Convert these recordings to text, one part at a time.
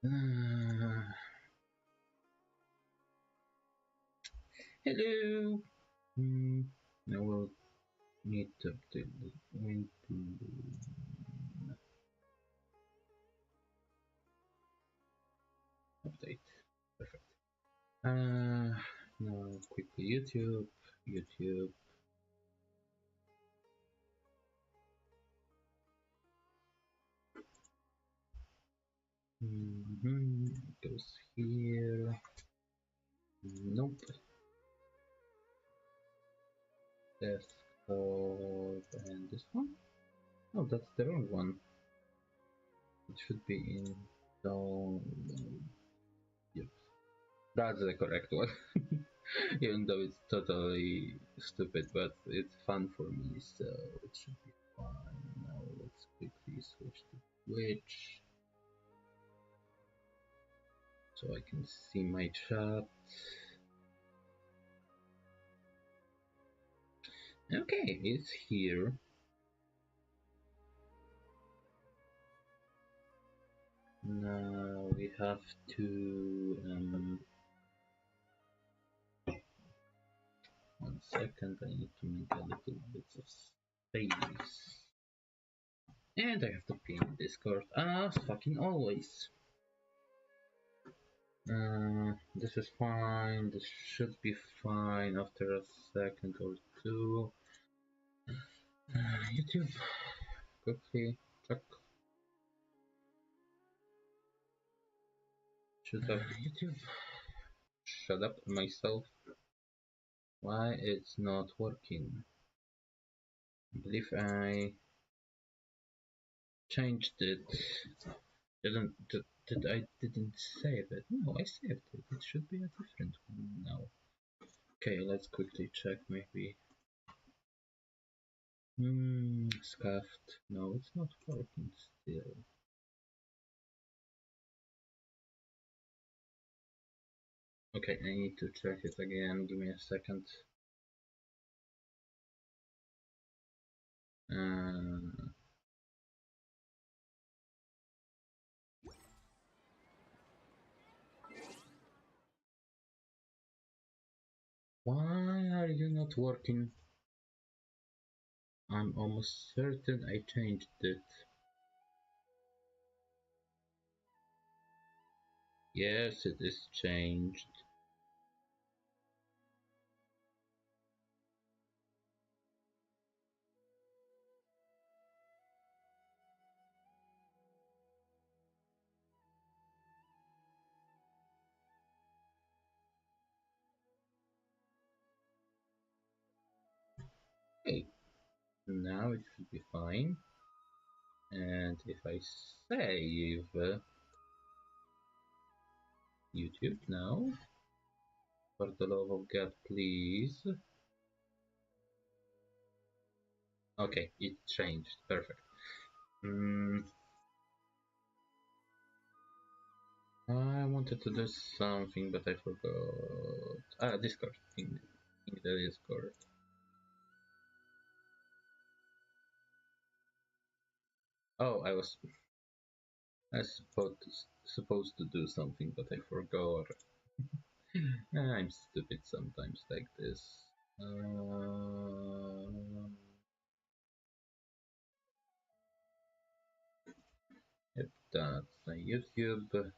Hello. I will need to update the Windblume. Update. Perfect. Now quickly YouTube. Goes here. Nope. Desktop and this one. Oh, that's the wrong one. It should be in download. Yep, that's the correct one. Even though it's totally stupid, but it's fun for me, so it should be fine. Now let's quickly switch to Twitch so I can see my chat. Okay, it's here. Now we have to 1 second, I need to make a little bit of space. And I have to pin Discord as fucking always. This is fine, this should be fine after a second or two. YouTube, quickly check. Should have YouTube. Shut up myself. Why it's not working? I believe I changed it. I didn't save it. No, I saved it. It should be a different one now. Okay, let's quickly check maybe. Scuffed. No, it's not working still. Okay, I need to check it again. Give me a second. Why are you not working? I'm almost certain I changed it. Yes, it is changed. Okay, now it should be fine. And if I save YouTube now, for the love of God, please. Okay, it changed. Perfect. I wanted to do something, but I forgot. Discord. In the Discord. Oh, I supposed to do something, but I forgot. I'm stupid sometimes like this. Yep, that's YouTube.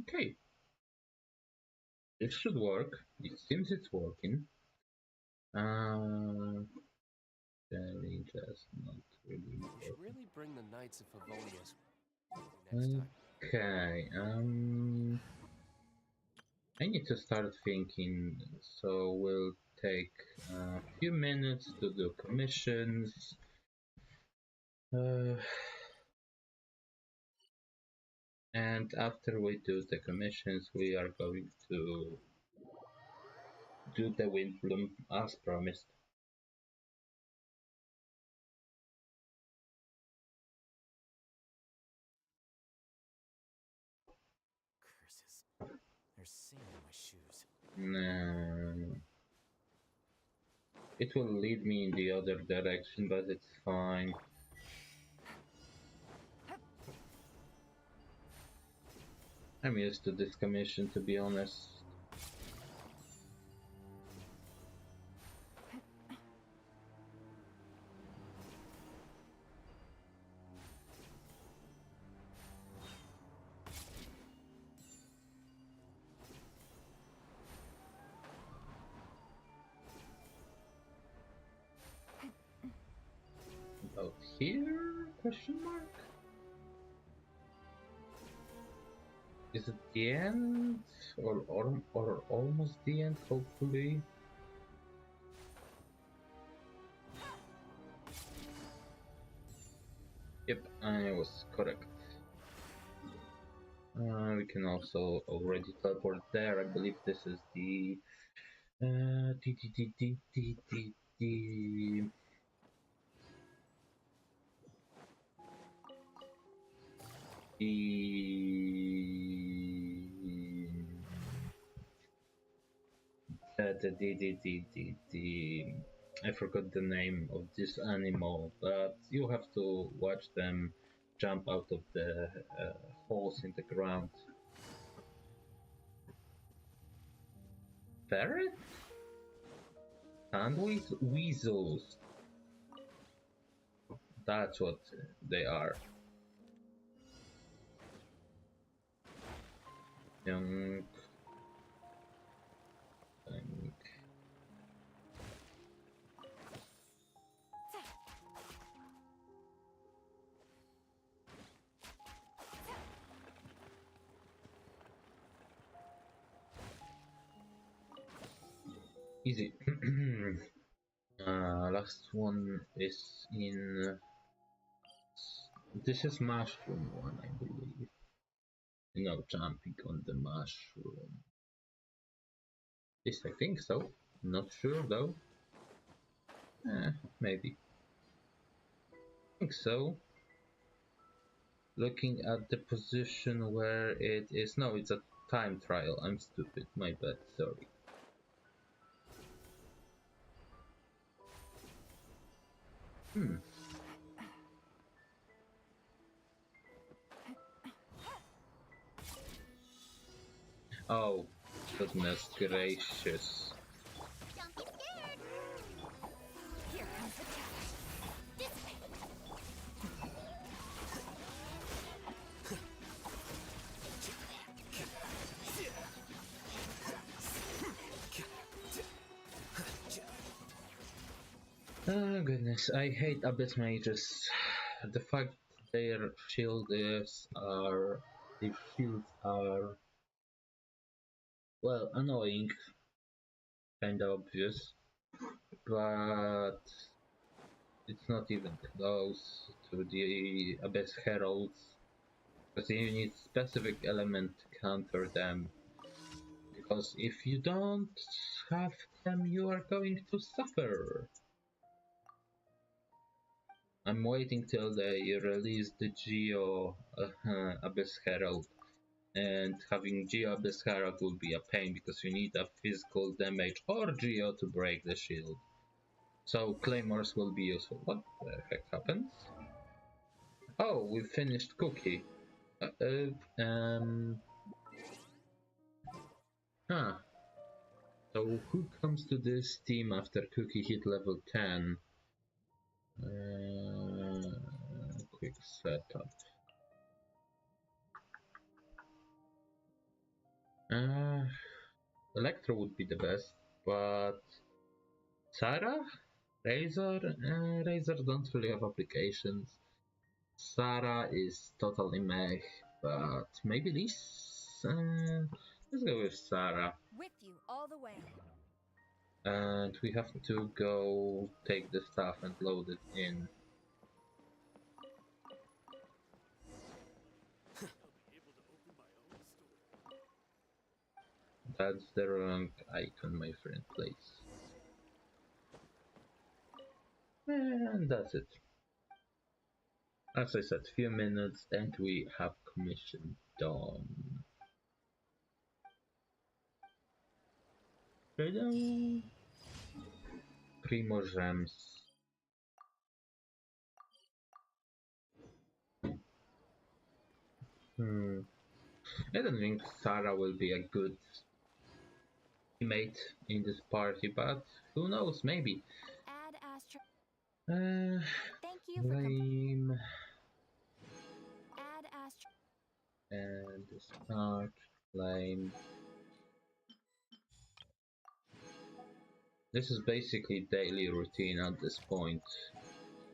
Okay, it should work. It seems it's working. Very just not really. You should really bring the Knights of Favonius next time. Okay, I need to start thinking, so we'll take a few minutes to do commissions. And after we do the commissions, we are going to do the Windblume as promised. Curses. There's sand in my shoes. No. It will lead me in the other direction, but it's fine. I'm used to this commission, to be honest. About here? Question mark? Is it the end? Or almost the end, hopefully? Yep, I was correct. We can also already teleport there. I believe this is the I forgot the name of this animal, but you have to watch them jump out of the holes in the ground. Ferret? And weasels. That's what they are. Young. Easy. Last one is in. This is mushroom one, I believe. Jumping on the mushroom. Yes, I think so. Not sure though. Maybe. I think so. Looking at the position where it is. No, it's a time trial. I'm stupid. My bad. Sorry. Oh, goodness gracious. Don't be scared. Here comes the challenge. This way. Oh goodness, I hate Abyss Mages. The fact their shields are well annoying, kinda obvious, but it's not even close to the Abyss Heralds. Because you need specific element to counter them. Because if you don't have them, you are going to suffer. I'm waiting till they release the Geo Abyss Herald, and having Geo Abyss Herald will be a pain because you need a physical damage or Geo to break the shield. So Claymores will be useful. What the heck happens? Oh, we finished Cookie. Huh. So who comes to this team after Cookie hit level 10? Quick setup. Electro would be the best, but Sarah? Razor? Razor don't really have applications. Sarah is totally meh, but maybe this? Let's go with Sarah. With you all the way. And we have to go take the stuff and load it in. That's the wrong icon, my friend, please. And that's it. As I said, few minutes and we have commission done. Ta-da! 3 more gems. I don't think Sarah will be a good teammate in this party, but who knows, maybe. Add Astro. Uh, Thank you for Lame. add Astro. And start, lame. This is basically daily routine at this point.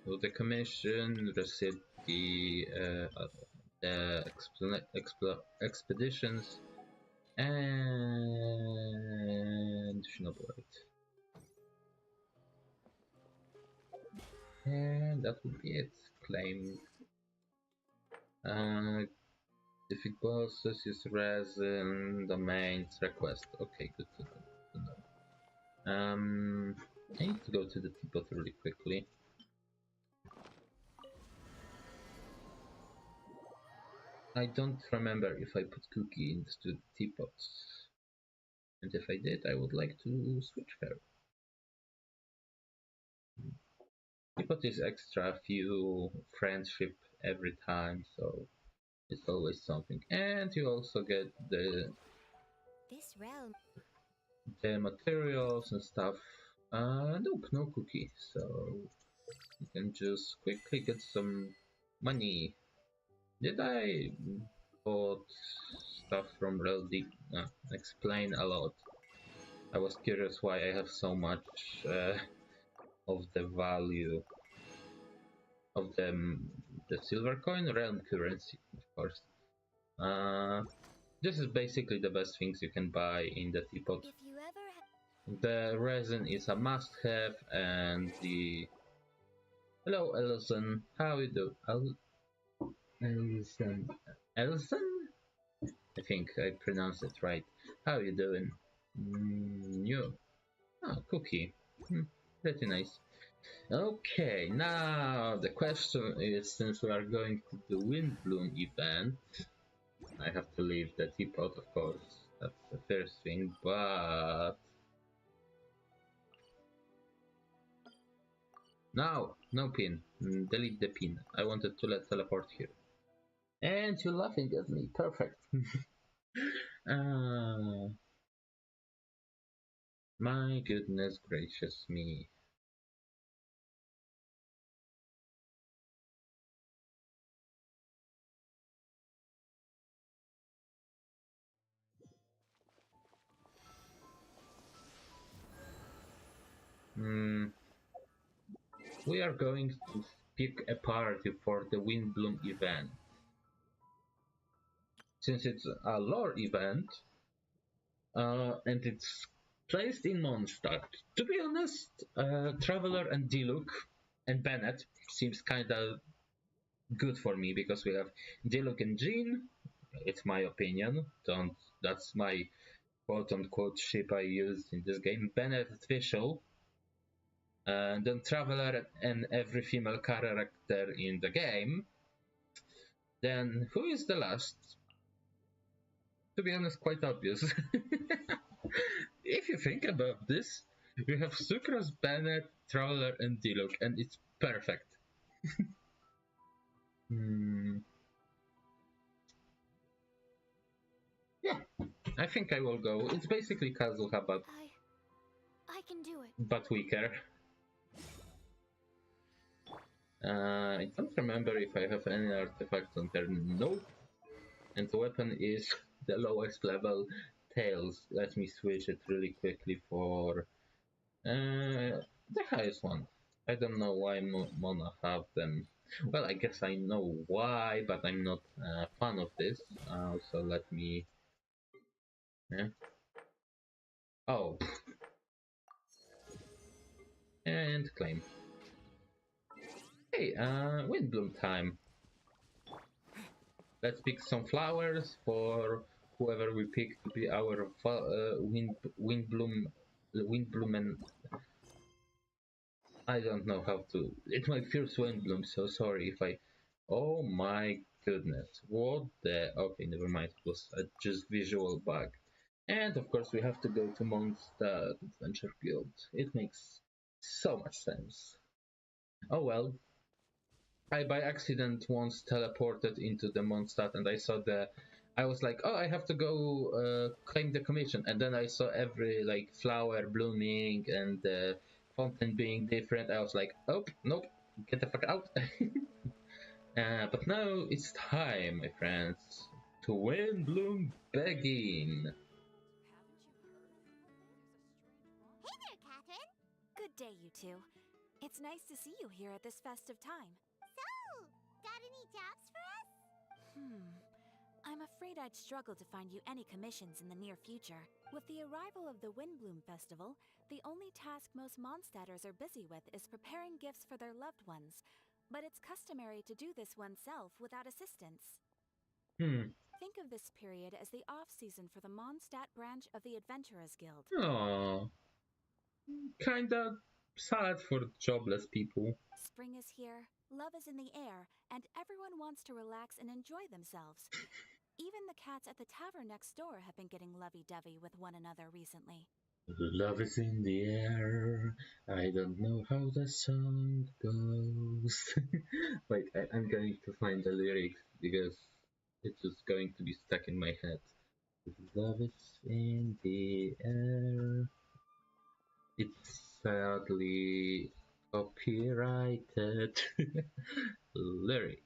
Do the commission, receive the expeditions, and Schnoblite. And that would be it. Claim. Defeat bosses, use resin, domains, request. Okay, good to know. I need to go to the teapot really quickly. I don't remember if I put Cookie into the teapots. And if I did, I would like to switch her. Teapot is extra few friendship every time, so it's always something. And you also get This realm. the materials and stuff. Nope, no Cookie, so you can just quickly get some money. Did I bought stuff from Real Deep? Explain a lot. I was curious why I have so much of the value of the silver coin, realm currency, of course. This is basically the best things you can buy in the teapot. If you ever The resin is a must-have, and the hello, Ellison. How you do? Ellison. Ellison? I think I pronounced it right. How you doing? You. Oh, Cookie. Pretty nice. Okay, now the question is, since we are going to the Windblume event, I have to leave the teapot, of course. That's the first thing, but no pin. Delete the pin. I wanted to let teleport here. And you're laughing at me. Perfect. uh, my goodness gracious me. We are going to pick a party for the Windblume event. Since it's a lore event, and it's placed in Mondstadt. To be honest, Traveler and Diluc and Bennett seems kinda good for me because we have Diluc and Jean. It's my opinion. Don't. That's my quote-unquote ship I used in this game. Bennett official. And then Traveler and every female character in the game. Then who is the last? To be honest, quite obvious. If you think about this, we have Sucrose, Bennett, Traveler, and Diluc, and it's perfect. Yeah, I think I will go. It's basically Kazuha, I can do it. but weaker. I don't remember if I have any artifacts on her. Nope. And the weapon is the lowest level Tails. Let me switch it really quickly for the highest one. I don't know why Mona have them. Well, I guess I know why, but I'm not a fan of this. So let me. Yeah. Oh, and claim. Hey, Windbloom time. Let's pick some flowers for whoever we pick to be our Windblume, and I don't know how to. It's my first Windblume, so sorry if I. Oh my goodness! What the? Okay, never mind. It was a just visual bug. And of course, we have to go to Mondstadt Adventure Guild. It makes so much sense. Oh well, I by accident once teleported into the Mondstadt and I saw I was like, oh, I have to go claim the commission, and then I saw every like flower blooming and the fountain being different. I was like, oh, nope, get the fuck out. But now it's time, my friends, to win Bloom begging. Hey there, Catherine. Good day, you two. It's nice to see you here at this festive time. So, got any jobs for us? I'm afraid I'd struggle to find you any commissions in the near future. With the arrival of the Windblume Festival, the only task most Mondstadters are busy with is preparing gifts for their loved ones. But it's customary to do this oneself without assistance. Think of this period as the off-season for the Mondstadt branch of the Adventurers Guild. Aww. Kinda sad for jobless people. Spring is here, love is in the air, and everyone wants to relax and enjoy themselves. Even the cats at the tavern next door have been getting lovey-dovey with one another recently. Love is in the air. I don't know how the song goes. Wait, I'm going to find the lyrics because it's just going to be stuck in my head. Love is in the air. It's sadly copyrighted lyrics.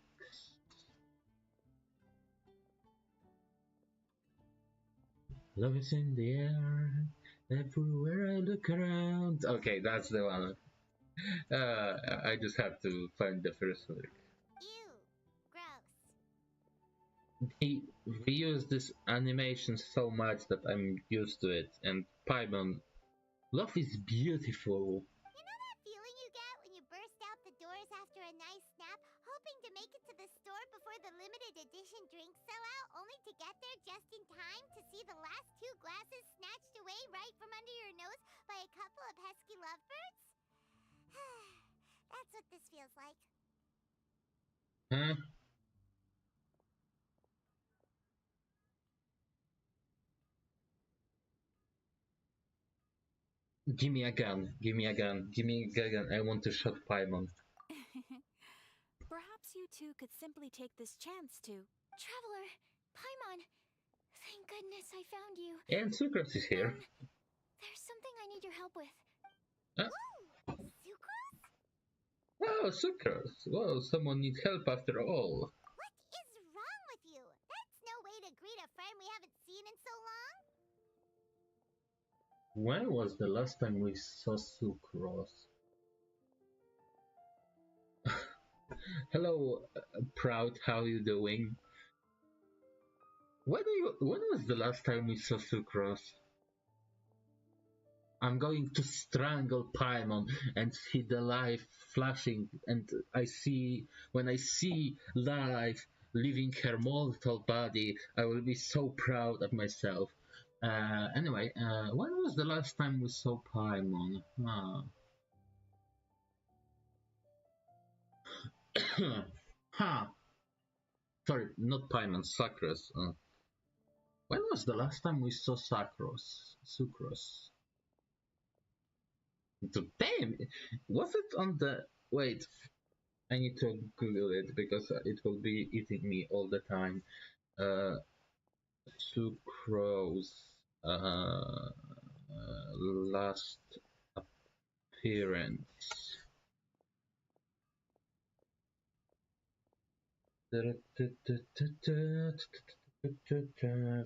Love is in the air. Everywhere I look around. Okay, that's the one. I just have to find the first lyric. Ew. Gross. He reused this animation so much that I'm used to it. And Paimon, love is beautiful. You know that feeling you get when you burst out the doors after a nice nap, hoping to make it to the store before the limited edition drinks sell out, only to get there just in time to see the last two glasses snatched away right from under your nose by a couple of pesky lovebirds? That's what this feels like. Huh? Give me a gun. Give me a gun. Give me a gun. I want to shot Paimon. Perhaps you two could simply take this chance to... Traveler, Paimon, thank goodness I found you. And Sucrose is here. There's something I need your help with. Huh? Ooh, Sucrose? Oh, Sucrose. Well, someone needs help after all. What is wrong with you? That's no way to greet a friend we haven't seen in so long. When was the last time we saw Sucrose? Hello, Proud, how you doing? When was the last time we saw Sucrose? I'm going to strangle Paimon and see the life flashing, and when I see life leaving her mortal body, I will be so proud of myself. Anyway, when was the last time we saw Paimon? Huh. Sorry, not Paimon, Sucrose. When was the last time we saw Sucrose? Damn! Was it on the... Wait, I need to Google it because it will be eating me all the time. Sucrose. Last appearance.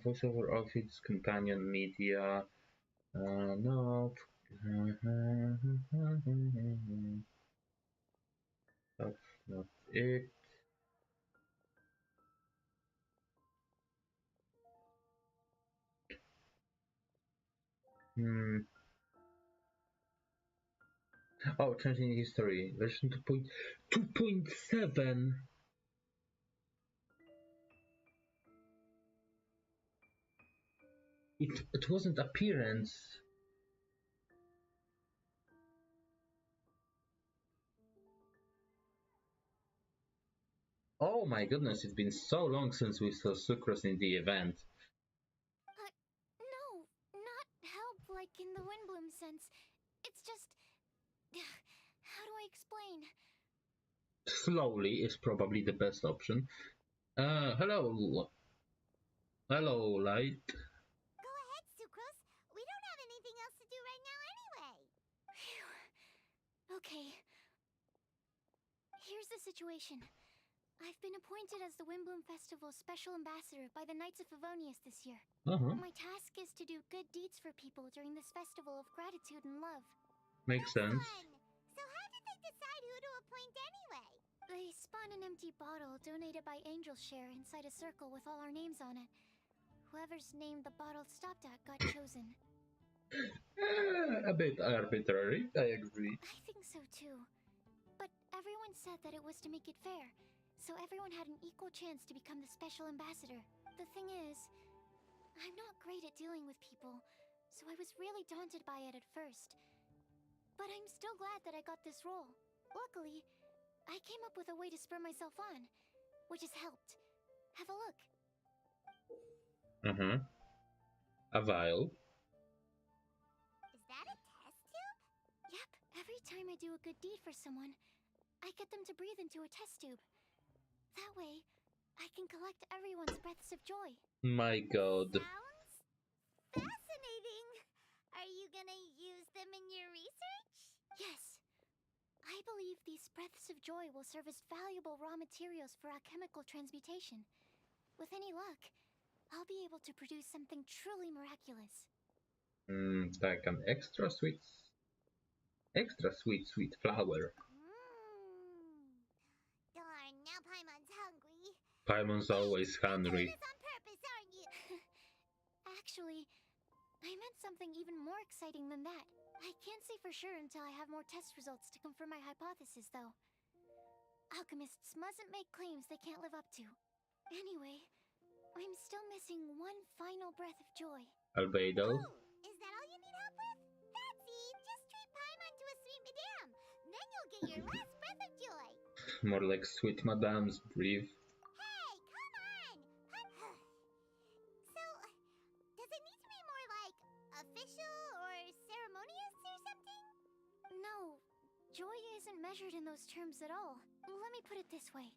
Voiceover Office, Companion Media. No. That's not it. Oh, changing history. Version 2.7. It wasn't appearance. Oh my goodness, it's been so long since we saw Sucrose in the event. No, not help like in the Windblume sense. It's just... How do I explain? Slowly is probably the best option. Hello. Hello, Light. Go ahead, Sucrose. We don't have anything else to do right now anyway. Phew. Okay. Here's the situation. I've been appointed as the Windblume Festival's special ambassador by the Knights of Favonius this year. My task is to do good deeds for people during this festival of gratitude and love. Makes sense. Fun. So how did they decide who to appoint anyway? They spun an empty bottle donated by Angel's Share inside a circle with all our names on it. Whoever's name the bottle stopped at got chosen. A bit arbitrary, I agree. I think so too. But everyone said that it was to make it fair, so everyone had an equal chance to become the special ambassador. The thing is, I'm not great at dealing with people, so I was really daunted by it at first. But I'm still glad that I got this role. Luckily, I came up with a way to spur myself on, which has helped. Have a look. A vial. Is that a test tube? Yep. Every time I do a good deed for someone, I get them to breathe into a test tube. That way, I can collect everyone's breaths of joy. My god. Sounds fascinating. Are you gonna use them in your research? Yes. I believe these breaths of joy will serve as valuable raw materials for alchemical transmutation. With any luck, I'll be able to produce something truly miraculous. Like an extra sweet flower. Darn, now Paimon's hungry. Paimon's always You're doing hungry. this on purpose, aren't you? Actually, I meant something even more exciting than that. I can't say for sure until I have more test results to confirm my hypothesis, though. Alchemists mustn't make claims they can't live up to. Anyway, I'm still missing one final breath of joy. Albedo. Oh, is that all you need help with? That's easy. Just treat Paimon to a sweet madame. Then you'll get your last breath of joy. More like sweet madame's breathe. Hey, come on! So, does it need to be more like official or ceremonious or something? No, joy isn't measured in those terms at all. Let me put it this way.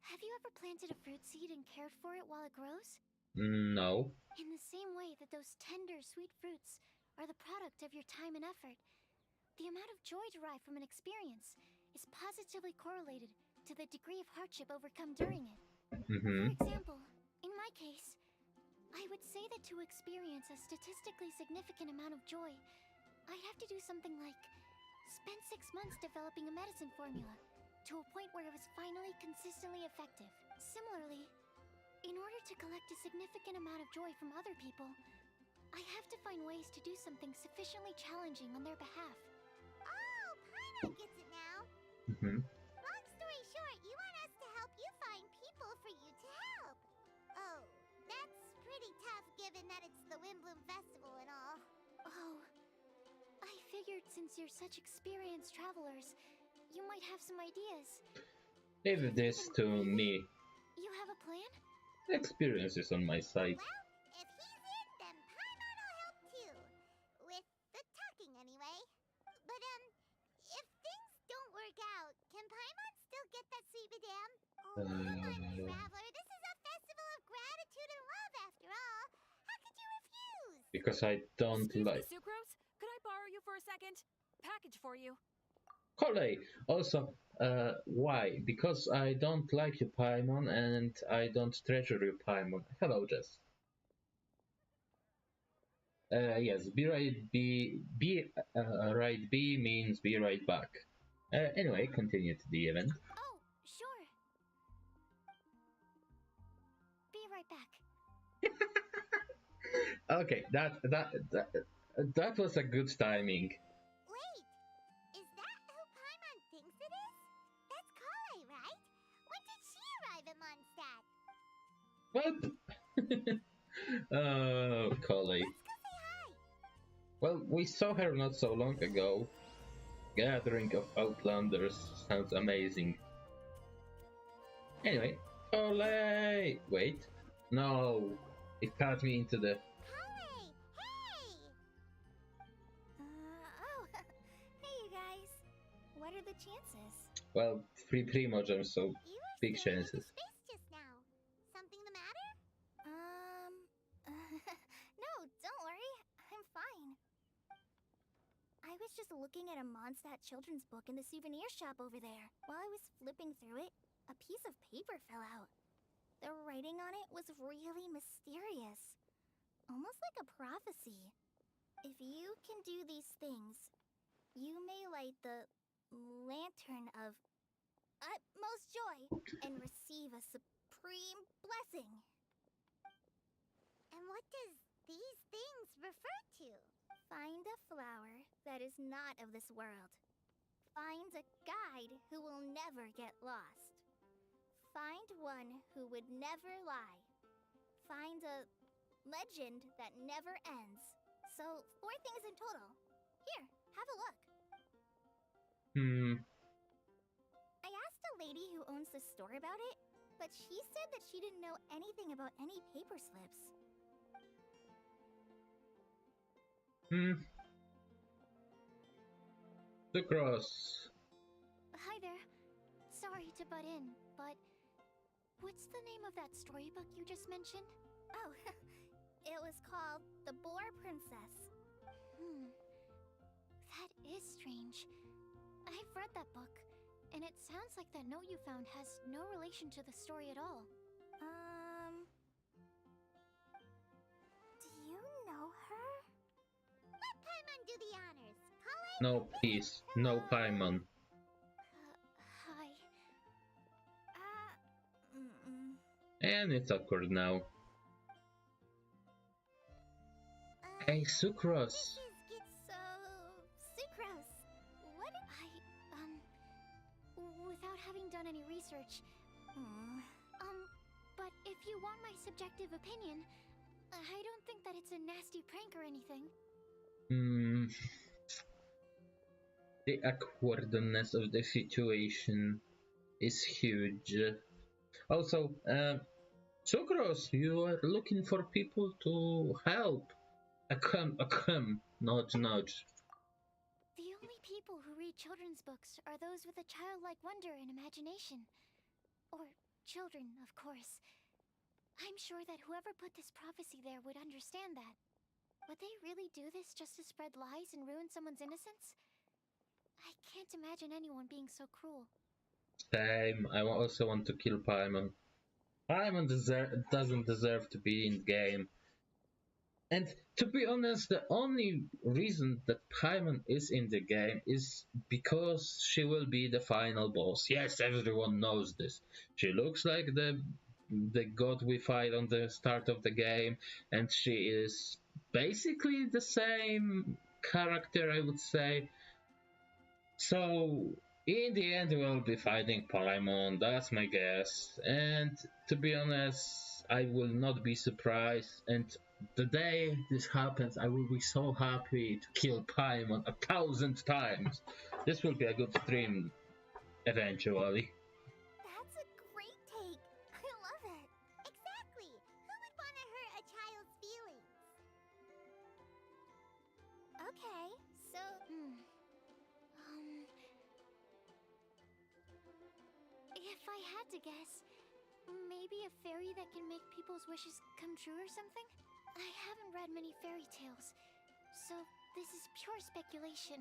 Have you ever planted a fruit seed and cared for it while it grows? No. In the same way that those tender, sweet fruits are the product of your time and effort, the amount of joy derived from an experience is positively correlated to the degree of hardship overcome during it. For example, in my case, I would say that to experience a statistically significant amount of joy, I'd have to do something like spend 6 months developing a medicine formula to a point where it was finally consistently effective. Similarly, in order to collect a significant amount of joy from other people, I have to find ways to do something sufficiently challenging on their behalf. Oh, Paimon gets it now. Long story short, you want us to help you find people for you to help. Oh, that's pretty tough given that it's the Windblume Festival and all. Oh, I figured since you're such experienced travelers, you might have some ideas. Leave this to me. You have a plan? Experience is on my side. Well, if he's in, then Paimon will help too. With the talking, anyway. But, if things don't work out, can Paimon still get that sweet madame? Oh, come on, Traveler. This is a festival of gratitude and love, after all. How could you refuse? Because I don't Excuse like. me, Sucrose? Could I borrow you for a second? Package for you. Kole! Also, why? Because I don't like you, Paimon, and I don't treasure you, Paimon. Hello, Jess. Yes, be right B means be right back. Anyway, continue to the event. Oh, sure. Be right back. Okay, that was a good timing. Wait, is that who Paimon thinks it is? That's Kale, right? When did she arrive at Mondstadt? What? Oh, Collie. Let's go say hi. Well, we saw her not so long ago. Gathering of Outlanders sounds amazing. Anyway, Collie! Wait. No! It cut me into the... Collie, hey! Oh, hey you guys. What are the chances? Well, 3 Primogems, so You were big staring into chances. space just now. Something the matter? No, don't worry. I'm fine. I was just looking at a Mondstadt children's book in the souvenir shop over there. While I was flipping through it, a piece of paper fell out. The writing on it was really mysterious. Almost like a prophecy. If you can do these things, you may light the lantern of utmost joy and receive a supreme blessing. And what does these things refer to? Find a flower that is not of this world. Find a guide who will never get lost. Find one who would never lie. Find a legend that never ends. So, 4 things in total. Here, have a look. I asked a lady who owns the store about it, but she said that she didn't know anything about any paper slips. Sucrose. Hi there. Sorry to butt in, but what's the name of that storybook you just mentioned? Oh, it was called The Boar Princess. That is strange. I've read that book, and it sounds like that note you found has no relation to the story at all. Do you know her? Let Paimon do the honors. Collie? No peace, no Paimon. Hi. And it's awkward now. Hey, Sucrose. So, Sucrose, what did without having done any research, but if you want my subjective opinion, I don't think that it's a nasty prank or anything. The awkwardness of the situation is huge. Also, Sucrose, you are looking for people to help. Nudge, nudge. The only people who read children's books are those with a childlike wonder and imagination. Or children, of course. I'm sure that whoever put this prophecy there would understand that. Would they really do this just to spread lies and ruin someone's innocence? I can't imagine anyone being so cruel. Same, I also want to kill Paimon. Paimon doesn't deserve to be in the game. And to be honest, the only reason that Paimon is in the game is because she will be the final boss. Yes, everyone knows this. She looks like the god we fight on the start of the game, and she is basically the same character, I would say. So, in the end, we'll be fighting Paimon, that's my guess. And to be honest, I will not be surprised. And the day this happens, I will be so happy to kill Paimon 1,000 times. This will be a good stream eventually. That's a great take. I love it. Exactly. Who would want to hurt a child's feelings? Okay, so, if I had to guess, maybe a fairy that can make people's wishes come true or something? I haven't read many fairy tales, so this is pure speculation.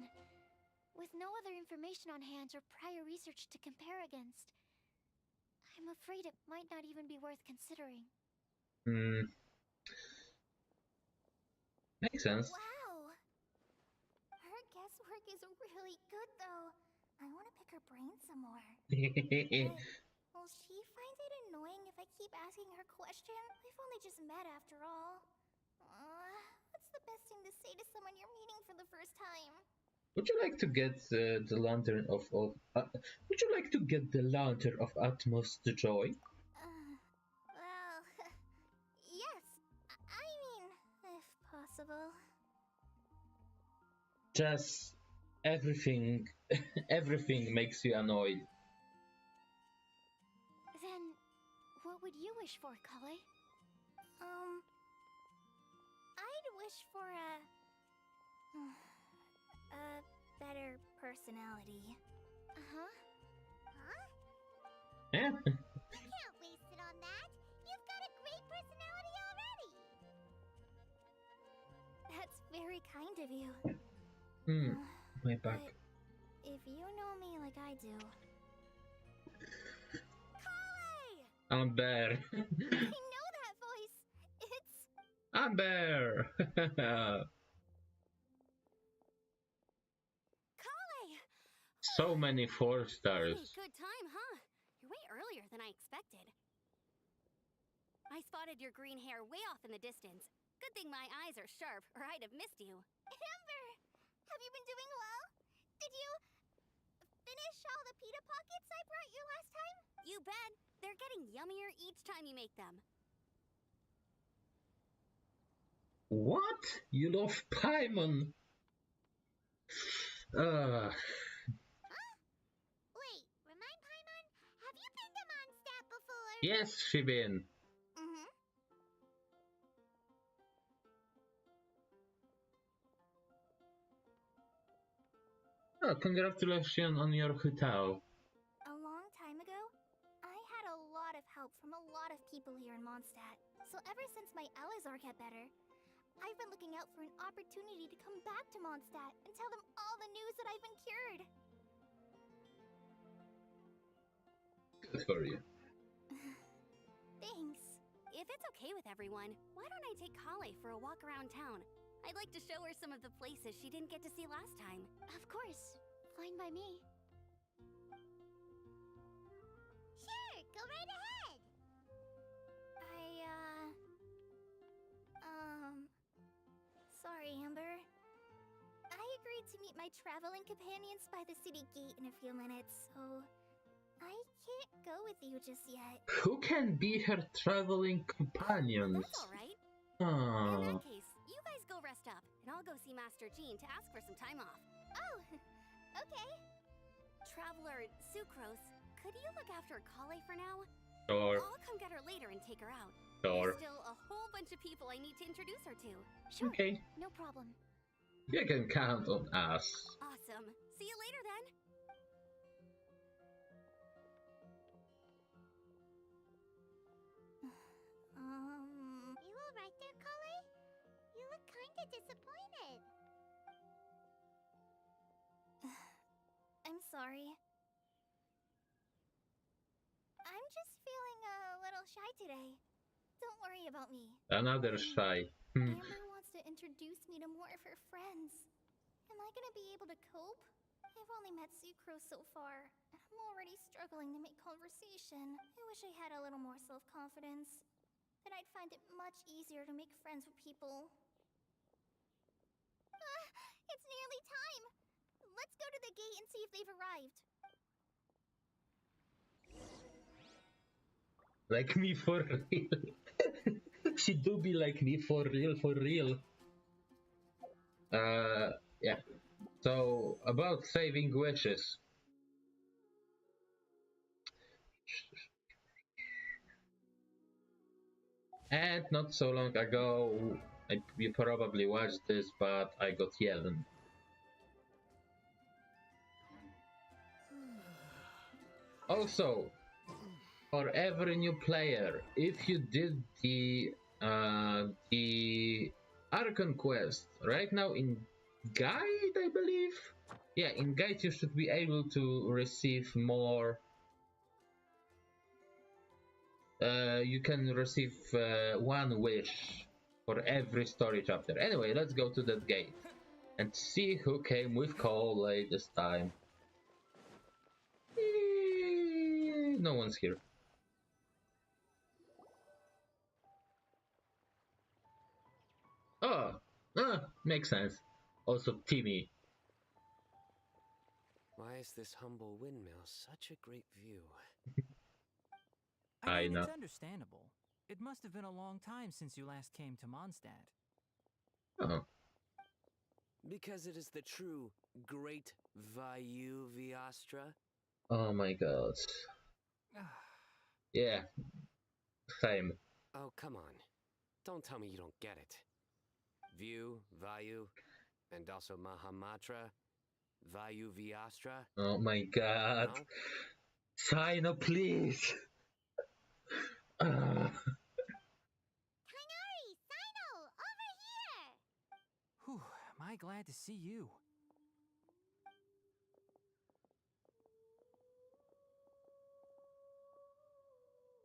With no other information on hand or prior research to compare against, I'm afraid it might not even be worth considering. Makes sense. Wow! Her guesswork is really good, though. I want to pick her brain some more. Will she find it annoying if I keep asking her questions? We've only just met after all. What's the best thing to say to someone you're meeting for the first time? Would you like to get the lantern of would you like to get the lantern of utmost joy? Well, yes, Just everything, everything makes you annoyed. Then, what would you wish for, Kale? I'd wish for a better personality. Uh-huh. Huh? Yeah. You can't waste it on that. You've got a great personality already. That's very kind of you. My back. But if you know me like I do... Kale! Amber. I know that voice! It's... Amber. Kale! So many 4 stars. Hey, good time, huh? You're way earlier than I expected. I spotted your green hair way off in the distance. Good thing my eyes are sharp, or I'd have missed you. Amber! Have you been doing well? Did you... finish all the pita pockets I brought you last time? You bet. They're getting yummier each time you make them. What? You love Paimon? Wait, remind Paimon, have you been to Mondstadt before? Yes, she been. Mm-hmm. Oh, congratulations on your hotel. A long time ago, I had a lot of help from a lot of people here in Mondstadt. So ever since my Alizar got better, I've been looking out for an opportunity to come back to Mondstadt and tell them all the news that I've been cured. Good for you. Thanks. If it's okay with everyone, why don't I take Kale for a walk around town? I'd like to show her some of the places she didn't get to see last time. Of course. Fine by me. Sure, go right ahead. Sorry, Amber. I agreed to meet my traveling companions by the city gate in a few minutes, so I can't go with you just yet. Who can be her traveling companions? That's alright. In Oh. that case, you guys go rest up, and I'll go see Master Jean to ask for some time off. Oh, okay. Traveler Sucrose, could you look after Kale for now? Sure, I'll come get her later and take her out. sure. There's still a whole bunch of people I need to introduce her to. Sure, Okay, no problem. you can count on us. Awesome. See you later then. You alright there, Kale? You look kinda disappointed. I'm sorry. I'm just feeling a little shy today. Don't worry about me. Another shy. Amber wants to introduce me to more of her friends. Am I gonna be able to cope? I've only met Sucrose so far, and I'm already struggling to make conversation. I wish I had a little more self-confidence. Then I'd find it much easier to make friends with people. It's nearly time! Let's go to the gate and see if they've arrived. Like me for real. She do be like me for real, for real. Yeah. So, about saving wishes. And not so long ago, you probably watched this, but I got yelled. Also, for every new player, if you did the Archon quest right now in Guide, I believe. Yeah, in Guide you should be able to receive more. You can receive one wish for every story chapter. Anyway, let's go to that gate and see who came with Kale this time. No one's here. Oh, makes sense. Also, Timmy. Why is this humble windmill such a great view? I know. It's understandable. It must have been a long time since you last came to Mondstadt. Oh. Because it is the true Great Vayu Viastra? Oh my god. Yeah, same. Oh, come on. Don't tell me you don't get it. View, Vayu, and also Mahamatra, Vayu Viastra? Oh my god. No? Sino, please! Ah. Kainari, Sino, over here! Whew, am I glad to see you.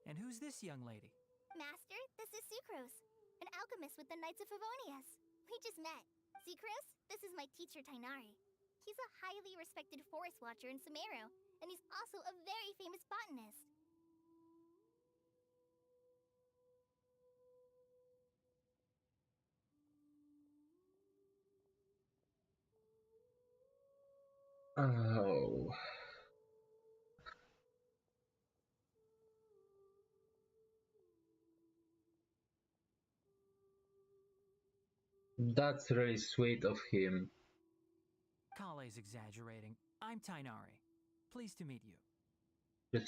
And who's this young lady? Master, this is Sucrose, an alchemist with the Knights of Favonius. We just met. Sucrose, this is my teacher Tainari. He's a highly respected forest watcher in Sumeru, and he's also a very famous botanist. Oh. That's really sweet of him. Kale's exaggerating. I'm Tainari. Pleased to meet you. Je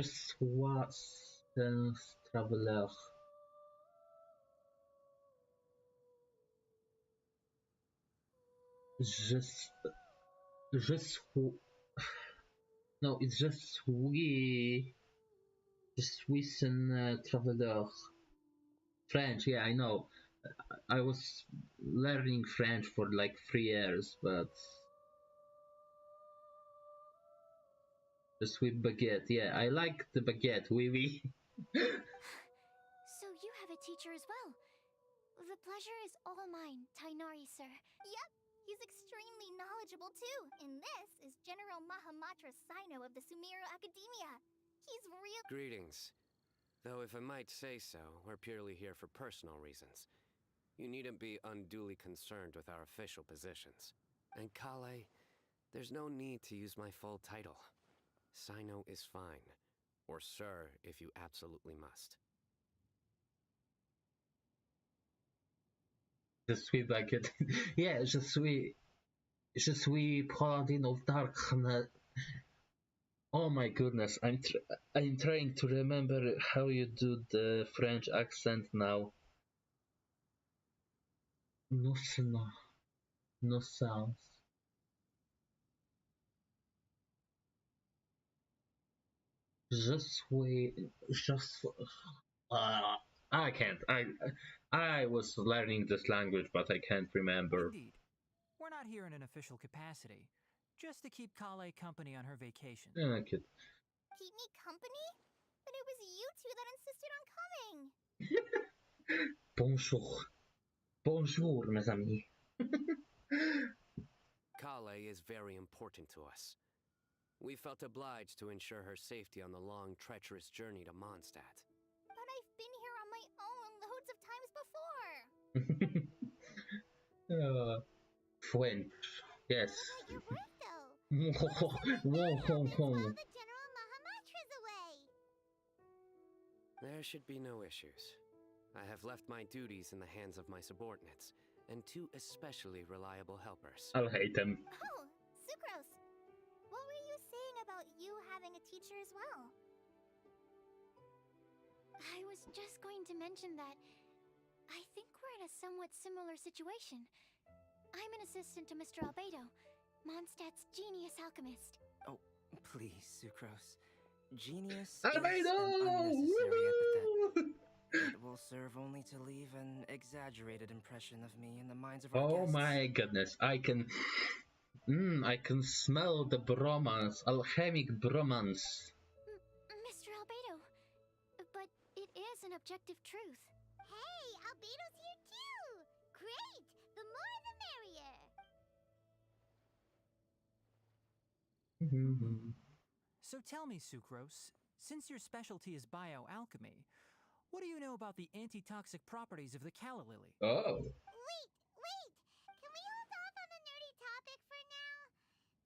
sois un traveler. Je suis... No, it's just je suis un traveler. French, yeah, I know. I was learning French for like 3 years, but the sweet baguette, yeah, I like the baguette, oui, oui. So you have a teacher as well. The pleasure is all mine, Tainari, sir. Yep, he's extremely knowledgeable too. And this is General Mahamatra Sino of the Sumeru Academia. He's real. Greetings. Though if I might say so, we're purely here for personal reasons. You needn't be unduly concerned with our official positions. And Kale, there's no need to use my full title. Sino is fine. Or sir, if you absolutely must. Je suis baguette. Yeah, je suis paladin of darkness. Oh my goodness, I'm trying to remember how you do the French accent now. No, no sounds. I can't. I was learning this language, but I can't remember. Indeed. We're not here in an official capacity. Just to keep Kale company on her vacation. Yeah, I could. Keep me company? But it was you two that insisted on coming. Bonjour. Bonjour, mes amis. Kale is very important to us. We felt obliged to ensure her safety on the long, treacherous journey to Mondstadt. But I've been here on my own loads of times before. French. Yes. What about your work, though? Whoa, All the General Mahamatra's away. There should be no issues. I have left my duties in the hands of my subordinates, and 2 especially reliable helpers. I'll hate them. Oh, Sucrose. What were you saying about you having a teacher as well? I was just going to mention that I think we're in a somewhat similar situation. I'm an assistant to Mr. Albedo, Mondstadt's genius alchemist. Oh, please, Sucrose. Genius Albedo! is an unnecessary epithet. It will serve only to leave an exaggerated impression of me in the minds of our Oh guests. my goodness, I can smell the bromance, alchemic bromance. Mr. Albedo, but it is an objective truth. Hey, Albedo's here too! Great! The more the merrier! So tell me, Sucrose, since your specialty is bioalchemy, what do you know about the antitoxic properties of the calla lily? Oh. Wait! Can we hold off on the nerdy topic for now?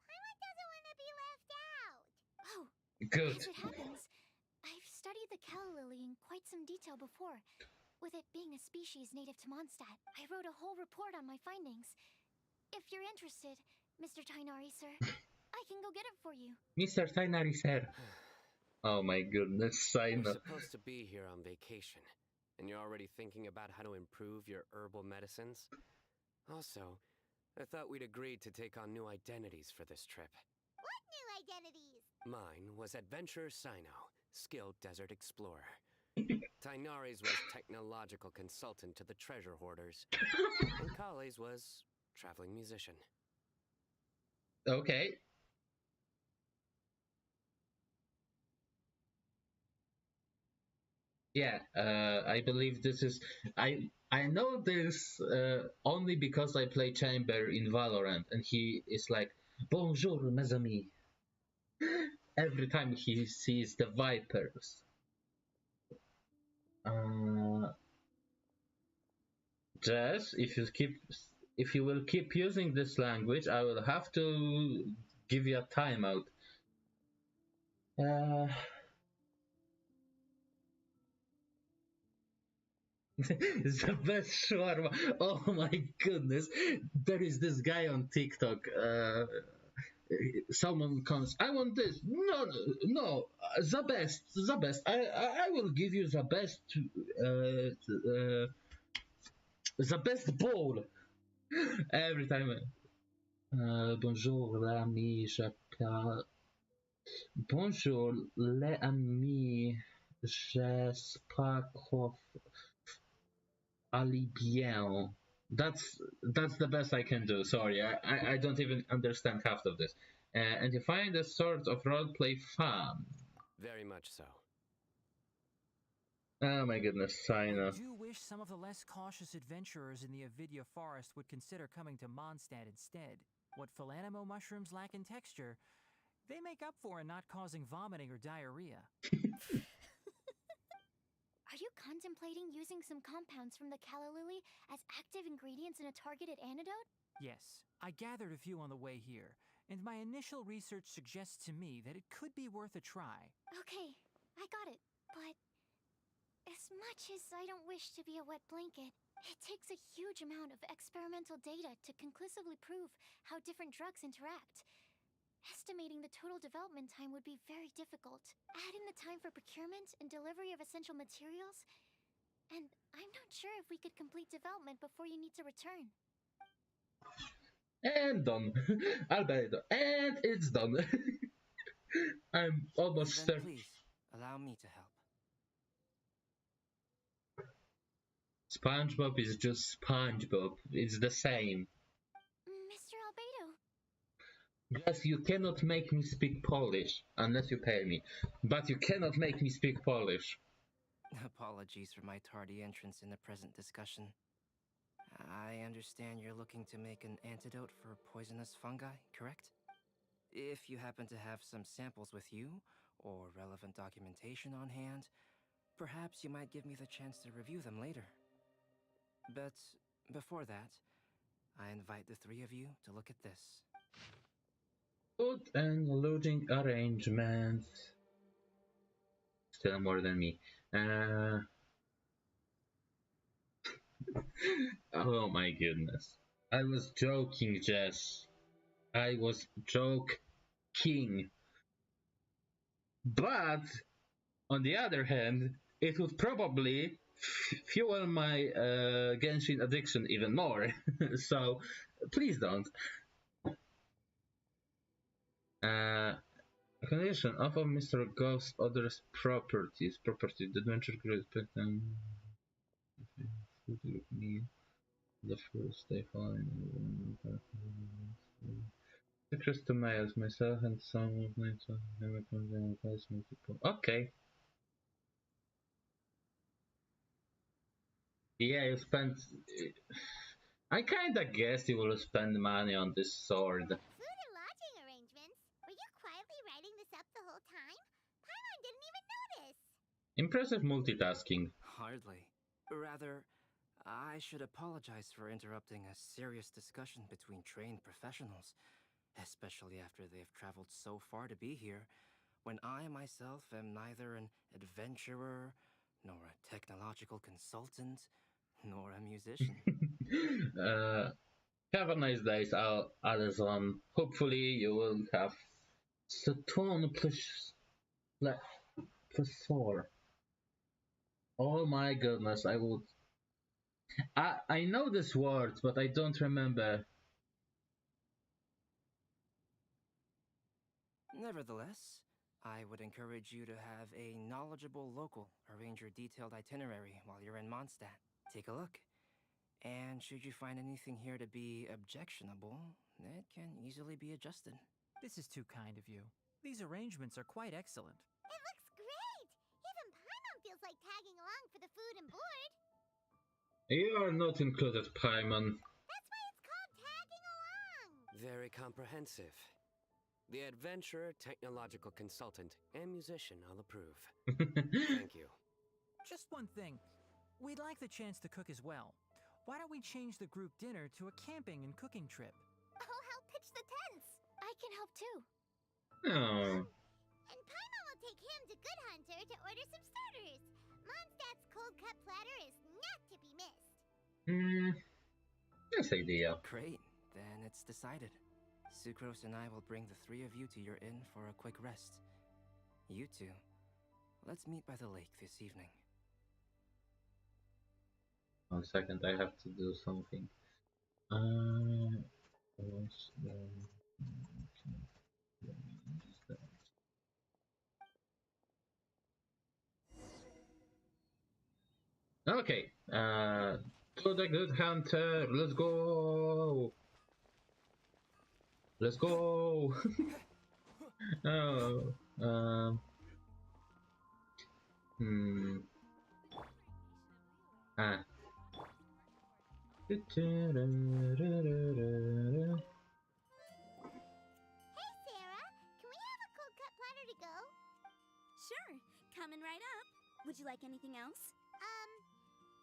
Paimon doesn't want to be left out. Oh, Good. as it happens, I've studied the calla lily in quite some detail before, with it being a species native to Mondstadt. I wrote a whole report on my findings. If you're interested, Mr. Tainari, sir, I can go get it for you. Mr. Tainari, sir. Oh my goodness, You're Saina. supposed to be here on vacation, and you're already thinking about how to improve your herbal medicines? Also, I thought we'd agreed to take on new identities for this trip. What new identities? Mine was Adventurer Sino, skilled desert explorer. Tainari's was technological consultant to the treasure hoarders. And Kale's was traveling musician. Okay. Yeah, I believe this is... I know this only because I play Chamber in Valorant, and he is like, "Bonjour, mes amis," every time he sees the Vipers. Jess, if you will keep using this language, I will have to give you a timeout. It's the best shawarma. Oh my goodness. There is this guy on TikTok. Someone comes, "I want this." No, no, the best, the best. I will give you the best, the best bowl. Every time. Bonjour, l'ami, j'appelle. Bonjour, les amis, j'espère que allez bien. That's the best I can do. Sorry, I don't even understand half of this. And you find a sort of roleplay fun. Very much so. Oh my goodness, I Saina. do wish some of the less cautious adventurers in the Avidya forest would consider coming to Mondstadt instead. What Philanimo mushrooms lack in texture, they make up for in not causing vomiting or diarrhea. Are you contemplating using some compounds from the calla lily as active ingredients in a targeted antidote? Yes, I gathered a few on the way here, and my initial research suggests to me that it could be worth a try. Okay, I got it. But as much as I don't wish to be a wet blanket, it takes a huge amount of experimental data to conclusively prove how different drugs interact. Estimating the total development time would be very difficult. Add in the time for procurement and delivery of essential materials, and I'm not sure if we could complete development before you need to return. And done. Albedo. And it's done. I'm almost Then certain. please, allow me to help. SpongeBob is just SpongeBob. It's the same. Mr. Albedo. Yes, you cannot make me speak Polish unless you pay me. But you cannot make me speak Polish. Apologies for my tardy entrance in the present discussion. I understand you're looking to make an antidote for poisonous fungi, correct? If you happen to have some samples with you, or relevant documentation on hand, perhaps you might give me the chance to review them later. But before that, I invite the three of you to look at this. Good and loading arrangements. Still more than me. Oh my goodness. I was joking, Jess. I was joking. But, on the other hand, it would probably fuel my Genshin addiction even more. So, please don't. Condition of Mr. Ghost's other properties. Property. The adventure group. Me. The first day following. Secrets to mails. Myself and some of my never comes in place multiple. Okay. Yeah, you spent. I kinda guess you will spend money on this sword. Food and lodging arrangements? Were you quietly writing this up the whole time? Paimon didn't even notice. Impressive multitasking. Hardly. Rather, I should apologize for interrupting a serious discussion between trained professionals, especially after they've traveled so far to be here, when I myself am neither an adventurer nor a technological consultant, nor a musician. Have a nice day, Alison. Hopefully you will have Saturn plus Professor. Oh my goodness, I know this word, but I don't remember. Nevertheless, I would encourage you to have a knowledgeable local arrange your detailed itinerary while you're in Mondstadt. Take a look. And should you find anything here to be objectionable, it can easily be adjusted. This is too kind of you. These arrangements are quite excellent. It looks great! Even Paimon feels like tagging along for the food and board. You are not included, Paimon. That's why it's called tagging along! Very comprehensive. The adventurer, technological consultant, and musician all approve. Thank you. Just one thing. We'd like the chance to cook as well. Why don't we change the group dinner to a camping and cooking trip? I'll help pitch the tents. I can help too. Oh. And Paimon will take him to Good Hunter to order some starters. Mondstadt's cold cut platter is not to be missed. Nice idea. Great, then it's decided. Sucrose and I will bring the three of you to your inn for a quick rest. You two, let's meet by the lake this evening. 1 second, I have to do something. Okay, to the Good Hunter, let's go! Let's go! Oh, Ah. Hey Sarah, can we have a cold cut platter to go? Sure, coming right up. Would you like anything else?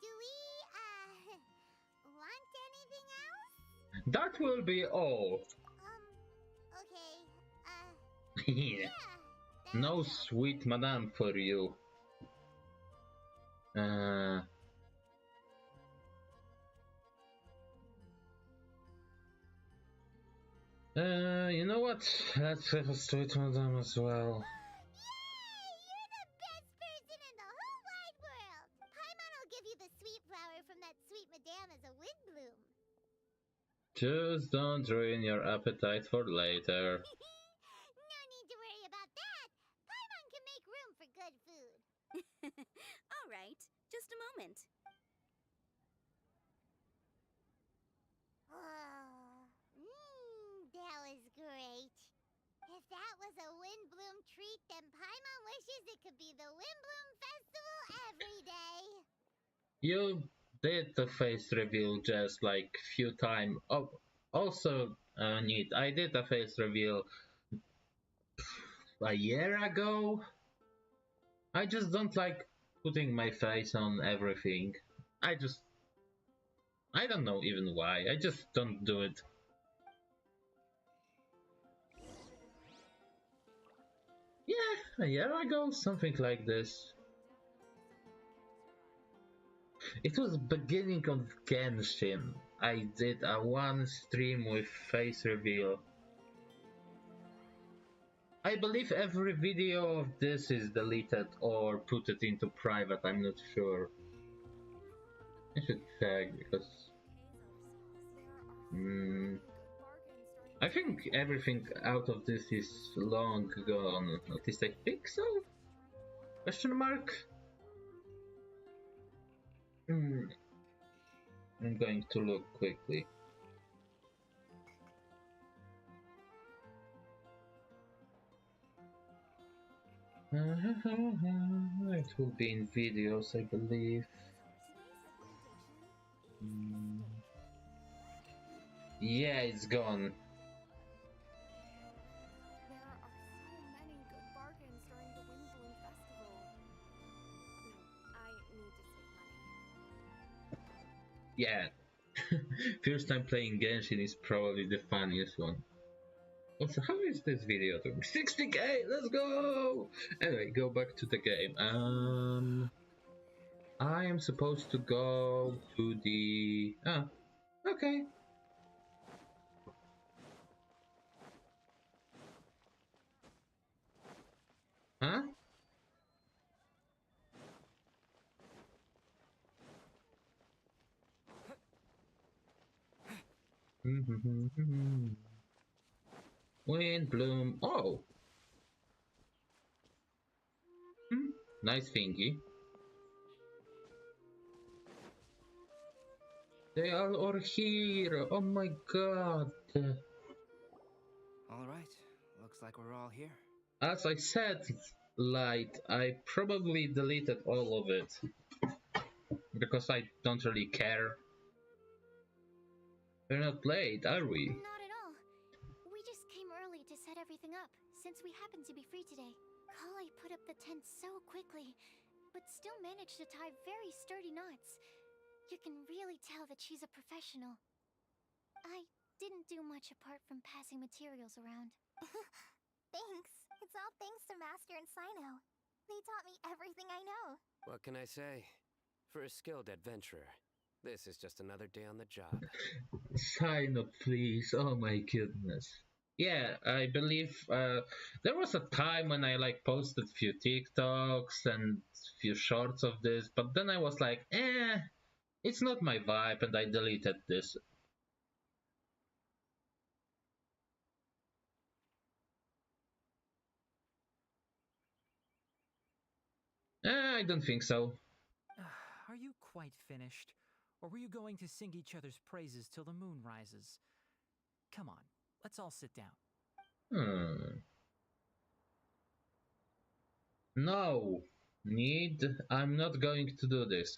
Do we, want anything else? That will be all. Okay, Yeah. that No helps. sweet madame for you. You know what? Let's have a sweet madame as well. Yay! You're the best person in the whole wide world! Paimon will give you the sweet flower from that sweet madame as a Windblume. Just don't ruin your appetite for later. No need to worry about that. Paimon can make room for good food. All right, just a moment. That was great. If that was a Windblume treat, then Paimon wishes it could be the Windblume Festival every day. You did the face reveal just like few times. Oh, also, neat. I did a face reveal a year ago. I just don't like putting my face on everything. I don't know even why. I just don't do it. Yeah, a year ago, something like this. It was beginning of Genshin. I did a one stream with face reveal. I believe every video of this is deleted or put it into private, I'm not sure. I should check because... I think everything out of this is long gone. At least I think so? Question mark? I'm going to look quickly. It will be in videos, I believe. Yeah, it's gone. There are so many good bargains during the Windblume Festival. No, I need to save money. Yeah. First time playing Genshin is probably the funniest one. Also, how is this video doing? 60k! Let's go! Anyway, go back to the game. I am supposed to go to the... Ah, okay. Huh? Windblume. Oh! Hmm. Nice thingy. They are all here! Oh my god! Alright, looks like we're all here. As I said, Light, I probably deleted all of it. Because I don't really care. We're not late, are we? Not at all. We just came early to set everything up, since we happen to be free today. Kale put up the tent so quickly, but still managed to tie very sturdy knots. You can really tell that she's a professional. I didn't do much apart from passing materials around. Thanks. It's all thanks to Master and Sino. They taught me everything I know. What can I say? For a skilled adventurer, this is just another day on the job. Sign up, please. Oh my goodness. Yeah, I believe there was a time when I like posted few TikToks and few shorts of this, but then I was like, it's not my vibe, and I deleted this. I don't think so. Are you quite finished? Or were you going to sing each other's praises till the moon rises? Come on, let's all sit down. No. Need. I'm not going to do this.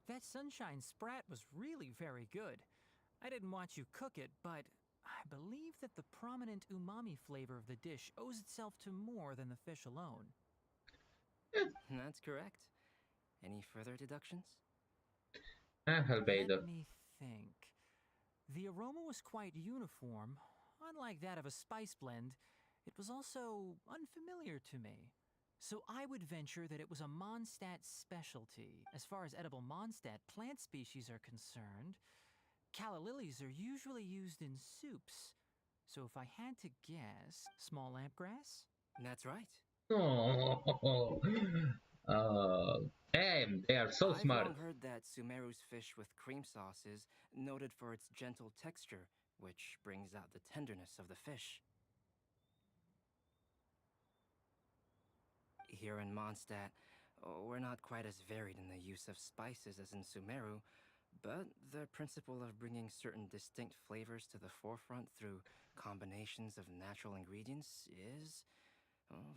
That sunshine sprat was really very good. I didn't watch you cook it, but I believe that the prominent umami flavor of the dish owes itself to more than the fish alone. That's correct. Any further deductions? Albedo. Let me think. The aroma was quite uniform. Unlike that of a spice blend, it was also unfamiliar to me. So I would venture that it was a Mondstadt specialty. As far as edible Mondstadt plant species are concerned, calla lilies are usually used in soups. So if I had to guess, small lampgrass? That's right. Oh, damn, they are so I've smart. long heard that Sumeru's fish with cream sauce is noted for its gentle texture, which brings out the tenderness of the fish. Here in Mondstadt, we're not quite as varied in the use of spices as in Sumeru, but the principle of bringing certain distinct flavors to the forefront through combinations of natural ingredients is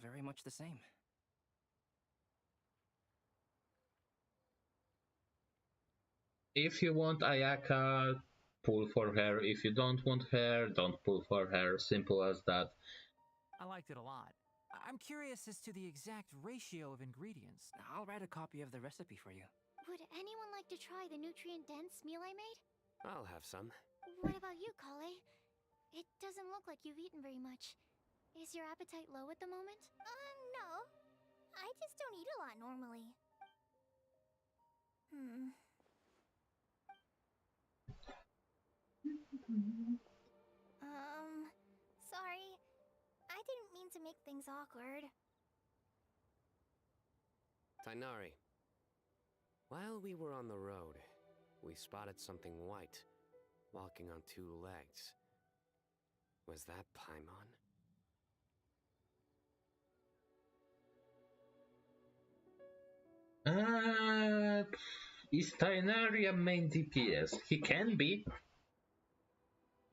very much the same. If you want Ayaka, pull for her. If you don't want her, don't pull for her. Simple as that. I liked it a lot. I'm curious as to the exact ratio of ingredients. I'll write a copy of the recipe for you. Would anyone like to try the nutrient-dense meal I made? I'll have some. What about you, Kale? It doesn't look like you've eaten very much. Is your appetite low at the moment? No. I just don't eat a lot normally. Sorry. I didn't mean to make things awkward. Tainari. While we were on the road, we spotted something white, walking on two legs. Was that Paimon? Is Tainari a main DPS? He can be.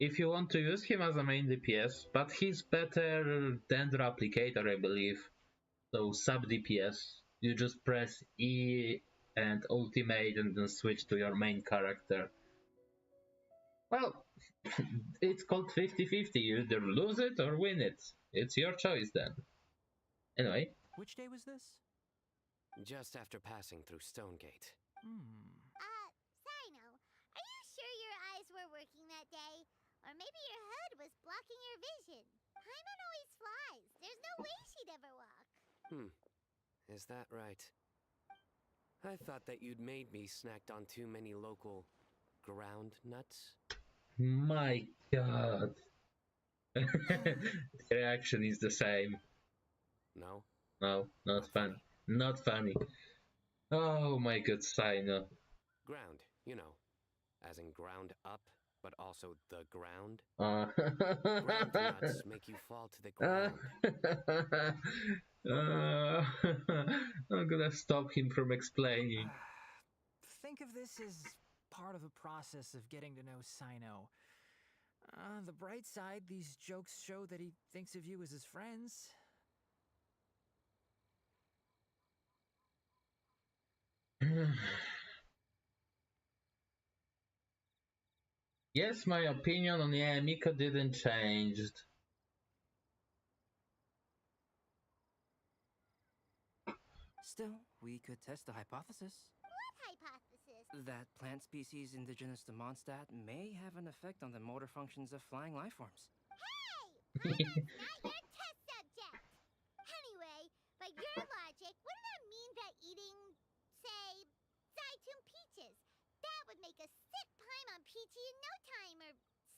If you want to use him as a main DPS, but he's better than the Replicator, I believe. So sub DPS, you just press E and ultimate and then switch to your main character. Well, it's called 50-50. You either lose it or win it. It's your choice then. Anyway. Which day was this? Just after passing through Stonegate. Sino, are you sure your eyes were working that day? Or maybe your hood was blocking your vision. Paimon always flies. There's no way she'd ever walk. Is that right? I thought that you'd made me snacked on too many local ground nuts. My god. The reaction is the same. No? No, not Not funny. Not funny. Oh my god, Sino. Ground, you know. As in ground up, but also the ground. Ground nuts make you fall to the ground. I'm gonna stop him from explaining. Think of this as part of the process of getting to know Sino. On the bright side, these jokes show that he thinks of you as his friends. Yes, my opinion on Miko didn't change. Still, we could test the hypothesis. What hypothesis? That plant species indigenous to Mondstadt may have an effect on the motor functions of flying life forms. Hey! Paimon's not your test subject! Anyway, by your logic, wouldn't that mean that eating, say, Zaitun peaches, that would make a sick Paimon peachy in no time or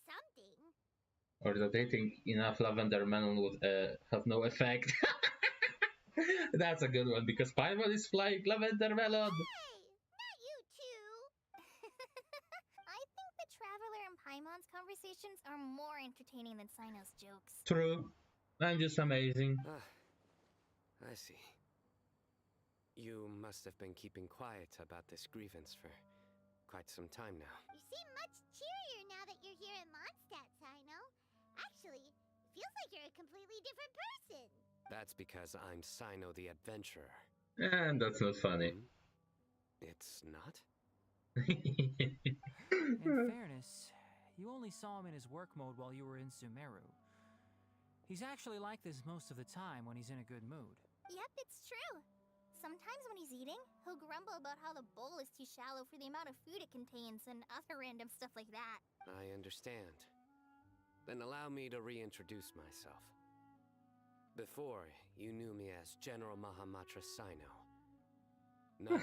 something? Or that eating enough lavender melon would have no effect. That's a good one, because Paimon is flying lavender melon! Hey! Not you two! I think the Traveler and Paimon's conversations are more entertaining than Sino's jokes. True. I'm just amazing. I see. You must have been keeping quiet about this grievance for quite some time now. You seem much cheerier now that you're here in Mondstadt, Sino. Actually, feels like you're a completely different person. That's because I'm Sino the Adventurer. And that's not funny. It's not? In fairness, you only saw him in his work mode while you were in Sumeru. He's actually like this most of the time when he's in a good mood. Yep, it's true. Sometimes when he's eating, he'll grumble about how the bowl is too shallow for the amount of food it contains and other random stuff like that. I understand. Then allow me to reintroduce myself. Before, you knew me as General Mahamatra Sino. Now,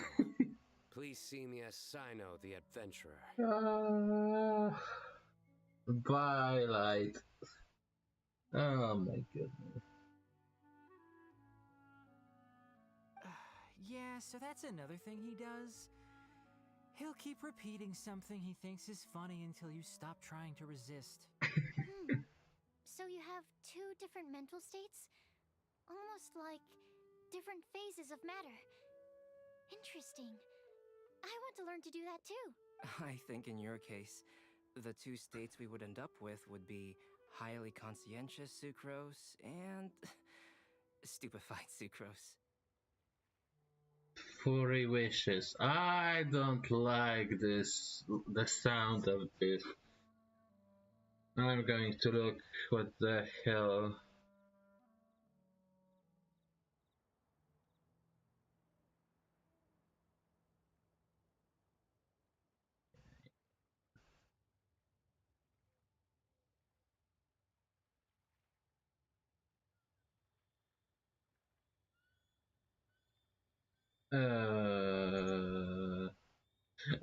please see me as Sino the Adventurer. Twilight. Oh my goodness. Yeah, so that's another thing he does. He'll keep repeating something he thinks is funny until you stop trying to resist. So you have two different mental states? Almost like different phases of matter. Interesting. I want to learn to do that too. I think in your case, the two states we would end up with would be highly conscientious sucrose and stupefied sucrose. Furry wishes. I don't like this, the sound of this. I'm going to look what the hell.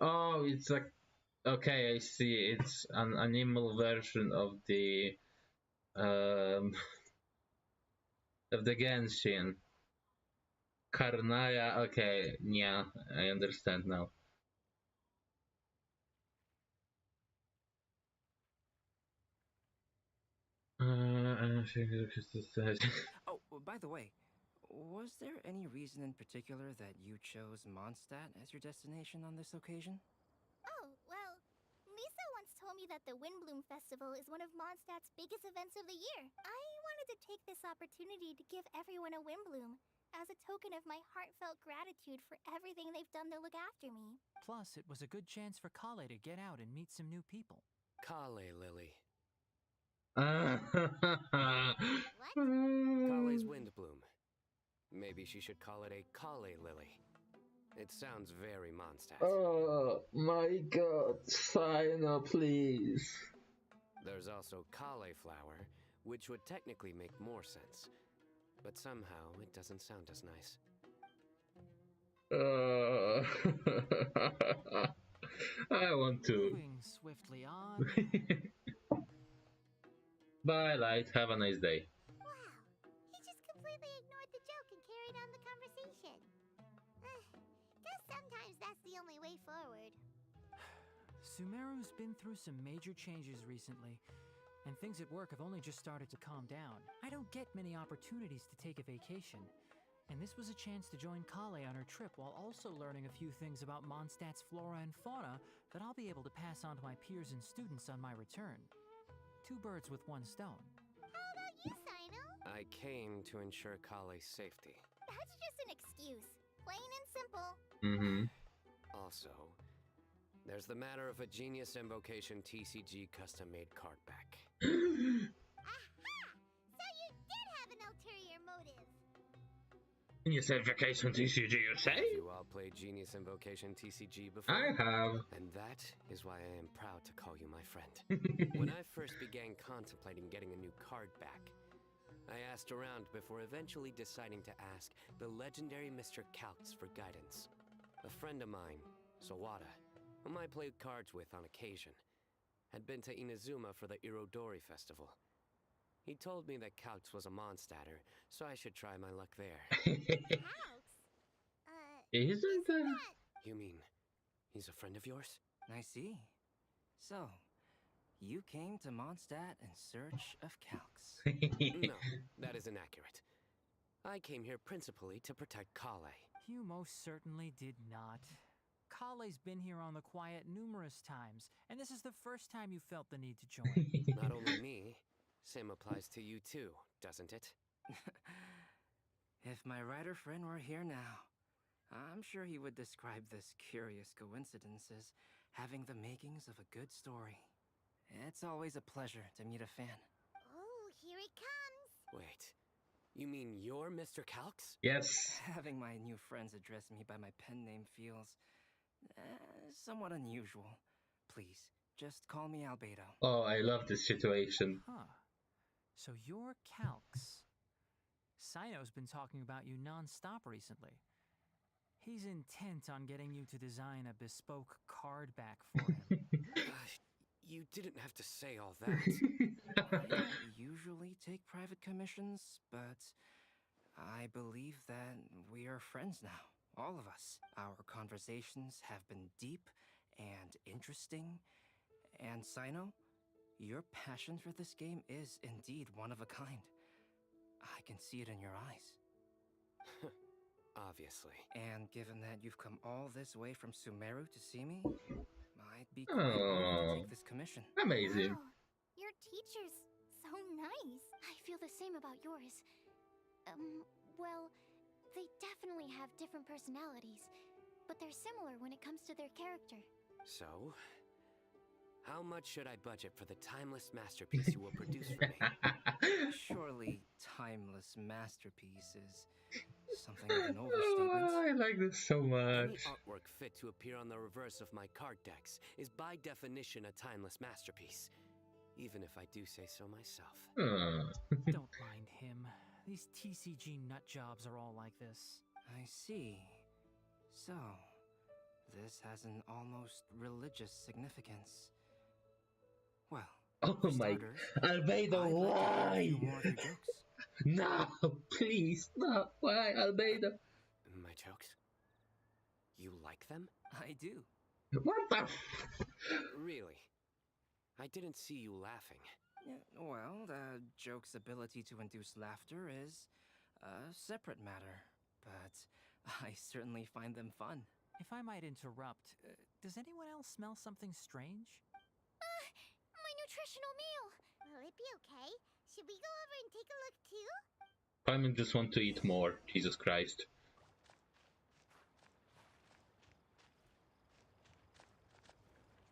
Oh, it's a. Okay, I see. It's an animal version of the of the Genshin. Karnaya. Okay, yeah, I understand now. Oh, by the way, was there any reason in particular that you chose Mondstadt as your destination on this occasion? Oh, well, Lisa once told me that the Windblume Festival is one of Mondstadt's biggest events of the year. I wanted to take this opportunity to give everyone a Windblume, as a token of my heartfelt gratitude for everything they've done to look after me. Plus, it was a good chance for Kale to get out and meet some new people. Kale Lily. What? Kale's Windblume. Maybe she should call it a Kale Lily. It sounds very Mondstadt. Oh my god, Sino, please. There's also cauliflower, which would technically make more sense. But somehow, it doesn't sound as nice. I want to. Moving swiftly on. Bye, Light. Have a nice day. Wow, he just completely ignored the joke and carried on the conversation. Guess sometimes that's the only way forward. Sumeru's been through some major changes recently, and things at work have only just started to calm down. I don't get many opportunities to take a vacation, and this was a chance to join Kale on her trip while also learning a few things about Mondstadt's flora and fauna that I'll be able to pass on to my peers and students on my return. 2 birds with 1 stone. How about you, Sino? I came to ensure Kale's safety. That's just an excuse. Plain and simple. Mm-hmm. Also, there's the matter of a Genius Invocation TCG custom-made card back. Aha! So you did have an ulterior motive. Genius Invocation TCG, you say? Have you all played Genius Invocation TCG before? I have. And that is why I am proud to call you my friend. When I first began contemplating getting a new card back, I asked around before eventually deciding to ask the legendary Mr. Calx for guidance. A friend of mine, Sawada, whom I played cards with on occasion, had been to Inazuma for the Irodori festival. He told me that Calx was a Mondstadter, so I should try my luck there. Calx? Isn't that? You mean, he's a friend of yours? I see. So, you came to Mondstadt in search of Calx. No, that is inaccurate. I came here principally to protect Kale. You most certainly did not. Kale's been here on the quiet numerous times, and this is the first time you felt the need to join. Not only me, same applies to you too, doesn't it? If my writer friend were here now, I'm sure he would describe this curious coincidence as having the makings of a good story. It's always a pleasure to meet a fan. Oh, here he comes. Wait, you mean you're Mr. Calx? Yes. Having my new friends address me by my pen name feels somewhat unusual. Please, just call me Albedo. Oh, I love this situation. Huh. So you're Calx. Sino's been talking about you non-stop recently. He's intent on getting you to design a bespoke card back for him. You didn't have to say all that. I don't usually take private commissions, but I believe that we are friends now, all of us. Our conversations have been deep and interesting, and Sino, your passion for this game is indeed one of a kind. I can see it in your eyes. Obviously. And given that you've come all this way from Sumeru to see me, I'd be quite honored to take this commission. Amazing. Wow, your teacher's so nice. I feel the same about yours. Well, they definitely have different personalities, but they're similar when it comes to their character. So, how much should I budget for the timeless masterpiece you will produce for me? Surely timeless masterpiece is something of an overstatement. I like this so Any much. artwork fit to appear on the reverse of my card decks is by definition a timeless masterpiece, even if I do say so myself. Don't mind him. These TCG nut jobs are all like this. I see. So, this has an almost religious significance. Well, Oh for my, starters, Albedo, I'd like to hear a why? few more of your jokes. No, please, no, why, Albedo? My jokes? You like them? I do. What the? Really? I didn't see you laughing. Yeah, well, the joke's ability to induce laughter is a separate matter, but I certainly find them fun. If I might interrupt, does anyone else smell something strange? My nutritional meal! Will it be okay? Should we go over and take a look too? Paimon just want to eat more. Jesus Christ.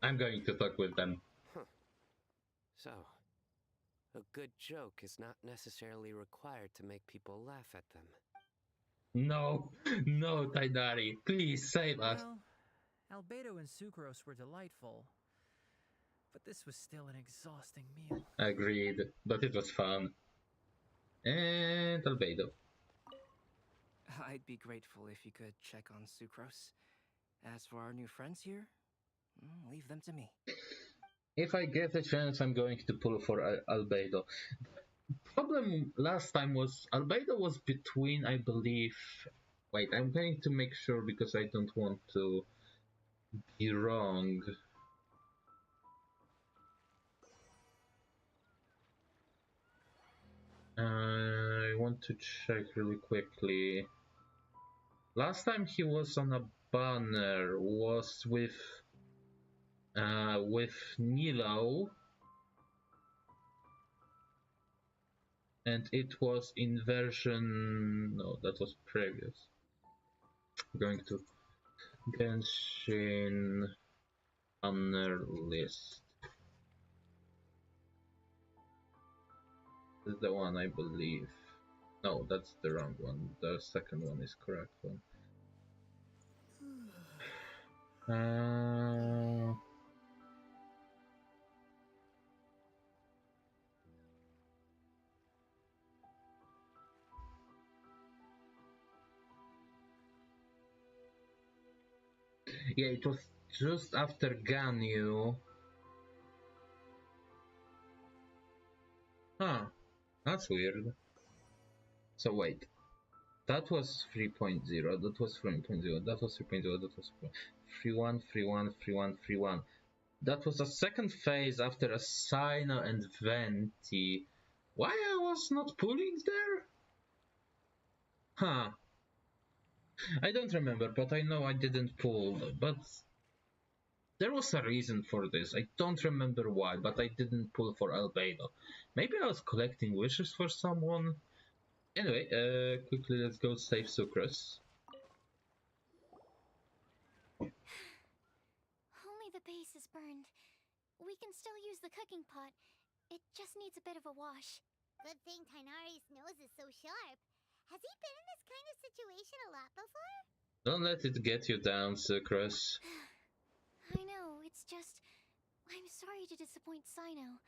I'm going to talk with them. So, a good joke is not necessarily required to make people laugh at them. No, no, Taidari, please save us. Well, Albedo and Sucrose were delightful. but this was still an exhausting meal. Agreed, but it was fun. And Albedo. I'd be grateful if you could check on Sucrose. As for our new friends here, leave them to me. If I get a chance, I'm going to pull for Albedo. Problem last time was Albedo was between, I believe. Wait, I'm going to make sure because I don't want to be wrong. I want to check really quickly. Last time he was on a banner was with Nilo, and it was in version. No, that was previous. I'm going to Genshin banner list. This is the one I believe. No, that's the wrong one. The second one is correct one. Yeah, it was just after Ganyu. Huh, that's weird. So wait, that was 3.0, that was 3.0, that was 3.0, that was 3.1, 3.1, 3.1, 3.1. That was the second phase after Asino and Venti. Why I was not pulling there? Huh. I don't remember, but I know I didn't pull. But there was a reason for this. I don't remember why, but I didn't pull for Albedo. Maybe I was collecting wishes for someone? Anyway, quickly let's go save Sucrose. Only the base is burned. We can still use the cooking pot. It just needs a bit of a wash. Good thing Tainari's nose is so sharp. Has he been in this kind of situation a lot before? Don't let it get you down, Sucrose. I know, it's just... I'm sorry to disappoint Sino.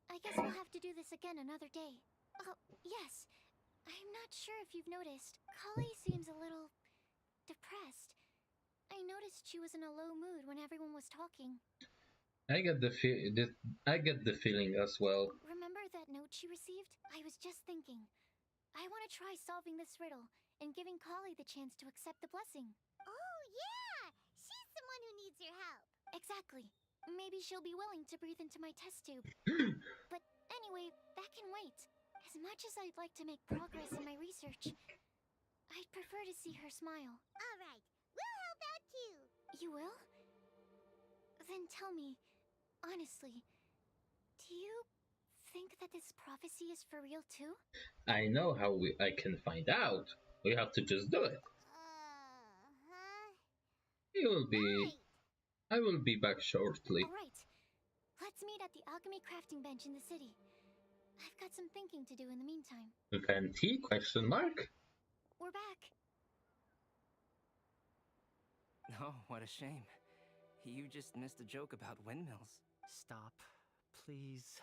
I guess we'll have to do this again another day. Oh, yes. I'm not sure if you've noticed. Kali seems a little... depressed. I noticed she was in a low mood when everyone was talking. I get the feeling as well. Remember that note she received? I was just thinking. I want to try solving this riddle and giving Kali the chance to accept the blessing. Oh, yeah! She's the one who needs your help. Exactly. Maybe she'll be willing to breathe into my test tube. But anyway, that can wait. As much as I'd like to make progress in my research, I'd prefer to see her smile. All right, we'll help out too. You will? Then tell me, honestly, do you think that this prophecy is for real too? I know how I can find out. We have to just do it. You will be... Right. I will be back shortly. Alright. Let's meet at the alchemy crafting bench in the city. I've got some thinking to do in the meantime. Venti? Question mark? We're back. Oh, what a shame. You just missed a joke about windmills. Stop, please.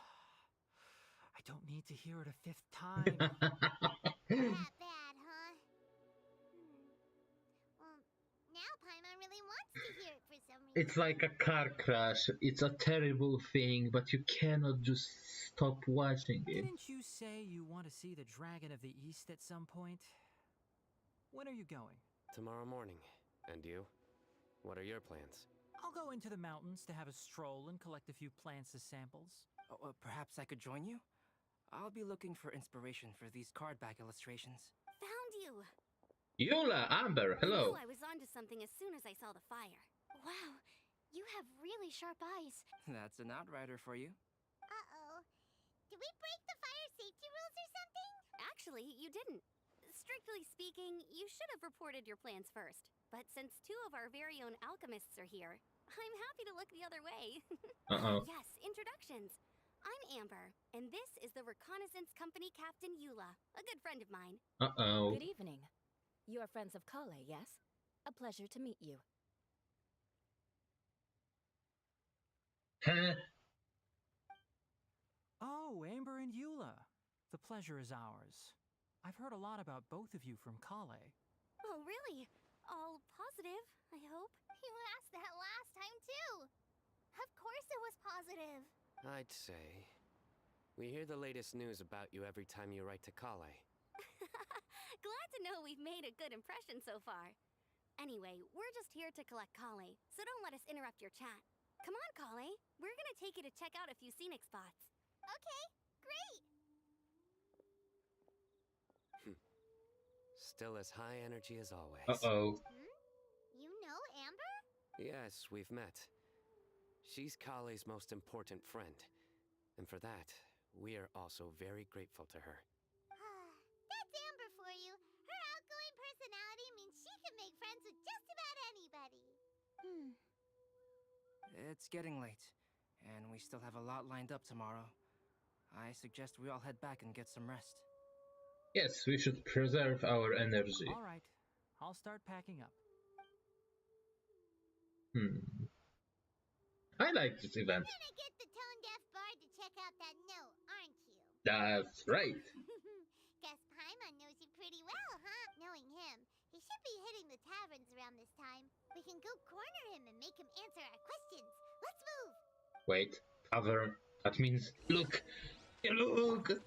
I don't need to hear it a fifth time. That bad, huh? Well, now Paimon really wants to hear it for some reason. It's like a car crash. It's a terrible thing, but you cannot just stop watching it. Didn't you say you want to see the Dragon of the East at some point? When are you going? Tomorrow morning. And you? What are your plans? I'll go into the mountains to have a stroll and collect a few plants as samples. Oh, perhaps I could join you? I'll be looking for inspiration for these card back illustrations. Found you! Yola, Amber, I hello. knew I was onto something as soon as I saw the fire. Wow, you have really sharp eyes. That's an outrider for you. Uh-oh. Did we break the fire safety rules or something? Actually, you didn't. Strictly speaking, you should have reported your plans first. But since two of our very own alchemists are here, I'm happy to look the other way. Uh-oh. Yes, introductions. I'm Amber, and this is the Reconnaissance Company Captain Eula, a good friend of mine. Uh-oh. Good evening. You are friends of Kale, yes? A pleasure to meet you. Huh? And Eula, the pleasure is ours. I've heard a lot about both of you from Kale. Oh, really? All positive, I hope? You asked that last time, too. Of course it was positive. I'd say. We hear the latest news about you every time you write to Kale. Glad to know we've made a good impression so far. Anyway, we're just here to collect Kale, so don't let us interrupt your chat. Come on, Kale. We're gonna take you to check out a few scenic spots. Okay, great. Still as high energy as always. Uh-oh. You know Amber? Yes, we've met. She's Kale's most important friend. And for that, we are also very grateful to her. That's Amber for you. Her outgoing personality means she can make friends with just about anybody. It's getting late, and we still have a lot lined up tomorrow. I suggest we all head back and get some rest. Yes, we should preserve our energy. All right, I'll start packing up. I like this event. You're gonna get the tone-deaf bard to check out that note, aren't you? That's right. Guess Paimon knows you pretty well, huh? Knowing him, he should be hitting the taverns around this time. We can go corner him and make him answer our questions. Let's move! Wait, cover. That means look. Look.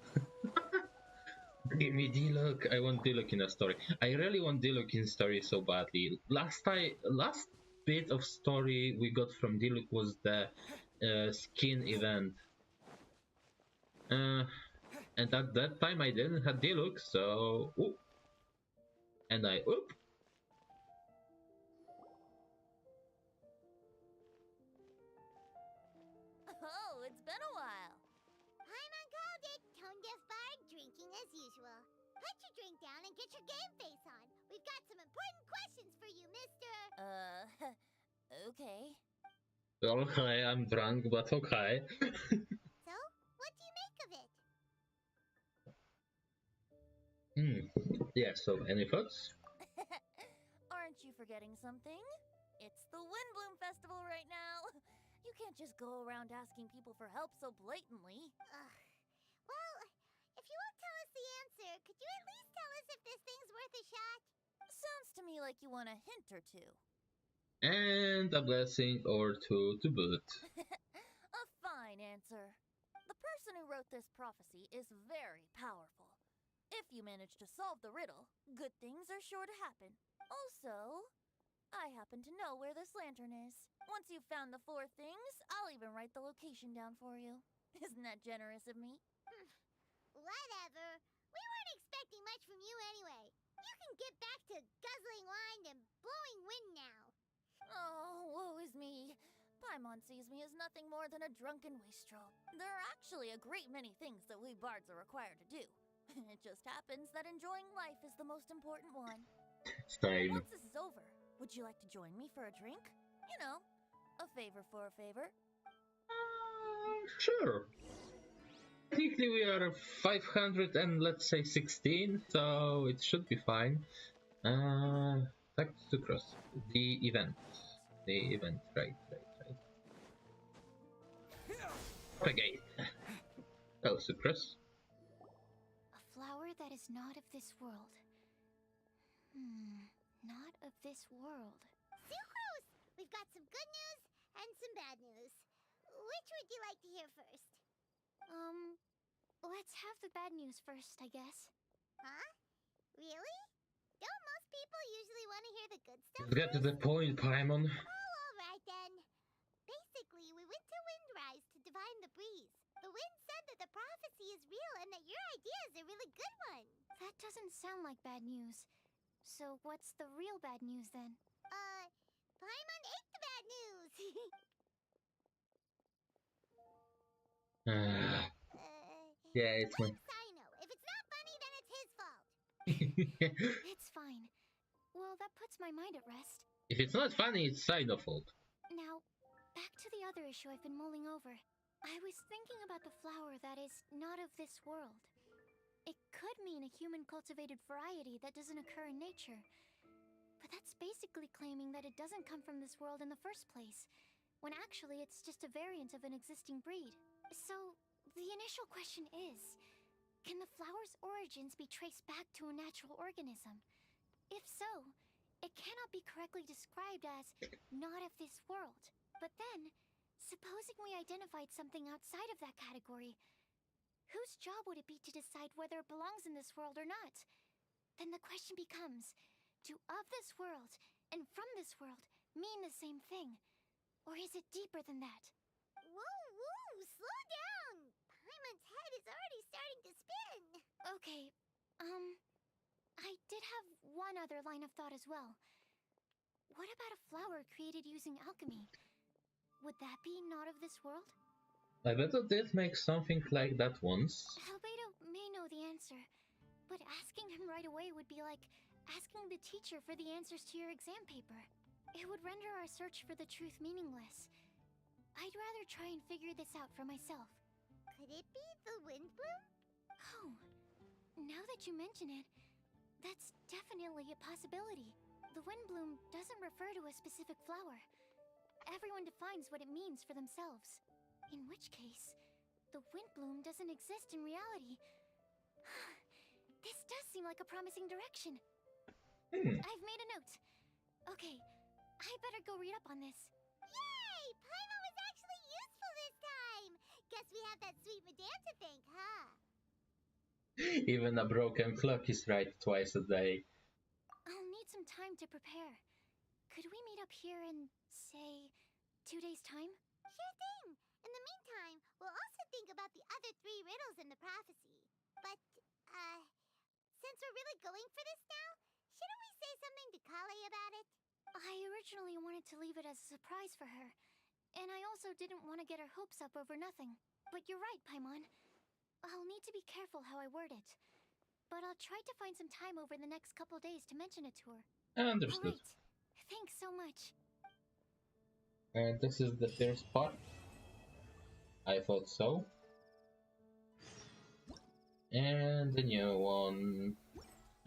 Give me D-Look. I want D-Look in a story. I really want D-Look in story so badly. Last bit of story we got from D-Look was the skin event. And at that time I didn't have D-Look, so... Ooh. And I... Oop! Oh, it's been a while. Paimon called it. Tone-deaf bard drinking as usual. Put your drink down and get your game face on. We've got some important questions for you, mister. Okay. Okay, I'm drunk, but okay. So, what do you make of it? Yeah, so any thoughts? Aren't you forgetting something? It's the Windblume Festival right now. You can't just go around asking people for help so blatantly. Well, if you won't tell us the answer, could you at least tell us if this thing's worth a shot? Sounds to me like you want a hint or two. And a blessing or two to boot. A fine answer. The person who wrote this prophecy is very powerful. If you manage to solve the riddle, good things are sure to happen. Also, I happen to know where this lantern is. Once you've found the 4 things, I'll even write the location down for you. Isn't that generous of me? Whatever. We weren't expecting much from you anyway. You can get back to guzzling wine and blowing wind now. Oh, woe is me. Paimon sees me as nothing more than a drunken wastrel. There are actually a great many things that we bards are required to do. It just happens that enjoying life is the most important one. Same. Once this is over, would you like to join me for a drink? You know, a favor for a favor. Sure. Technically we are 500 and let's say 16, so it should be fine. Back to Cross. The event. Right. Propagate. Oh, Sucrose. A flower that is not of this world. Not of this world. Sucrose! We've got some good news and some bad news. Which would you like to hear first? Let's have the bad news first, I guess. Huh? Really? Don't most people usually want to hear the good stuff Get to the point, Paimon. Oh, alright then. Basically, we went to Windrise to divine the breeze. The wind said that the prophecy is real and that your idea is a really good one. That doesn't sound like bad news. So what's the real bad news then? Paimon ate the bad news. Yeah, it's my... Sino. If it's not funny, then it's his fault. It's fine. Well, that puts my mind at rest. If it's not funny, it's Sino fault. Now, back to the other issue I've been mulling over. I was thinking about the flower that is not of this world. It could mean a human-cultivated variety that doesn't occur in nature. But that's basically claiming that it doesn't come from this world in the first place, when actually it's just a variant of an existing breed. So, the initial question is, can the flower's origins be traced back to a natural organism? If so, it cannot be correctly described as not of this world. But then, supposing we identified something outside of that category, whose job would it be to decide whether it belongs in this world or not? Then the question becomes, do of this world and from this world mean the same thing? Or is it deeper than that? Whoa, whoa, slow down! Paimon's head is already starting to spin. Okay, I did have one other line of thought as well. What about a flower created using alchemy? Would that be not of this world? I bet I did make something like that once. Albedo may know the answer, but asking him right away would be like asking the teacher for the answers to your exam paper. It would render our search for the truth meaningless. I'd rather try and figure this out for myself. Could it be the Windblume? Oh, now that you mention it, that's definitely a possibility. The Windblume doesn't refer to a specific flower. Everyone defines what it means for themselves. In which case, the Windblume doesn't exist in reality. This does seem like a promising direction. I've made a note. Okay, I better go read up on this. Yay! Paimon was actually useful this time! Guess we have that sweet madame to thank, huh? Even a broken clock is right twice a day. I'll need some time to prepare. Could we meet up here in, say, 2 days' time? Sure thing! In the meantime, we'll also think about the other 3 riddles in the prophecy. But, since we're really going for this now, shouldn't we say something to Kale about it? I originally wanted to leave it as a surprise for her, and I also didn't want to get her hopes up over nothing. But you're right, Paimon. I'll need to be careful how I word it. But I'll try to find some time over the next couple days to mention it to her. Understood. Alright. Thanks so much. And this is the first part. I thought so. And the new one.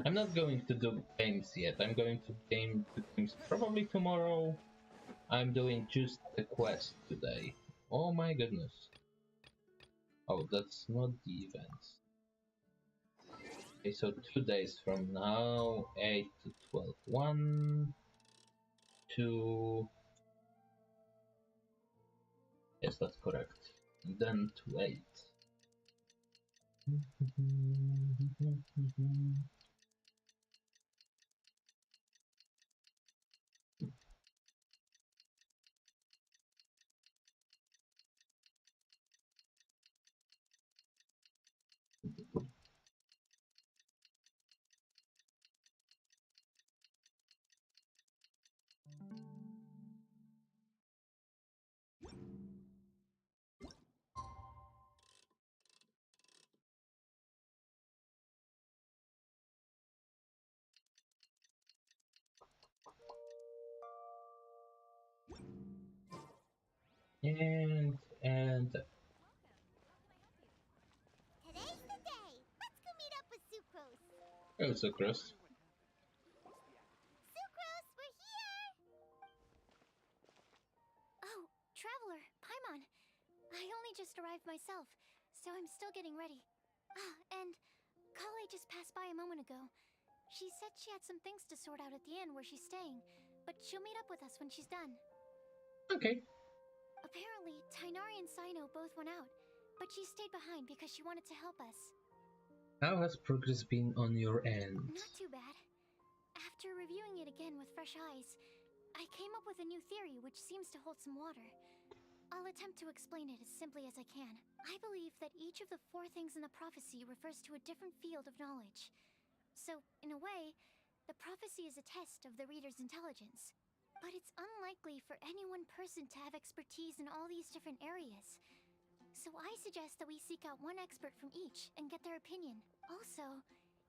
I'm not going to do games yet. I'm going to do games probably tomorrow. I'm doing just the quest today. Oh my goodness. Oh, that's not the events. Okay, so 2 days from now, 8 to 12. 1, 2... Yes, that's correct. And then to 8. And Today's the day! Let's go meet up with Sucrose! oh, Sucrose. Sucrose, we're here! Oh, Traveler, Paimon. I only just arrived myself, so I'm still getting ready. And Kale just passed by a moment ago. She said she had some things to sort out at the inn where she's staying, but she'll meet up with us when she's done. Okay. Apparently, Tainari and Sino both went out, but she stayed behind because she wanted to help us. How has progress been on your end? Not too bad. After reviewing it again with fresh eyes, I came up with a new theory which seems to hold some water. I'll attempt to explain it as simply as I can. I believe that each of the 4 things in the prophecy refers to a different field of knowledge. So, in a way, the prophecy is a test of the reader's intelligence. But it's unlikely for any one person to have expertise in all these different areas. So I suggest that we seek out one expert from each and get their opinion. Also,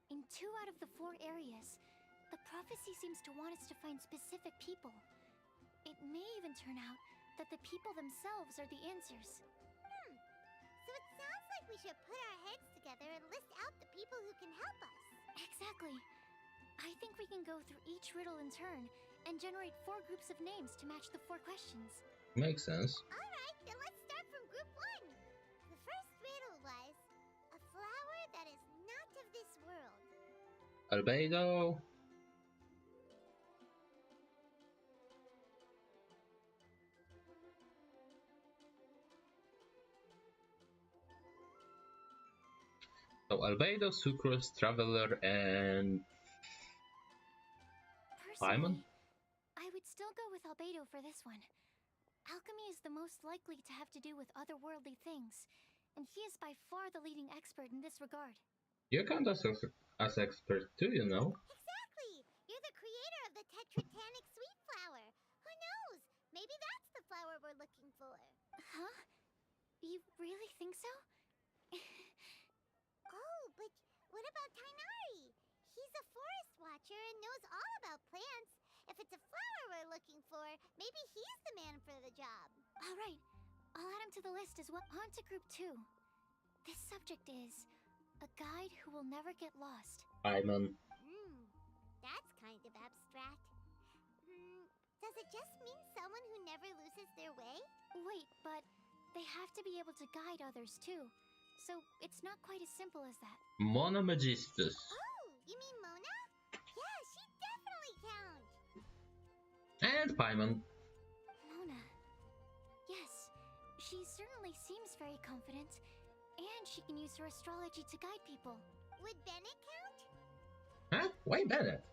in 2 out of the 4 areas, the prophecy seems to want us to find specific people. It may even turn out that the people themselves are the answers. So it sounds like we should put our heads together and list out the people who can help us. Exactly. I think we can go through each riddle in turn and generate 4 groups of names to match the 4 questions. Makes sense. Alright, then let's start from group 1. The first riddle Albedo. So Albedo, Sucrose, Traveler, and Paimon? Personally, I would still go with Albedo for this one. Alchemy is the most likely to have to do with otherworldly things, and he is by far the leading expert in this regard. You count as expert too, you know. Exactly! You're the creator of the tetratanic sweet flower. Who knows? Maybe that's the flower we're looking for. Huh? You really think so? Oh, but what about Tainari? He's a forest watcher and knows all about plants. If it's a flower we're looking for, maybe he's the man for the job. All right, I'll add him to the list as well. On to Group 2. This subject is a guide who will never get lost. Paimon. That's kind of abstract. Does it just mean someone who never loses their way? Wait, but they have to be able to guide others too. So it's not quite as simple as that. Mona Magistus. Oh, you mean Mona? Yeah, she definitely counts. And Paimon. Mona. Yes, she certainly seems very confident. And she can use her astrology to guide people. Would Bennett count? Huh? Why Bennett?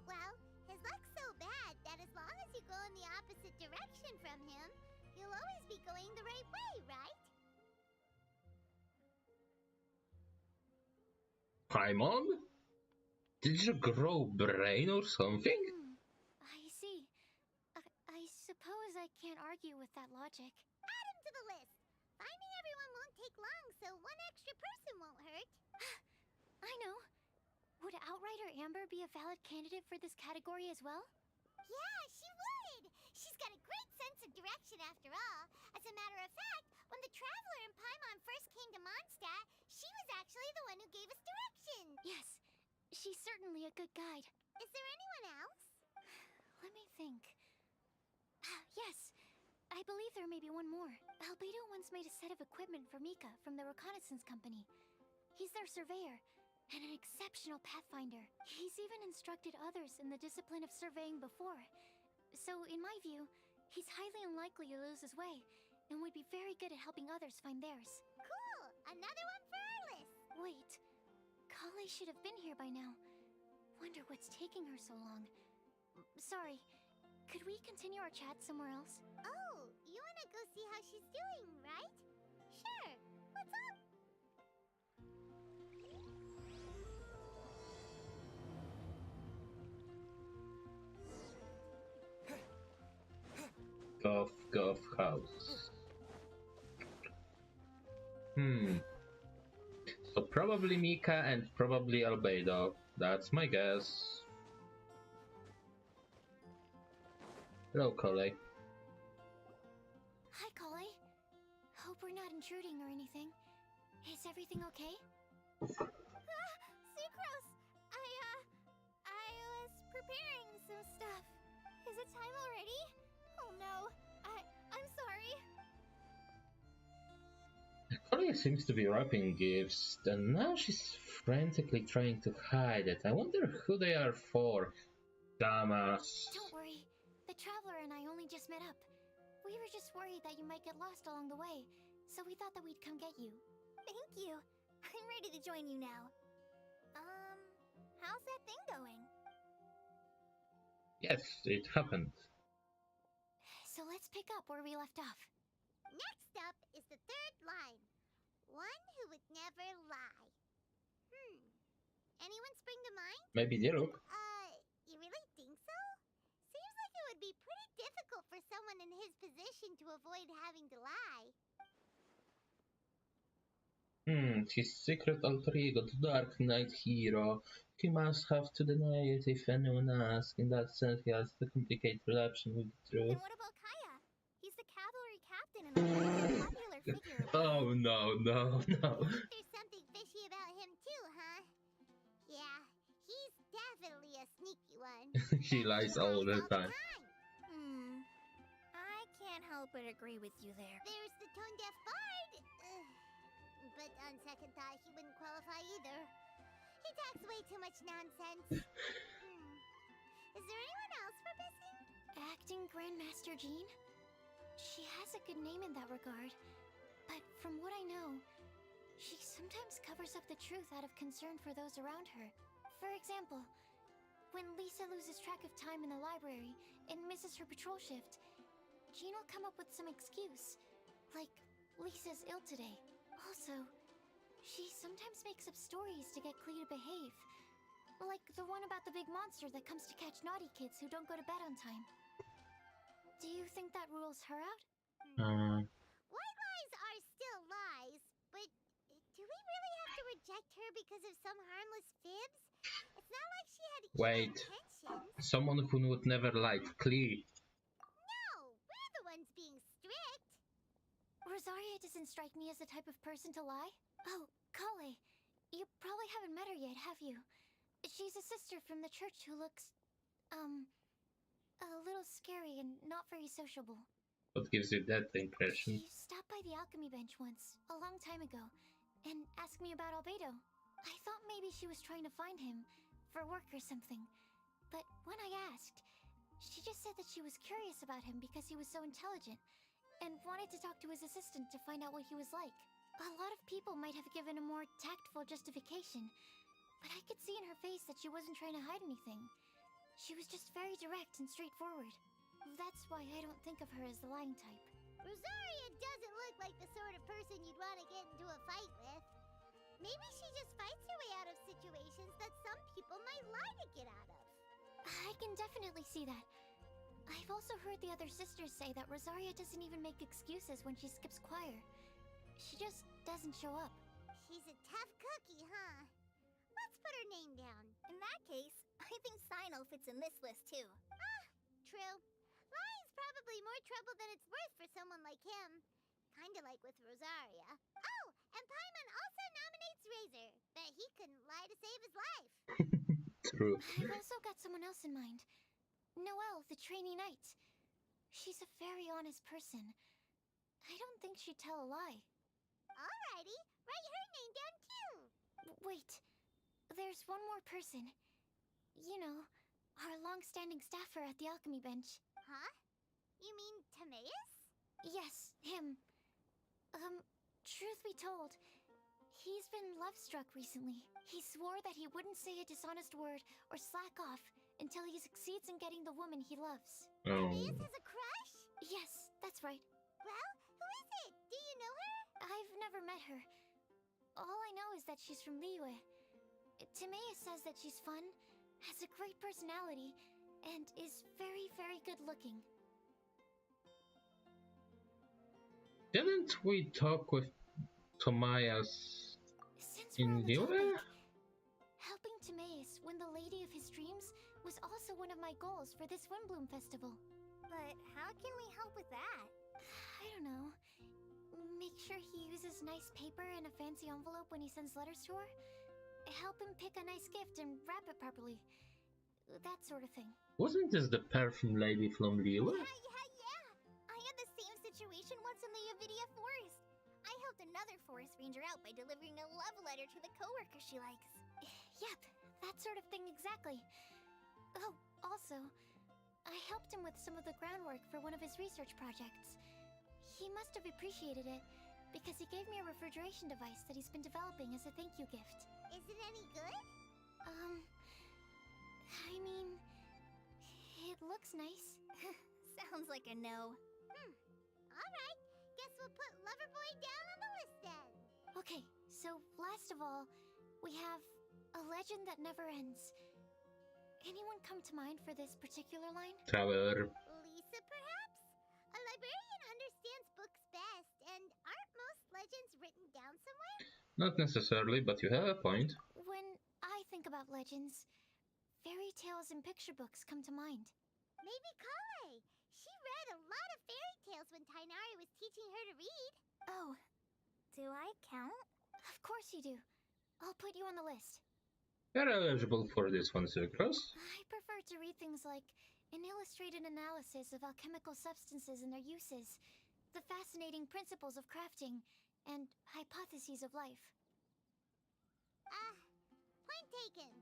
Well, his luck's so bad that as long as you go in the opposite direction from him, you'll always be going the right way, right? Paimon? Did you grow brain or something? I see. I suppose I can't argue with that logic. Add him to the list. Finding everyone won't take long, so one extra person won't hurt. I know. Would Outrider Amber be a valid candidate for this category as well? Yeah, she would! She's got a great sense of direction after all. As a matter of fact, when the Traveler and Paimon first came to Mondstadt, she was actually the one who gave us directions. Yes, she's certainly a good guide. Is there anyone else? Let me think. Yes, I believe there may be one more. Albedo once made a set of equipment for Mika from the reconnaissance company. He's their surveyor, and an exceptional pathfinder. He's even instructed others in the discipline of surveying before. So, in my view, he's highly unlikely to lose his way, and would be very good at helping others find theirs. Cool! Another one for our list! Wait, Kale should have been here by now. Wonder what's taking her so long. Sorry, could we continue our chat somewhere else? Oh, you wanna go see how she's doing, right? Sure, what's up? Gov house. So probably Mika and probably Albedo. That's my guess. Hello, Kale. Hi, Kale. Hope we're not intruding or anything. Is everything okay? Sucrose! I was preparing some stuff. Is it time already? Oh no, I'm sorry. Kale seems to be wrapping gifts, and now she's frantically trying to hide it. I wonder who they are for. Dumbass. Don't worry. The Traveler and I only just met up. We were just worried that you might get lost along the way, so we thought that we'd come get you. Thank you. I'm ready to join you now. How's that thing going? Yes, it happened. So let's pick up where we left off. Next up is the third line. One who would never lie. Anyone spring to mind? Maybe Diluc. You really think so? Seems like it would be pretty difficult for someone in his position to avoid having to lie. His secret alter ego, the Dark Knight hero. He must have to deny it if anyone asks. In that sense, he has to complicate perception with the truth. And what about Kaya? He's the cavalry captain and a very popular figure. Oh no. There's something fishy about him too, huh? Yeah, he's definitely a sneaky one. He lies all the time. I can't help but agree with you there. There's the tone-deaf bard. But on second thought, he wouldn't qualify either. He talks way too much nonsense. Is there anyone else we're missing? Acting Grandmaster Jean? She has a good name in that regard, but from what I know, she sometimes covers up the truth out of concern for those around her. For example, when Lisa loses track of time in the library and misses her patrol shift, Jean will come up with some excuse, like Lisa's ill today. Also, she sometimes makes up stories to get Clee to behave, like the one about the big monster that comes to catch naughty kids who don't go to bed on time. Do you think that rules her out? White lies are still lies, but do we really have to reject her because of some harmless fibs? It's not like she had evil Wait. intentions. Someone who would never lied. Klee. No, we're the ones being strict. Rosaria doesn't strike me as the type of person to lie. Oh, Kale, you probably haven't met her yet, have you? She's a sister from the church who looks, a little scary and not very sociable. What gives you that impression? She stopped by the alchemy bench once, a long time ago, and asked me about Albedo. I thought maybe she was trying to find him, for work or something. But when I asked, she just said that she was curious about him because he was so intelligent, and wanted to talk to his assistant to find out what he was like. A lot of people might have given a more tactful justification, but I could see in her face that she wasn't trying to hide anything. She was just very direct and straightforward. That's why I don't think of her as the lying type. Rosaria doesn't look like the sort of person you'd want to get into a fight with. Maybe she just fights her way out of situations that some people might lie to get out of. I can definitely see that. I've also heard the other sisters say that Rosaria doesn't even make excuses when she skips choir. She just doesn't show up. She's a tough cookie, huh? Let's put her name down. In that case, I think Sino fits in this list too. True. Lying's probably more trouble than it's worth for someone like him. Kinda like with Rosaria. Oh, and Paimon also nominates Razor. Bet he couldn't lie to save his life. True. I've also got someone else in mind. Noelle, the trainee knight. She's a very honest person. I don't think she'd tell a lie. Alrighty, write her name down too. Wait, there's one more person. You know, our long-standing staffer at the alchemy bench. Huh? You mean Timaeus? Yes, him. Truth be told, he's been love-struck recently. He swore that he wouldn't say a dishonest word or slack off until he succeeds in getting the woman he loves. Oh. Timaeus has a crush? Yes, that's right. Well, who is it? Do you know her? I've never met her. All I know is that she's from Liyue. Timaeus says that she's fun, has a great personality, and is very, very good looking. Didn't we talk with Timaeus Since we're on in the Liyue? topic, helping Timaeus win the lady of his dreams was also one of my goals for this Windblume festival. But how can we help with that? I don't know. Make sure he uses nice paper and a fancy envelope when he sends letters to her. Help him pick a nice gift and wrap it properly. That sort of thing. Wasn't this the perfume lady from Liyue? Yeah. I had the same situation once in the Avidia Forest. I helped another forest ranger out by delivering a love letter to the coworker she likes. Yep, that sort of thing exactly. Oh, also, I helped him with some of the groundwork for one of his research projects. He must have appreciated it, because he gave me a refrigeration device that he's been developing as a thank you gift. Is it any good? I mean, it looks nice. Sounds like a no. Alright, guess we'll put Loverboy down on the list then. Okay, so last of all, we have a legend that never ends. Anyone come to mind for this particular line? Traveler. Lisa, perhaps? A librarian understands books best, and aren't most legends written down somewhere? Not necessarily, but you have a point. When I think about legends, fairy tales and picture books come to mind. Maybe Kale. She read a lot of fairy tales when Tainari was teaching her to read. Oh, Do I count? of course you do. I'll put you on the list. You're eligible for this one, Sucrose. I prefer to read things like an illustrated analysis of alchemical substances and their uses, the fascinating principles of crafting, and hypotheses of life. Point taken.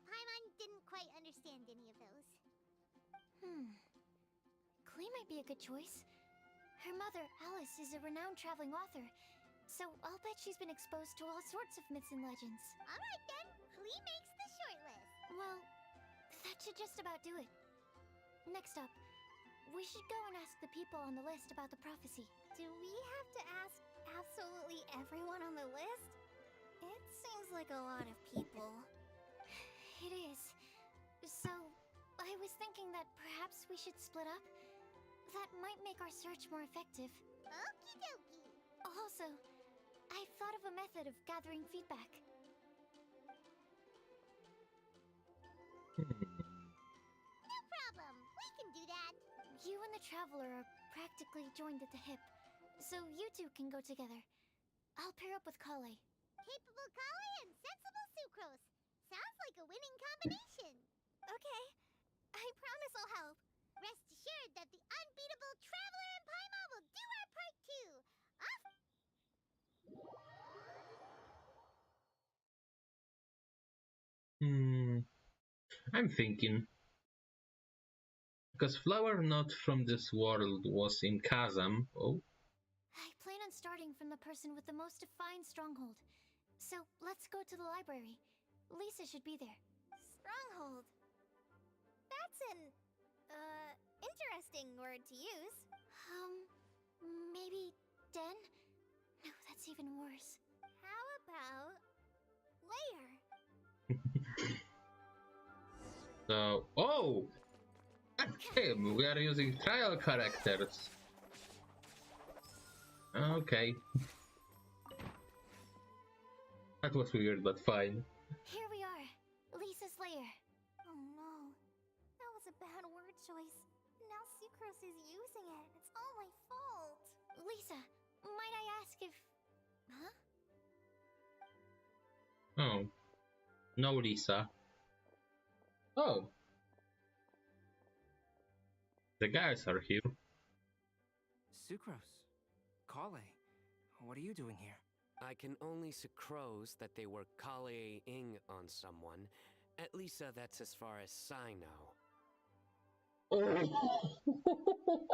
Paimon didn't quite understand any of those. Clay might be a good choice. Her mother, Alice, is a renowned traveling author, so I'll bet she's been exposed to all sorts of myths and legends. Alright then, Klee makes the shortlist. Well, that should just about do it. Next up, we should go and ask the people on the list about the prophecy. Do we have to ask absolutely everyone on the list? It seems like a lot of people. It is. So, I was thinking that perhaps we should split up. That might make our search more effective. Okie dokie. Also, I've thought of a method of gathering feedback. No problem, we can do that. You and the Traveler are practically joined at the hip, so you two can go together. I'll pair up with Kale. Capable Kali and sensible Sucrose. Sounds like a winning combination. Okay, I promise I'll help. Rest assured that the unbeatable Traveler and Paimon will do our part too. Off. I'm thinking. Because Flower Not from this world was in Kazam. Oh. I plan on starting from the person with the most defined stronghold. So let's go to the library. Lisa should be there. Stronghold. That's an, interesting word to use. Maybe den? No, that's even worse. How about layer? So, oh! Damn, we are using trial characters. Okay. That was weird, but fine. Here we are. Lisa's lair. Oh no. That was a bad word choice. Now Sucrose is using it. It's all my fault. Lisa, might I ask if... Huh? Oh. No, Lisa. Oh. The guys are here. Sucrose. Kale. What are you doing here? I can only sucrose that they were Kale-ing on someone. At least that's as far as I know. Oh.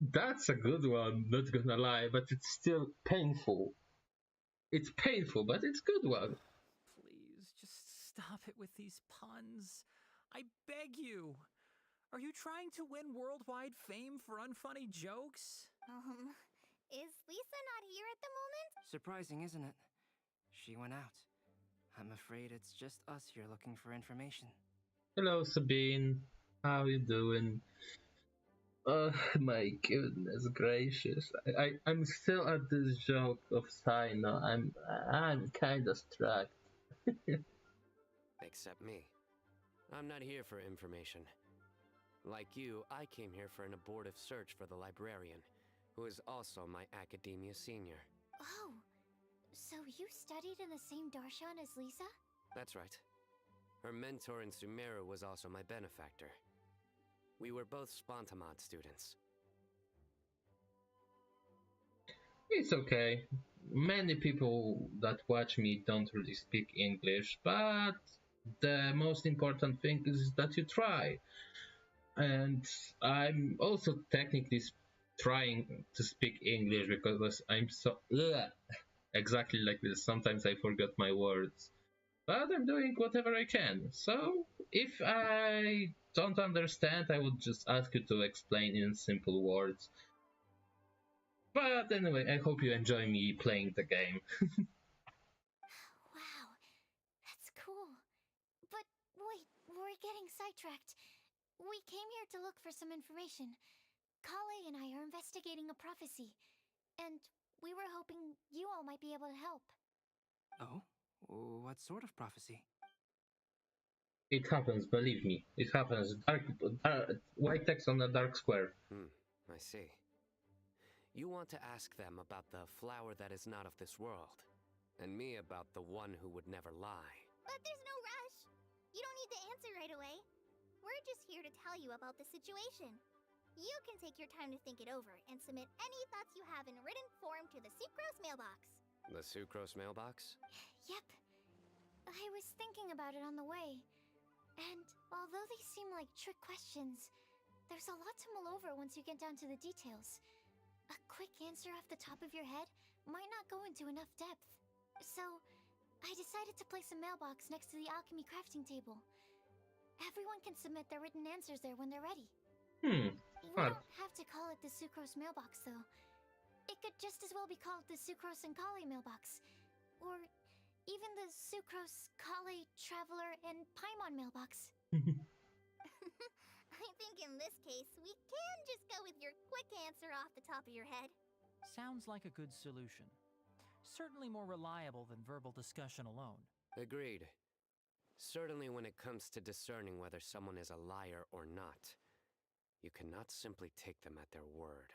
That's a good one, not gonna lie, but it's still painful. It's painful, but it's a good one. Please, just stop it with these puns. I beg you. Are you trying to win worldwide fame for unfunny jokes? Is Lisa not here at the moment? Surprising, isn't it? She went out. I'm afraid it's just us here looking for information. Hello, Sabine. How you doing? Oh my goodness gracious! I'm still at this joke of Sino. I'm kind of struck. Except me. I'm not here for information. Like you, I came here for an abortive search for the librarian, who is also my academia senior. Oh, so you studied in the same darshan as Lisa? That's right. Her mentor in Sumeru was also my benefactor. We were both Spontamod students. It's okay. Many people that watch me don't really speak English, but the most important thing is that you try. And I'm also technically trying to speak English because I'm so exactly like this. Sometimes I forget my words, but I'm doing whatever I can. So if I don't understand, I would just ask you to explain in simple words. But anyway, I hope you enjoy me playing the game. Wow, that's cool. But wait, we're getting sidetracked. We came here to look for some information. Kale and I are investigating a prophecy, and we were hoping you all might be able to help. Oh? What sort of prophecy? It happens, believe me. It happens. White text on a dark square. I see. You want to ask them about the flower that is not of this world, and me about the one who would never lie. But there's no rush. You don't need to answer right away. We're just here to tell you about the situation. You can take your time to think it over and submit any thoughts you have in written form to the Sucrose mailbox. The Sucrose mailbox? Yep. I was thinking about it on the way. And although they seem like trick questions, there's a lot to mull over once you get down to the details. A quick answer off the top of your head might not go into enough depth. So, I decided to place a mailbox next to the alchemy crafting table. Everyone can submit their written answers there when they're ready. We Smart. don't have to call it the Sucrose mailbox, though. It could just as well be called the Sucrose and Kale mailbox. Or even the Sucrose, Kale, Traveler, and Paimon mailbox. I think in this case, we can just go with your quick answer off the top of your head. Sounds like a good solution. Certainly more reliable than verbal discussion alone. Agreed. Certainly when it comes to discerning whether someone is a liar or not, you cannot simply take them at their word.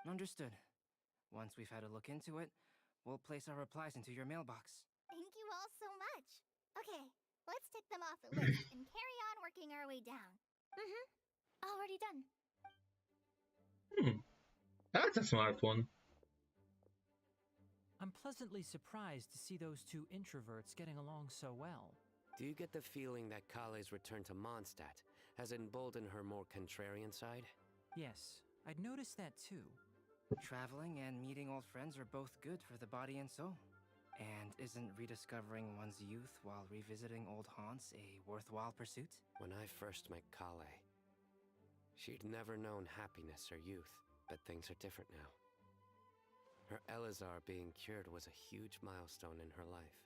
Understood. Once we've had a look into it, we'll place our replies into your mailbox. Thank you all so much. Okay, let's tick them off the list and carry on working our way down. Already done. That's a smart one. I'm pleasantly surprised to see those two introverts getting along so well. Do you get the feeling that Kale's return to Mondstadt has emboldened her more contrarian side? Yes, I'd noticed that too. Traveling and meeting old friends are both good for the body and soul. And isn't rediscovering one's youth while revisiting old haunts a worthwhile pursuit? When I first met Kale, she'd never known happiness or youth, but things are different now. Her Elazar being cured was a huge milestone in her life.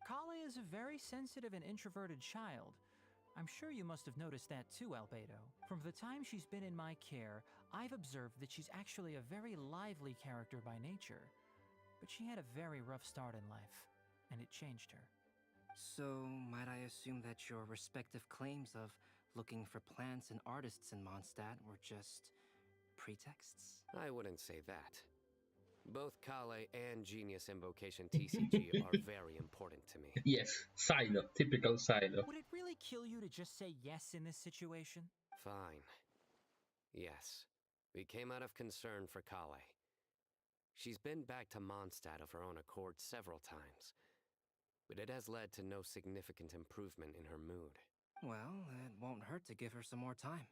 Kale is a very sensitive and introverted child. I'm sure you must have noticed that too, Albedo. From the time she's been in my care, I've observed that she's actually a very lively character by nature. But she had a very rough start in life, and it changed her. So, might I assume that your respective claims of looking for plants and artists in Mondstadt were just pretexts? I wouldn't say that. Both Kale and Genius Invocation TCG are very important to me. Yes, Silo, typical Silo. Would it really kill you to just say yes in this situation? Fine. Yes. We came out of concern for Kale. She's been back to Mondstadt of her own accord several times, but it has led to no significant improvement in her mood. Well, it won't hurt to give her some more time.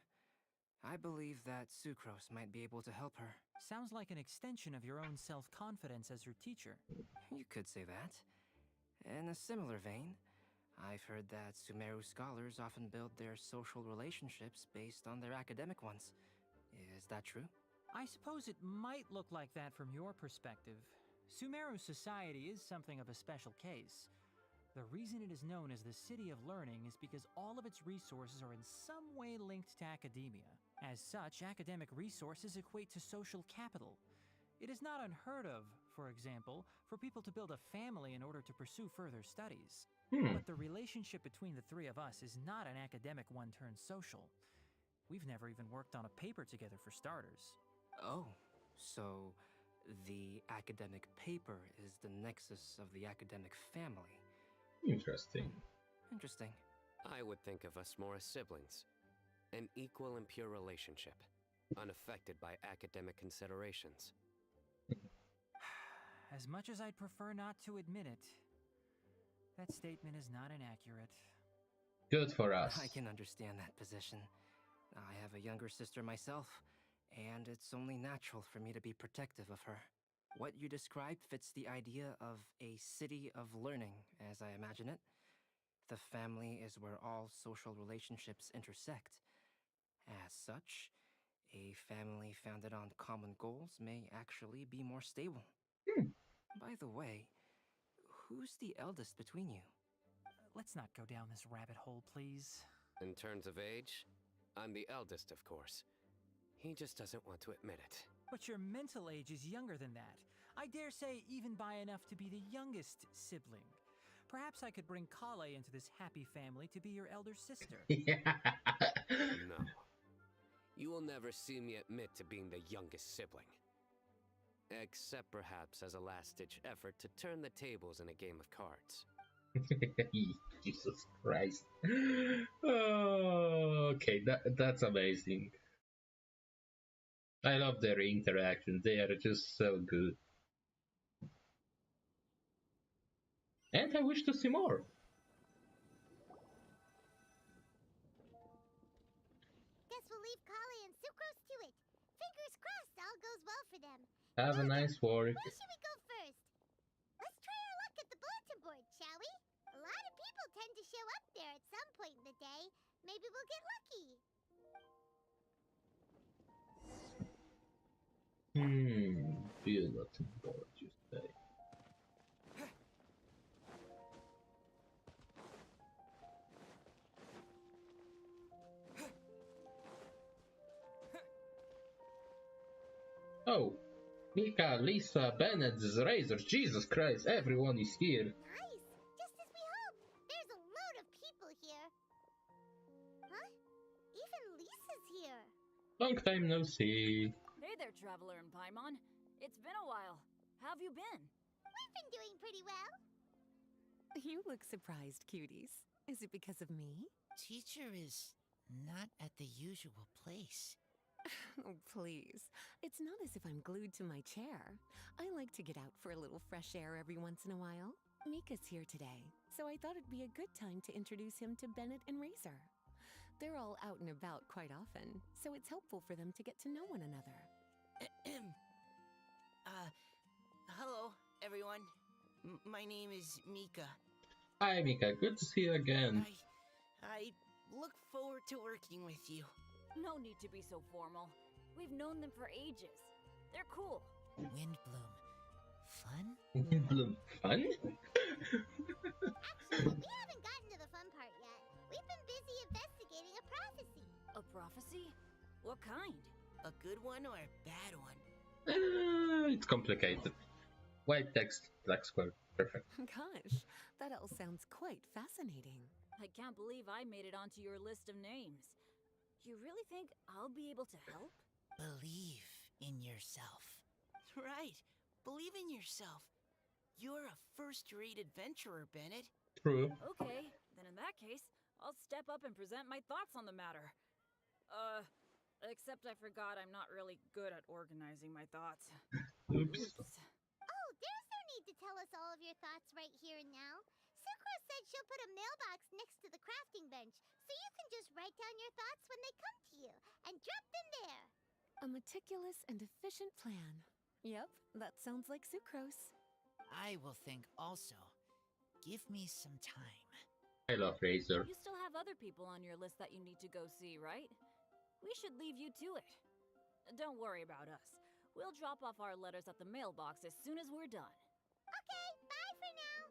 I believe that Sucrose might be able to help her. Sounds like an extension of your own self-confidence as her teacher. You could say that. In a similar vein, I've heard that Sumeru scholars often build their social relationships based on their academic ones. Is that true? I suppose it might look like that from your perspective. Sumeru society is something of a special case. The reason it is known as the City of Learning is because all of its resources are in some way linked to academia. As such, academic resources equate to social capital. It is not unheard of, for example, for people to build a family in order to pursue further studies. But the relationship between the three of us is not an academic one turned social. We've never even worked on a paper together for starters. Oh, so the academic paper is the nexus of the academic family. Interesting. Interesting. I would think of us more as siblings. An equal and pure relationship, unaffected by academic considerations. As much as I'd prefer not to admit it, that statement is not inaccurate. Good for us. I can understand that position. I have a younger sister myself, and it's only natural for me to be protective of her. What you described fits the idea of a city of learning, as I imagine it. The family is where all social relationships intersect. As such, a family founded on common goals may actually be more stable. By the way, who's the eldest between you? Let's not go down this rabbit hole, please. In terms of age, I'm the eldest, of course. He just doesn't want to admit it. But your mental age is younger than that. I dare say even by enough to be the youngest sibling. Perhaps I could bring Kale into this happy family to be your elder sister. No. You will never see me admit to being the youngest sibling. Except perhaps as a last-ditch effort to turn the tables in a game of cards. Jesus Christ. Oh, okay, that's amazing. I love their interactions. They are just so good. And I wish to see more. Guess we'll leave Kali and Sucrose to it. Fingers crossed all goes well for them. Have a nice work. Where should we go first? Let's try our luck at the bulletin board, shall we? A lot of people tend to show up there at some point in the day. Maybe we'll get lucky. Bulletin board, you say. Oh, Mika, Lisa, Bennett, Razor, Jesus Christ, everyone is here. Nice! Just as we hoped. There's a load of people here. Huh? Even Lisa's here. Long time no see. Hey there, Traveler and Paimon. It's been a while. How have you been? We've been doing pretty well. You look surprised, cuties. Is it because of me? Teacher is not at the usual place. Oh, please. It's not as if I'm glued to my chair. I like to get out for a little fresh air every once in a while. Mika's here today, so I thought it'd be a good time to introduce him to Bennett and Razor. They're all out and about quite often, so it's helpful for them to get to know one another. Hello, everyone. My name is Mika. Hi, Mika. Good to see you again. I look forward to working with you. No need to be so formal. We've known them for ages. They're cool. Windblume. Fun? Windblume fun? Actually, we haven't gotten to the fun part yet. We've been busy investigating a prophecy. A prophecy? What kind? A good one or a bad one? It's complicated. White text, black square. Perfect. Gosh, that all sounds quite fascinating. I can't believe I made it onto your list of names. You really think I'll be able to help? Believe in yourself. Right. Believe in yourself. You're a first-rate adventurer, Bennett. True. Okay, then in that case, I'll step up and present my thoughts on the matter. Except I forgot I'm not really good at organizing my thoughts. Oops. Oh, there's no need to tell us all of your thoughts right here and now. Sucrose said she'll put a mailbox next to the crafting bench, so you can just write down your thoughts when they come to you, and drop them there. A meticulous and efficient plan. Yep, that sounds like Sucrose. I will think also. Give me some time. I love Razor. You still have other people on your list that you need to go see, right? We should leave you to it. Don't worry about us. We'll drop off our letters at the mailbox as soon as we're done. Okay, bye for now.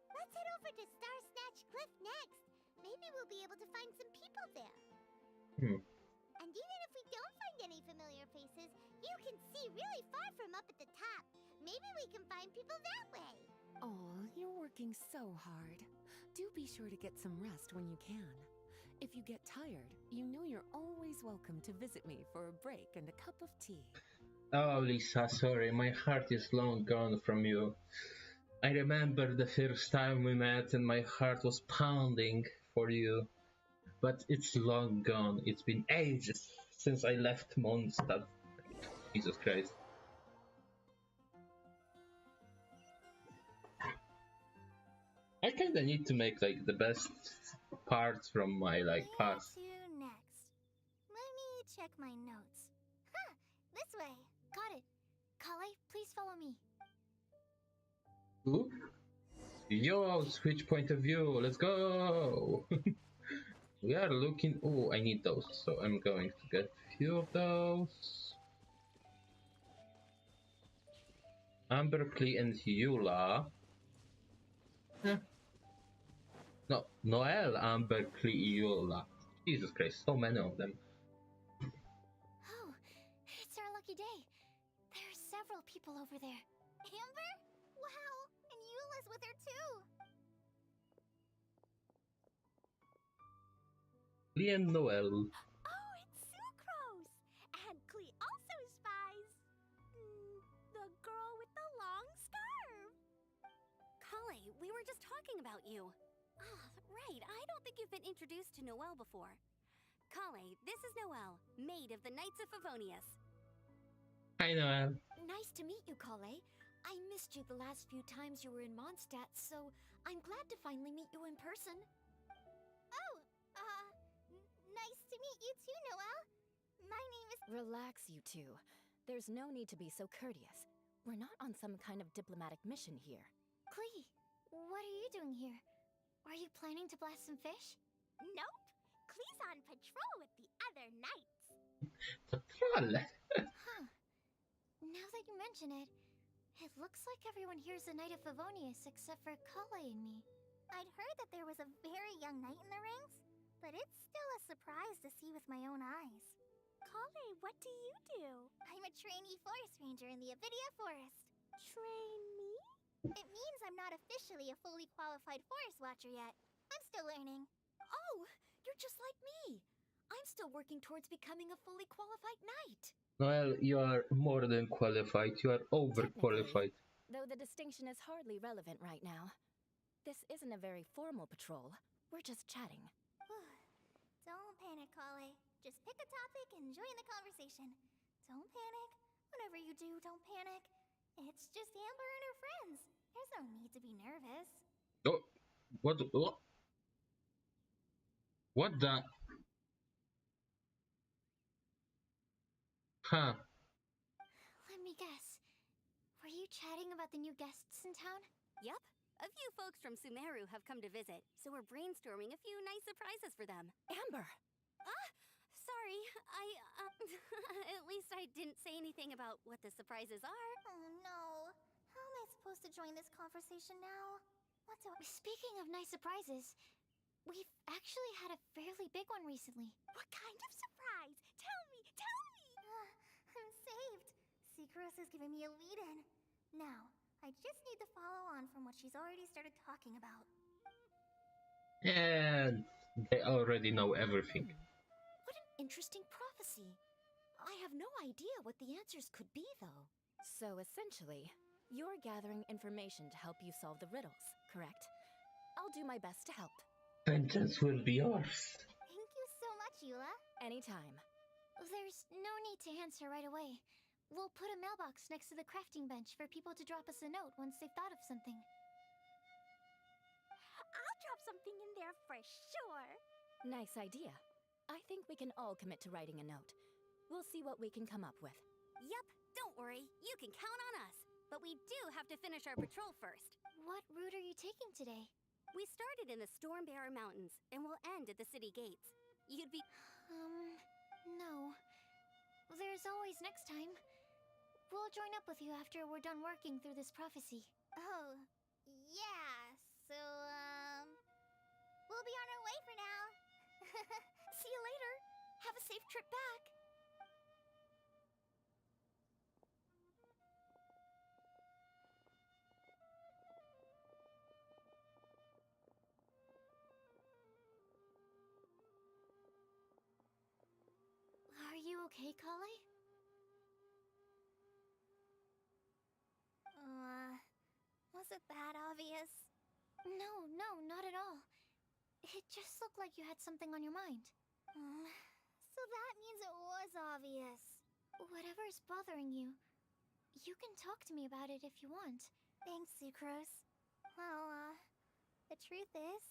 Let's head over to Star Snatch Cliff next. Maybe we'll be able to find some people there. And even if we don't find any familiar faces, you can see really far from up at the top. Maybe we can find people that way. Oh, you're working so hard. Do be sure to get some rest when you can. If you get tired, you know you're always welcome to visit me for a break and a cup of tea. Oh, Lisa, sorry, my heart is long gone from you. I remember the first time we met and my heart was pounding for you. But it's long gone. It's been ages since I left Mondstadt. Jesus Christ. I kinda need to make like the best parts from my past. Where to next? Let me check my notes. Huh, this way. Got it. Kale, please follow me. Ooh. Yo, switch point of view. Let's go. We are looking. Oh, I need those, so I'm going to get a few of those. Amberclee and Eula. No, Noel, Amberclee, Eula. Jesus Christ, so many of them. Oh, it's our lucky day. There are several people over there. Amber? Wow, and Eula's with her too. Lee and Noel. Oh, it's Sucrose! And Klee also spies the girl with the long scarf. Kale, we were just talking about you. Ah, right. I don't think you've been introduced to Noelle before. Kale, this is Noelle, maid of the Knights of Favonius. Hi, Noel. Nice to meet you, Kale. I missed you the last few times you were in Mondstadt, so I'm glad to finally meet you in person. Oh, nice to meet you too, Noelle. My name is... Relax, you two. There's no need to be so courteous. We're not on some kind of diplomatic mission here. Klee, what are you doing here? Are you planning to blast some fish? Nope. Klee's on patrol with the other knights. Patrol! Huh. Now that you mention it, it looks like everyone here's a Knight of Favonius except for Kale and me. I'd heard that there was a very young knight in the rings, but it's still a surprise to see with my own eyes. Kale, what do you do? I'm a trainee forest ranger in the Avidia Forest. Trainee? It means I'm not officially a fully qualified forest watcher yet. I'm still learning. Oh, you're just like me. I'm still working towards becoming a fully qualified knight. Well, you are more than qualified. You are overqualified. Though the distinction is hardly relevant right now. This isn't a very formal patrol. We're just chatting. Don't panic, Kale. Just pick a topic and join the conversation. Don't panic. Whatever you do, don't panic. It's just Amber and her friends. There's no need to be nervous. Oh, what? What the? Huh. Let me guess. Were you chatting about the new guests in town? Yup. A few folks from Sumeru have come to visit, so we're brainstorming a few nice surprises for them. Amber! Sorry, at least I didn't say anything about what the surprises are. Oh no. How am I supposed to join this conversation now? What do I... Speaking of nice surprises, we've actually had a fairly big one recently. What kind of surprise? Tell me! I'm saved. Secros is giving me a lead-in. Now, I just need to follow on from what she's already started talking about. And they already know everything. What an interesting prophecy. I have no idea what the answers could be, though. So essentially, you're gathering information to help you solve the riddles, correct? I'll do my best to help. Vengeance will be yours. Thank you so much, Eula. Anytime. There's no need to answer right away. We'll put a mailbox next to the crafting bench for people to drop us a note once they've thought of something. I'll drop something in there for sure. Nice idea. I think we can all commit to writing a note. We'll see what we can come up with. Yup, don't worry. You can count on us. But we do have to finish our patrol first. What route are you taking today? We started in the Stormbearer Mountains, and we'll end at the city gates. You'd be... No. There's always next time. We'll join up with you after we're done working through this prophecy. Oh, yeah. So, we'll be on our way for now. See you later. Have a safe trip back. Are you okay, Kale? Was it that obvious? No, not at all. It just looked like you had something on your mind. So that means it was obvious. Whatever's bothering you, you can talk to me about it if you want. Thanks, Sucrose. Well, the truth is,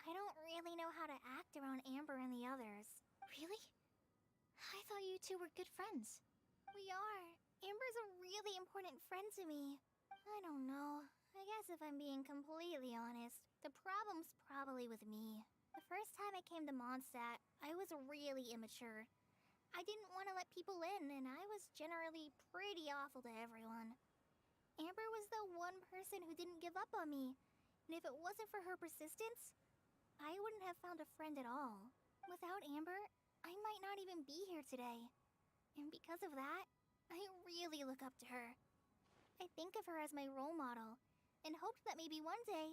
I don't really know how to act around Amber and the others. Really? I thought you two were good friends. We are. Amber's a really important friend to me. I don't know. I guess if I'm being completely honest, the problem's probably with me. The first time I came to Mondstadt, I was really immature. I didn't want to let people in, and I was generally pretty awful to everyone. Amber was the one person who didn't give up on me, and if it wasn't for her persistence, I wouldn't have found a friend at all. Without Amber, I might not even be here today. And because of that, I really look up to her. I think of her as my role model, and hoped that maybe one day,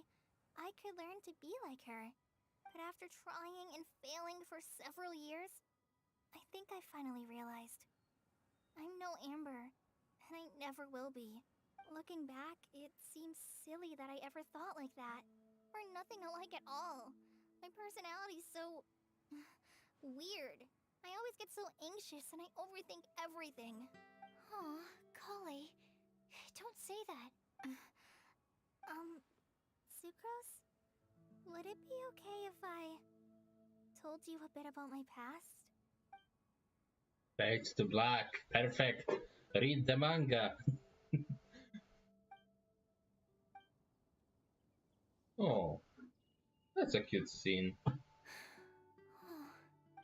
I could learn to be like her. But after trying and failing for several years, I think I finally realized. I'm no Amber, and I never will be. Looking back, it seems silly that I ever thought like that. We're nothing alike at all. My personality's so... weird. I always get so anxious and I overthink everything. Aw, Kale, don't say that. Sucrose? Would it be okay if I told you a bit about my past? Fades to black. Perfect. Read the manga. Oh, that's a cute scene. Oh,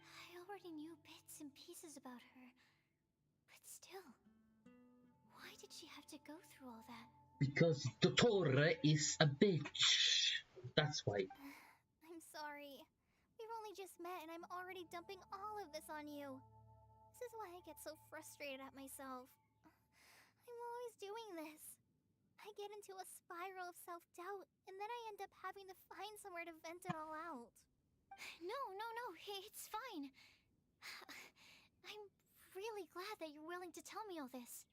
I already knew bits and pieces about her. But still, why did she have to go through all that? Because Dottore is a bitch. That's why. I'm sorry. We've only just met and I'm already dumping all of this on you. This is why I get so frustrated at myself. I'm always doing this. I get into a spiral of self-doubt, and then I end up having to find somewhere to vent it all out. No, it's fine. I'm really glad that you're willing to tell me all this.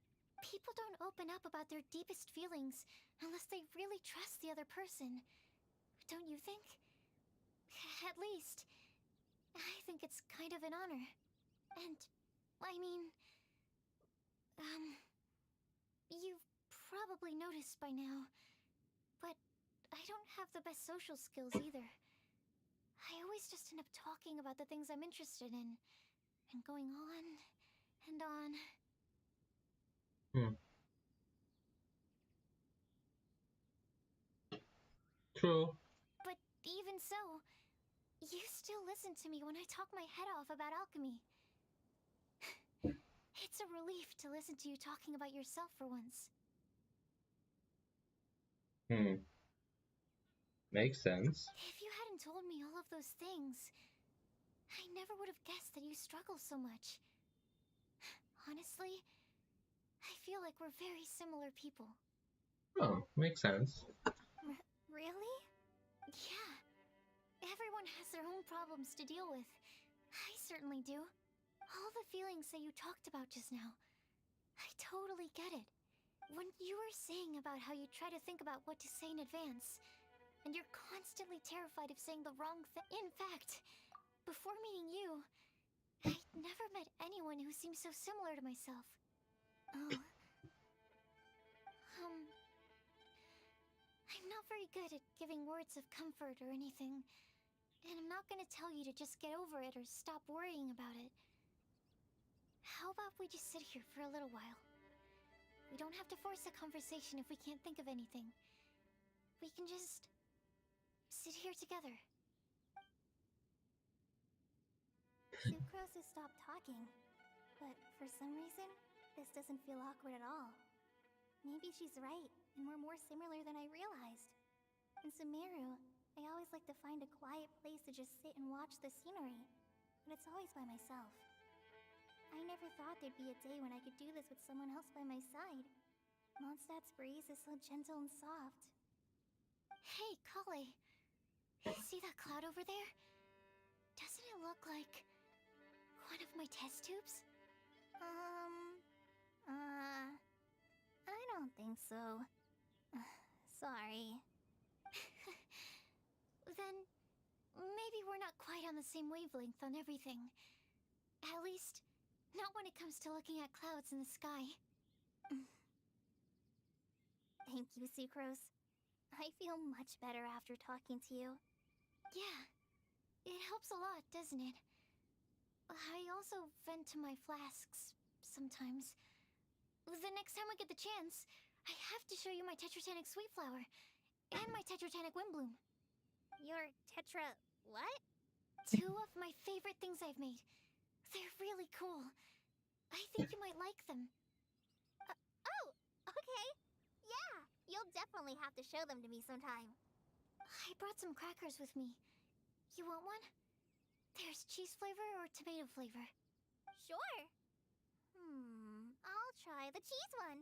People don't open up about their deepest feelings unless they really trust the other person. Don't you think? At least, I think it's kind of an honor. And, I mean, you've probably noticed by now, but I don't have the best social skills either. I always just end up talking about the things I'm interested in, and going on and on. True. But even so, you still listen to me when I talk my head off about alchemy. It's a relief to listen to you talking about yourself for once. Makes sense. If you hadn't told me all of those things, I never would have guessed that you struggle so much. Honestly, I feel like we're very similar people. Oh, makes sense. Really? Yeah. Everyone has their own problems to deal with. I certainly do. All the feelings that you talked about just now, I totally get it. When you were saying about how you try to think about what to say in advance, and you're constantly terrified of saying the wrong thing. In fact, before meeting you, I'd never met anyone who seemed so similar to myself. Oh. I'm not very good at giving words of comfort or anything, and I'm not gonna tell you to just get over it or stop worrying about it. How about we just sit here for a little while? We don't have to force a conversation if we can't think of anything. We can just sit here together. Sucrose has stopped talking, but for some reason, this doesn't feel awkward at all. Maybe she's right, and we're more similar than I realized. In Sumeru, I always like to find a quiet place to just sit and watch the scenery, but it's always by myself. I never thought there'd be a day when I could do this with someone else by my side. Mondstadt's breeze is so gentle and soft. Hey, Kale. See that cloud over there? Doesn't it look like one of my test tubes? I don't think so. Sorry. Then maybe we're not quite on the same wavelength on everything. At least, not when it comes to looking at clouds in the sky. Thank you, Sucrose. I feel much better after talking to you. Yeah, it helps a lot, doesn't it? I also vent to my flasks sometimes. The next time we get the chance, I have to show you my Tetratanic Sweet Flower and my Tetratanic Windblume. Your tetra... what? 2 of my favorite things I've made. They're really cool. I think you might like them. Oh, okay. Yeah, you'll definitely have to show them to me sometime. I brought some crackers with me. You want one? There's cheese flavor or tomato flavor. Sure. I'll try the cheese one.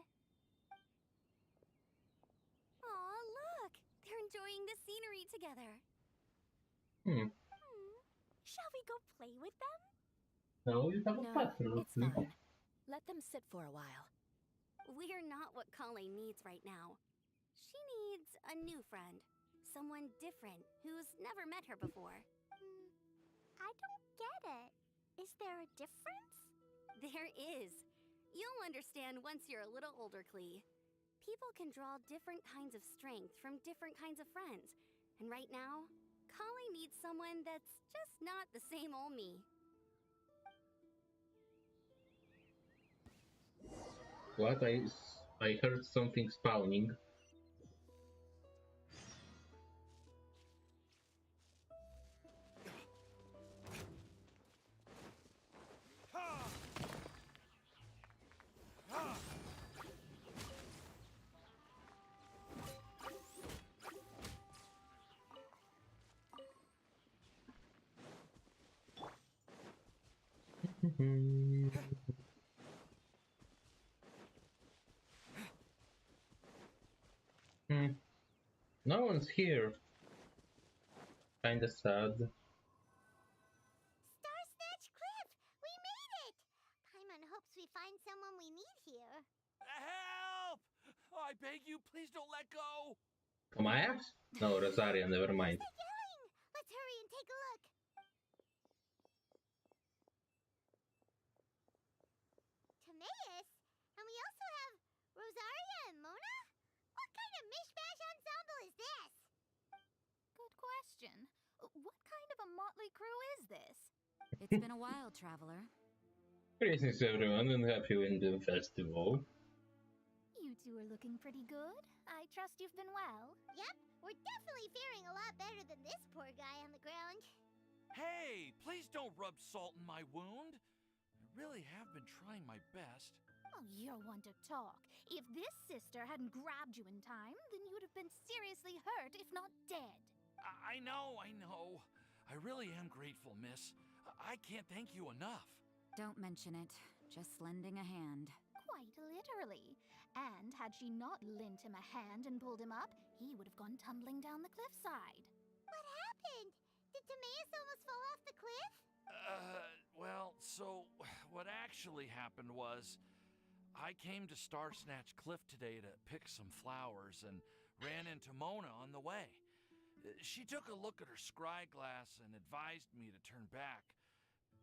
Aw, look! They're enjoying the scenery together. Shall we go play with them? No, you have a No, bathroom. it's fine. Let them sit for a while. We're not what Colleen needs right now. She needs a new friend. Someone different who's never met her before. I don't get it. Is there a difference? There is. You'll understand once you're a little older, Klee. People can draw different kinds of strength from different kinds of friends, And right now, Kali needs someone that's just not the same old me. What? I heard something spawning. No one's here. Kinda sad. Star Snatch Cliff! We made it! Paimon hopes we find someone we need here. Help! Oh, I beg you, please don't let go! Kamaya? No, Rosaria, never mind. What's that yelling? Let's hurry and take a look. Timaeus? And we also have Rosaria and Mona? What kind of mishmash ensemble is this? Good question. What kind of a motley crew is this? It's been a while, traveler. Greetings everyone and happy Windblume Festival. You two are looking pretty good. I trust you've been well. Yep, we're definitely faring a lot better than this poor guy on the ground. Hey, please don't rub salt in my wound. I really have been trying my best. Oh, you're one to talk. If this sister hadn't grabbed you in time, then you would have been seriously hurt, if not dead. I know. I really am grateful, miss. I can't thank you enough. Don't mention it. Just lending a hand. Quite literally. And had she not lent him a hand and pulled him up, he would have gone tumbling down the cliffside. What happened? Did Timaeus almost fall off the cliff? Well, so what actually happened was I came to Star Snatch Cliff today to pick some flowers and ran into Mona on the way. She took a look at her scry glass and advised me to turn back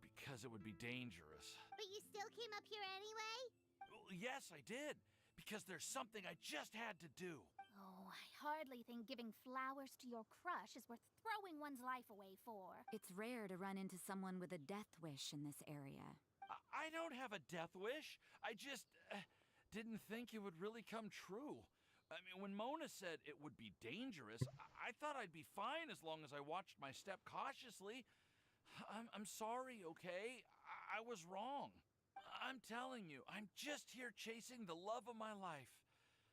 because it would be dangerous. But you still came up here anyway? Well, yes, I did, because there's something I just had to do. Oh, I hardly think giving flowers to your crush is worth throwing one's life away for. It's rare to run into someone with a death wish in this area. I don't have a death wish. I just didn't think it would really come true. I mean, when Mona said it would be dangerous, I thought I'd be fine as long as I watched my step cautiously. I'm sorry, okay? I was wrong. I'm telling you, I'm just here chasing the love of my life.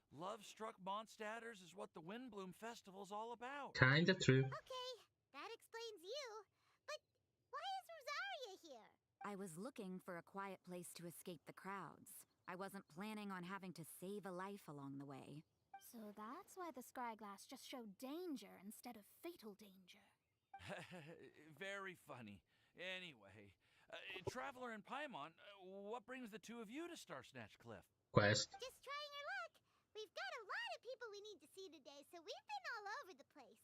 Love-struck Mondstadters is what the Windblume Festival's all about. Kinda true. Okay, that explains you. But why is Rosaria here? I was looking for a quiet place to escape the crowds. I wasn't planning on having to save a life along the way. So that's why the scryglass just showed danger instead of fatal danger. Very funny. Anyway, Traveler and Paimon, what brings the two of you to Star Snatch Cliff? Quest. Just trying our luck. We've got a lot of people we need to see today, so we've been all over the place.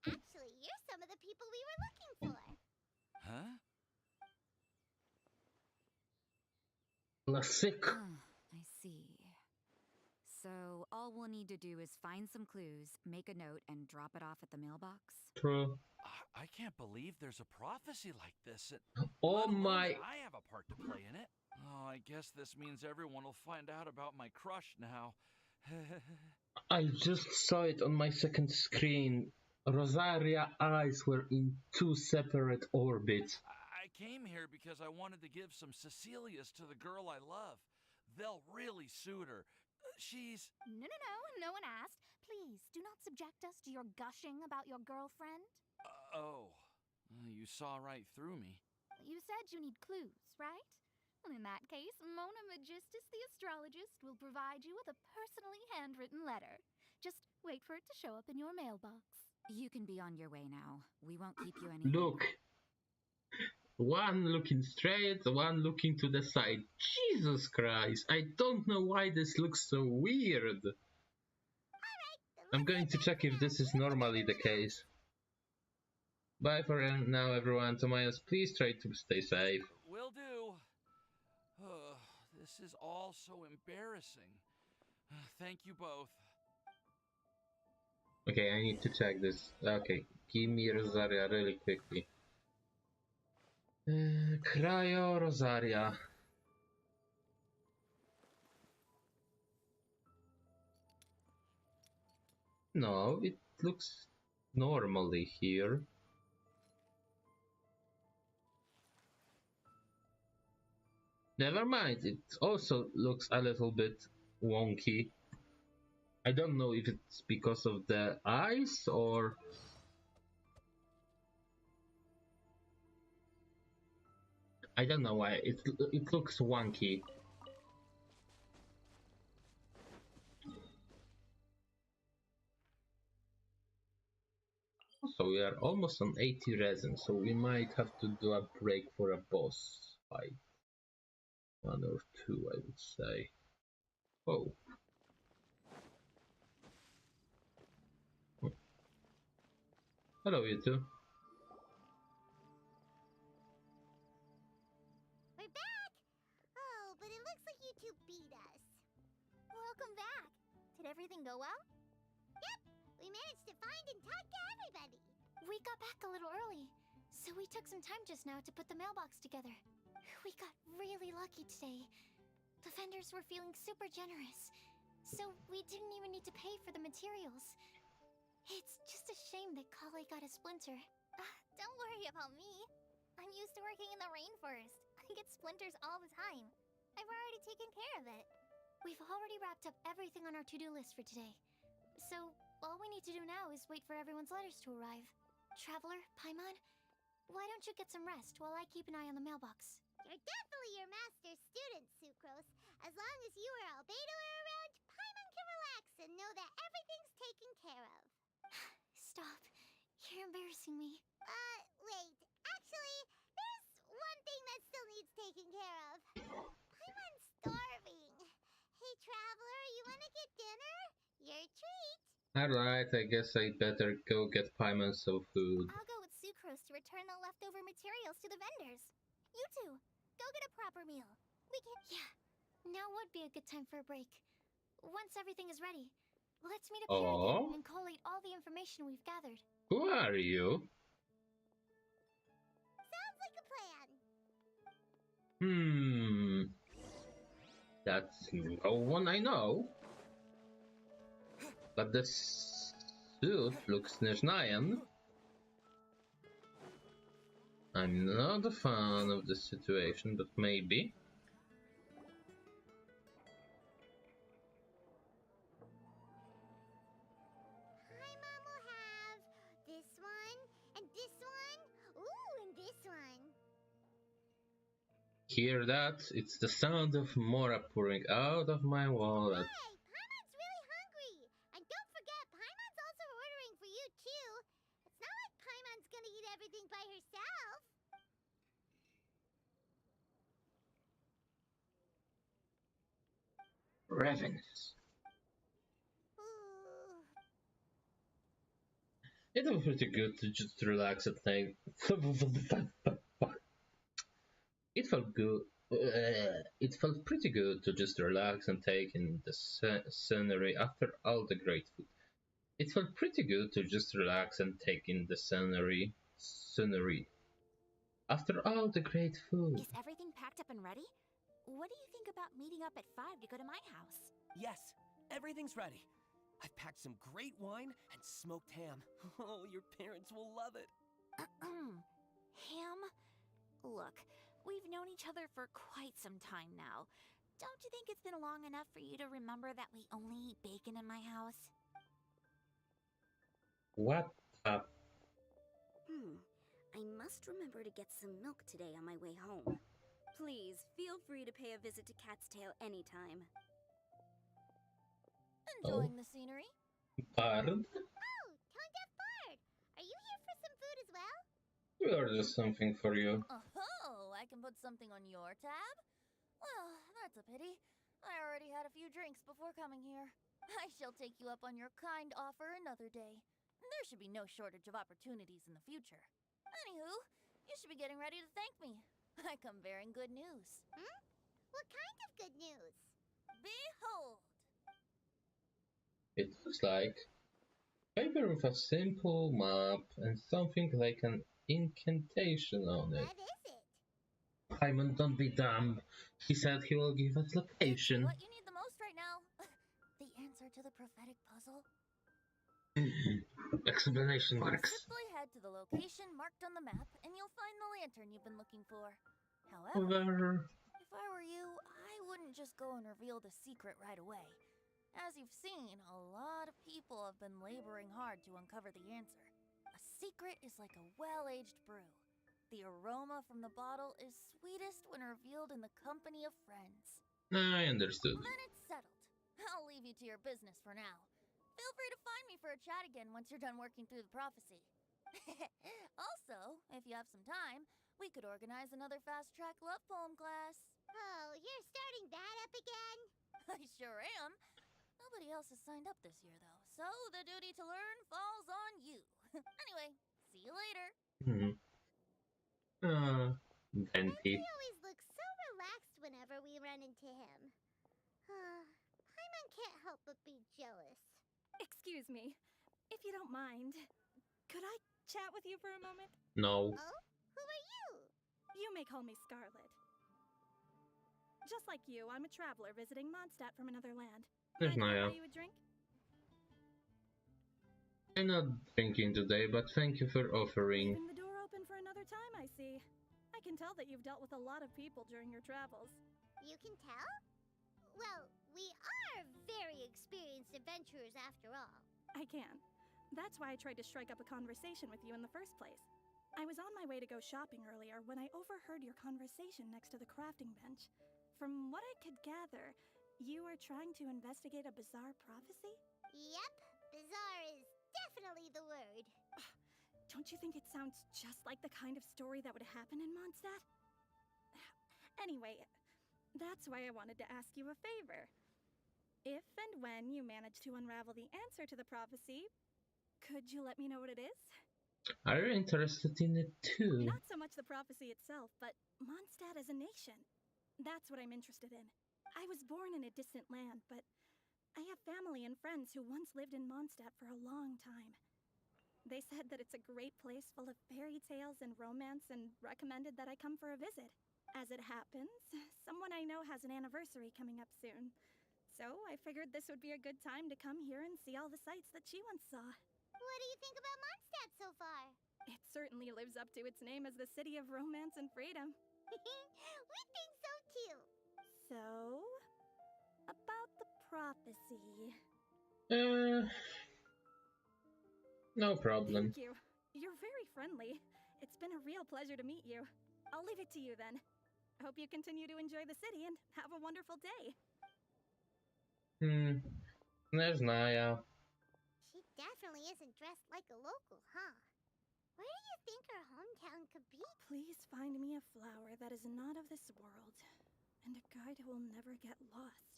Actually, you're some of the people we were looking for. Huh? Classic. I see. So, all we'll need to do is find some clues, make a note, and drop it off at the mailbox? True. I can't believe there's a prophecy like this. Oh my... I have a part to play in it. Oh, I guess this means everyone will find out about my crush now. I just saw it on my second screen. Rosaria eyes were in two separate orbits. I came here because I wanted to give some Cecilias to the girl I love. They'll really suit her. She's... No one asked. Please, do not subject us to your gushing about your girlfriend. You saw right through me. You said you need clues, right? Well, in that case, Mona Magistus the astrologist will provide you with a personally handwritten letter. Just wait for it to show up in your mailbox. You can be on your way now. We won't keep you any Look. One looking straight, one looking to the side. Jesus Christ, I don't know why this looks so weird. I'm going to check if this is normally the case. Bye for now, everyone. Timaeus, please try to stay safe. Will do. This is all so embarrassing. Thank you both. Okay, I need to check this. Okay, give me Rosaria really quickly. Cryo Rosaria. No, it looks normally here. Never mind, it also looks a little bit wonky. I don't know if it's because of the eyes or... I don't know why, it looks wonky. So we are almost on 80 resin, so we might have to do a break for a boss fight. 1 or 2, I would say. Oh. Hello, you two. We're back! Oh, but it looks like you two beat us. Welcome back. Did everything go well? Yep, we managed to find and talk to everybody. We got back a little early, so we took some time just now to put the mailbox together. We got really lucky today. The vendors were feeling super generous, so we didn't even need to pay for the materials. It's just a shame that Kale got a splinter. Don't worry about me. I'm used to working in the rainforest. I get splinters all the time. I've already taken care of it. We've already wrapped up everything on our to-do list for today. So, all we need to do now is wait for everyone's letters to arrive. Traveler, Paimon, why don't you get some rest while I keep an eye on the mailbox? You're definitely your master's student, Sucrose. As long as you or Albedo are around, Paimon can relax and know that everything's taken care of. Stop. You're embarrassing me. Wait. Actually, there's one thing that still needs taking care of. Paimon's starving. Hey, Traveler, you wanna get dinner? Your treat. Alright, I guess I better go get Paimon some food. I'll go with Sucrose to return the leftover materials to the vendors. You two, go get a proper meal. We can... Yeah, now would be a good time for a break. Once everything is ready, let's meet up Oh? here again and collate all the information we've gathered. Who are you? Sounds like a plan. That's no one I know. But the suit looks Nezhnayan. I'm not a fan of this situation, but maybe. Paimon will have this one, and this one, ooh, and this one. Hear that? It's the sound of Mora pouring out of my wallet. Hey, Paimon's really hungry. And don't forget, Paimon's also ordering for you, too. It's not like Paimon's gonna eat everything by herself. Ravenous. Ooh. It was pretty good to just relax at night. It felt good. It felt pretty good to just relax and take in the scenery after all the great food. It felt pretty good to just relax and take in the scenery. After all the great food. Is everything packed up and ready? What do you think about meeting up at 5 to go to my house? Yes, everything's ready. I've packed some great wine and smoked ham. Oh, your parents will love it. Ham? Look, we've known each other for quite some time now. Don't you think it's been long enough for you to remember that we only eat bacon in my house? What up? I must remember to get some milk today on my way home. Please, feel free to pay a visit to Cat's Tail anytime. Enjoying the scenery? Pardon? Oh, Tone Deaf Bard. Are you here for some food as well? We ordered something for you. Oh, I can put something on your tab? Well, that's a pity. I already had a few drinks before coming here. I shall take you up on your kind offer another day. There should be no shortage of opportunities in the future. Anywho, you should be getting ready to thank me. I come bearing good news. What kind of good news? Behold! It looks like Paper with a simple map and something like an incantation on it. What is it? Paimon, don't be dumb. He said he will give us location. What you need the most right now? The answer to the prophetic puzzle? Exclamation marks. Simply head to the location marked on the map, and you'll find the lantern you've been looking for. However, if I were you, I wouldn't just go and reveal the secret right away. As you've seen, a lot of people have been laboring hard to uncover the answer. A secret is like a well-aged brew. The aroma from the bottle is sweetest when revealed in the company of friends. I understood. Then it's settled. I'll leave you to your business for now. Feel free to find me for a chat again once you're done working through the prophecy. Also, if you have some time, we could organize another fast-track love poem class. Oh, you're starting that up again? I sure am. Nobody else has signed up this year, though, so the duty to learn falls on you. Anyway, see you later. Venti. He always looks so relaxed whenever we run into him. Paimon can't help but be jealous. Excuse me, if you don't mind, could I chat with you for a moment? No. Oh? Who are you? You may call me Scarlet. Just like you, I'm a traveler visiting Mondstadt from another land. There's Naya. Buy you a drink? I'm not drinking today, but thank you for offering. Leaving the door open for another time, I see. I can tell that you've dealt with a lot of people during your travels. You can tell? Well, we are very experienced adventurers after all. I can. That's why I tried to strike up a conversation with you in the first place. I was on my way to go shopping earlier when I overheard your conversation next to the crafting bench. From what I could gather, you were trying to investigate a bizarre prophecy? Yep, bizarre is definitely the word. Don't you think it sounds just like the kind of story that would happen in Mondstadt? Anyway, that's why I wanted to ask you a favor. If and when you manage to unravel the answer to the prophecy, could you let me know what it is? Are you interested in it too? Not so much the prophecy itself, but Mondstadt as a nation. That's what I'm interested in. I was born in a distant land, but I have family and friends who once lived in Mondstadt for a long time. They said that it's a great place full of fairy tales and romance and recommended that I come for a visit. As it happens, someone I know has an anniversary coming up soon. So I figured this would be a good time to come here and see all the sights that she once saw. What do you think about Mondstadt so far? It certainly lives up to its name as the city of romance and freedom. We think so too. So, about the prophecy. No problem. Thank you. You're very friendly. It's been a real pleasure to meet you. I'll leave it to you then. I hope you continue to enjoy the city and have a wonderful day. There's Naya. She definitely isn't dressed like a local, huh? Where do you think her hometown could be? Please find me a flower that is not of this world, and a guide who will never get lost.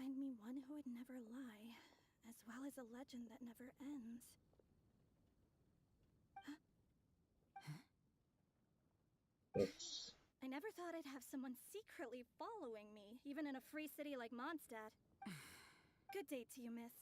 Find me one who would never lie, as well as a legend that never ends. I never thought I'd have someone secretly following me, even in a free city like Mondstadt. Good day to you, miss.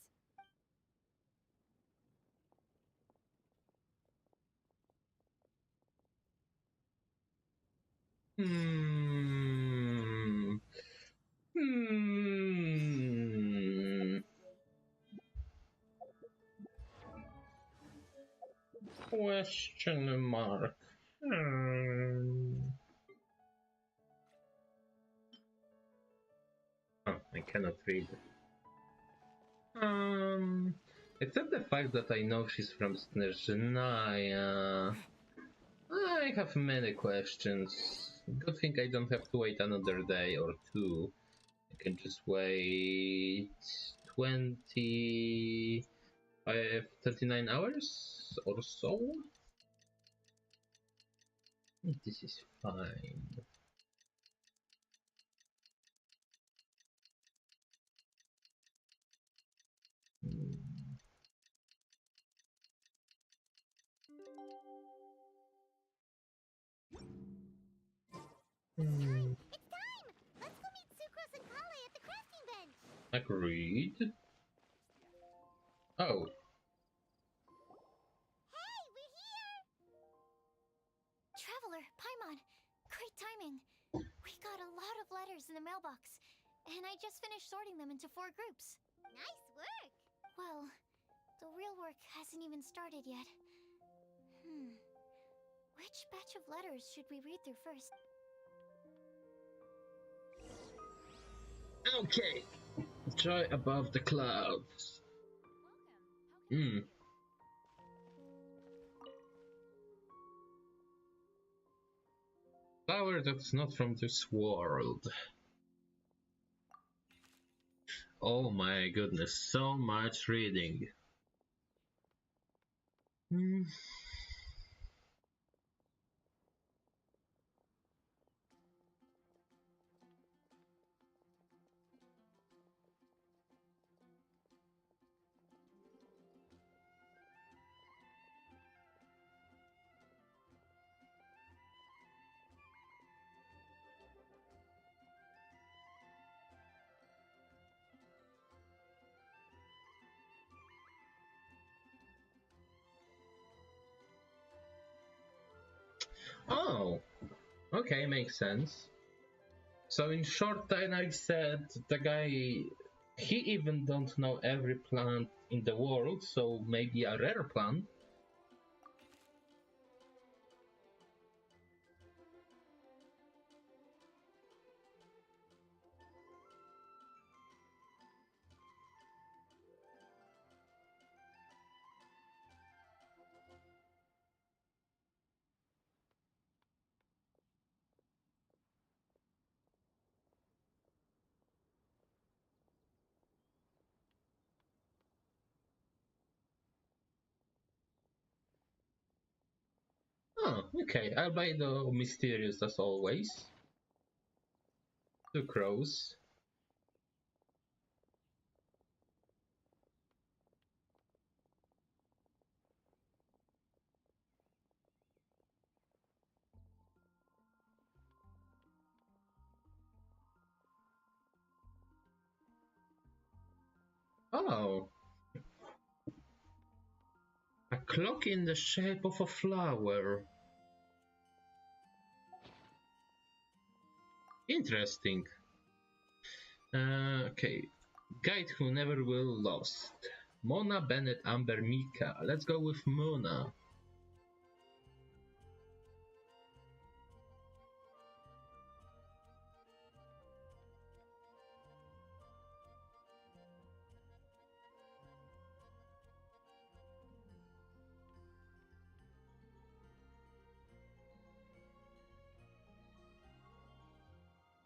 Question mark. Oh, I cannot read. Except the fact that I know she's from Snezhnaya. I have many questions. Good thing I don't have to wait another day or two. I can just wait 39 hours or so. This is fine. It's time! Let's go meet Sucrose and Kale at the crafting bench! Agreed. Oh. Perfect timing. We got a lot of letters in the mailbox, and I just finished sorting them into 4 groups. Nice work! Well, the real work hasn't even started yet. Which batch of letters should we read through first? Okay. Joy above the clouds. Flower that's not from this world. Oh my goodness, so much reading. Oh, okay, makes sense. So in short, I said the guy, he even don't know every plant in the world, so maybe a rare plant. Oh, okay, albedo mysterious as always. 2 crows. Oh, a clock in the shape of a flower. Interesting. Okay, guide who never will lost. Mona, Bennett, Amber, Mika. Let's go with Mona.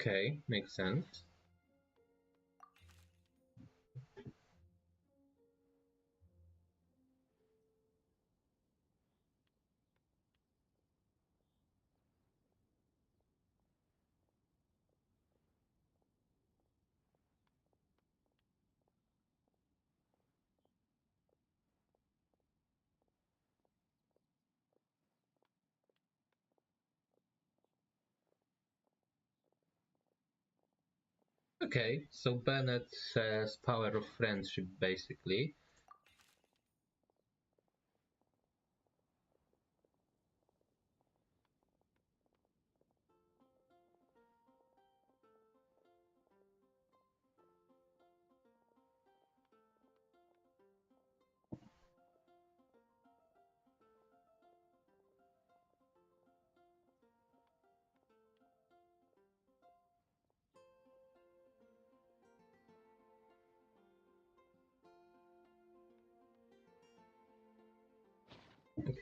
Okay, makes sense. Okay, so Bennett says power of friendship, basically.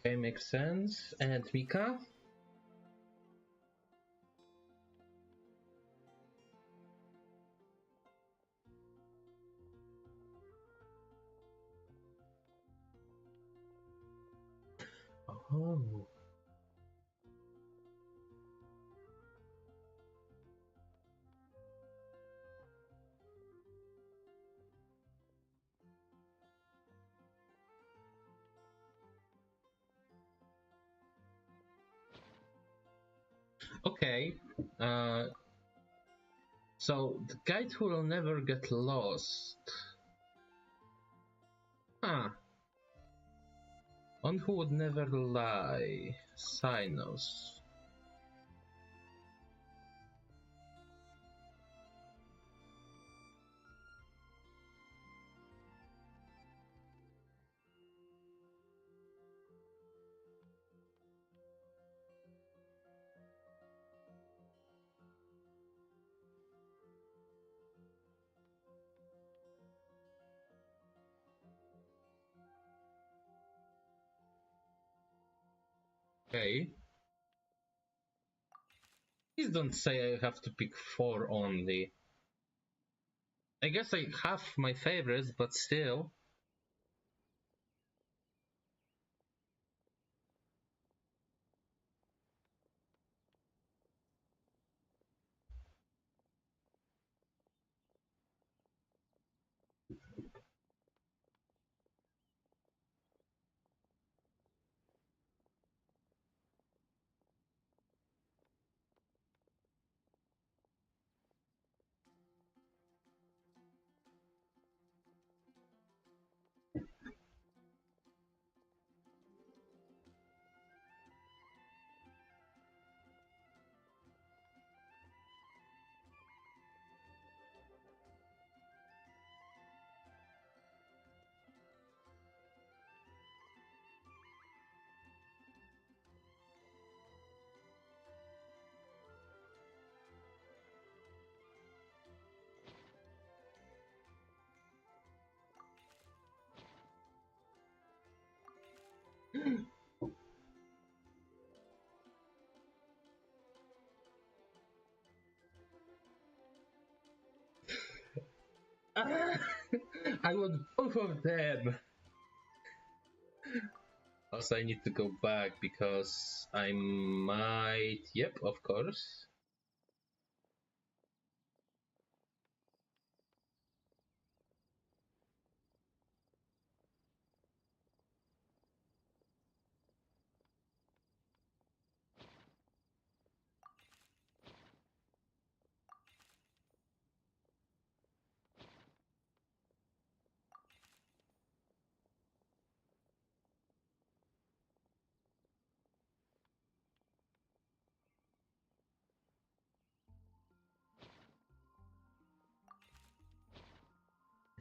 Okay, makes sense. And Mika? Oh. Okay. So the guide who will never get lost. Huh. One who would never lie. Sinos. Okay. Please don't say I have to pick 4 only. I guess I have my favorites, but still. I want both of them. Also, I need to go back because I might. Yep, of course.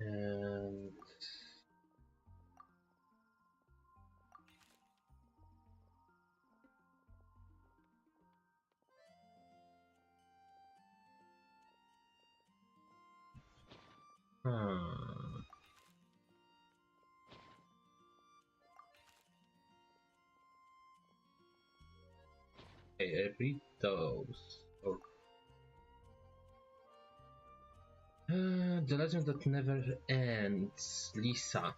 And okay, I read those. Or The Legend That Never Ends, Lisa.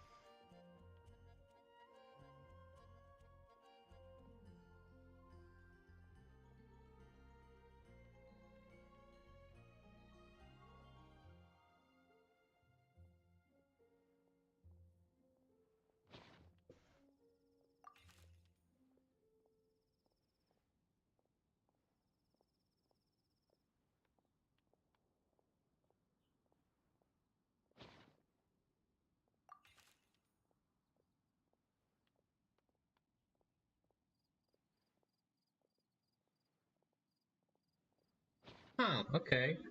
Huh, okay.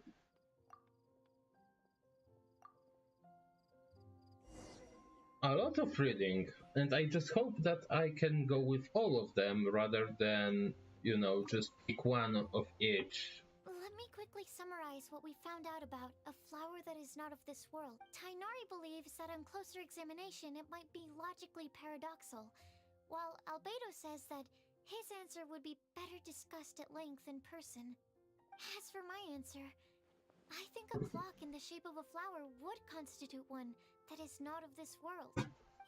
A lot of reading, and I just hope that I can go with all of them rather than, just pick one of each. Let me quickly summarize what we found out about a flower that is not of this world. Tainari believes that on closer examination it might be logically paradoxal, while Albedo says that his answer would be better discussed at length in person. As for my answer, I think a clock in the shape of a flower would constitute one that is not of this world.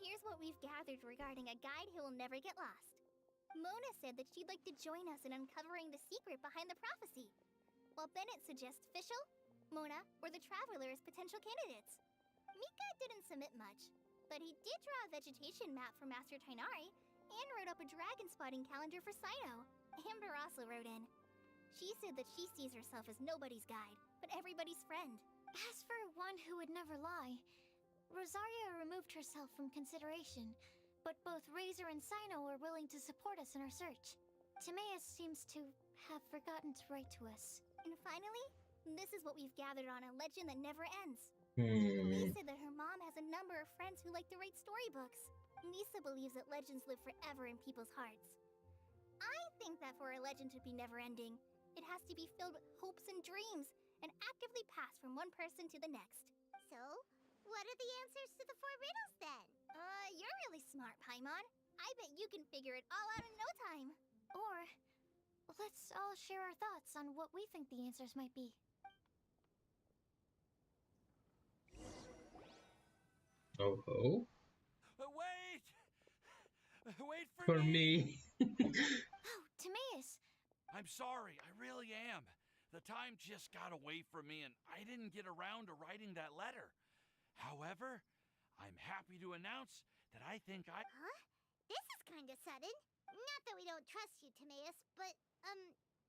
Here's what we've gathered regarding a guide who will never get lost. Mona said that she'd like to join us in uncovering the secret behind the prophecy, while Bennett suggests Fischl, Mona, or the Traveler as potential candidates. Mika didn't submit much, but he did draw a vegetation map for Master Tainari and wrote up a dragon spotting calendar for Sino. Amber also wrote in. She said that she sees herself as nobody's guide, but everybody's friend. As for one who would never lie, Rosaria removed herself from consideration, but both Razor and Sino are willing to support us in our search. Timaeus seems to have forgotten to write to us. And finally, this is what we've gathered on a legend that never ends. Hmm. Lisa said that her mom has a number of friends who like to write storybooks. Lisa believes that legends live forever in people's hearts. I think that for a legend to be never-ending, it has to be filled with hopes and dreams, and actively pass from one person to the next. So, what are the answers to the 4 riddles then? You're really smart, Paimon. I bet you can figure it all out in no time. Or let's all share our thoughts on what we think the answers might be. Oh ho. Wait! Wait For me. Oh, Timaeus! I'm sorry, I really am. The time just got away from me and I didn't get around to writing that letter. However, I'm happy to announce that I think I... Huh? This is kind of sudden. Not that we don't trust you, Timaeus, but,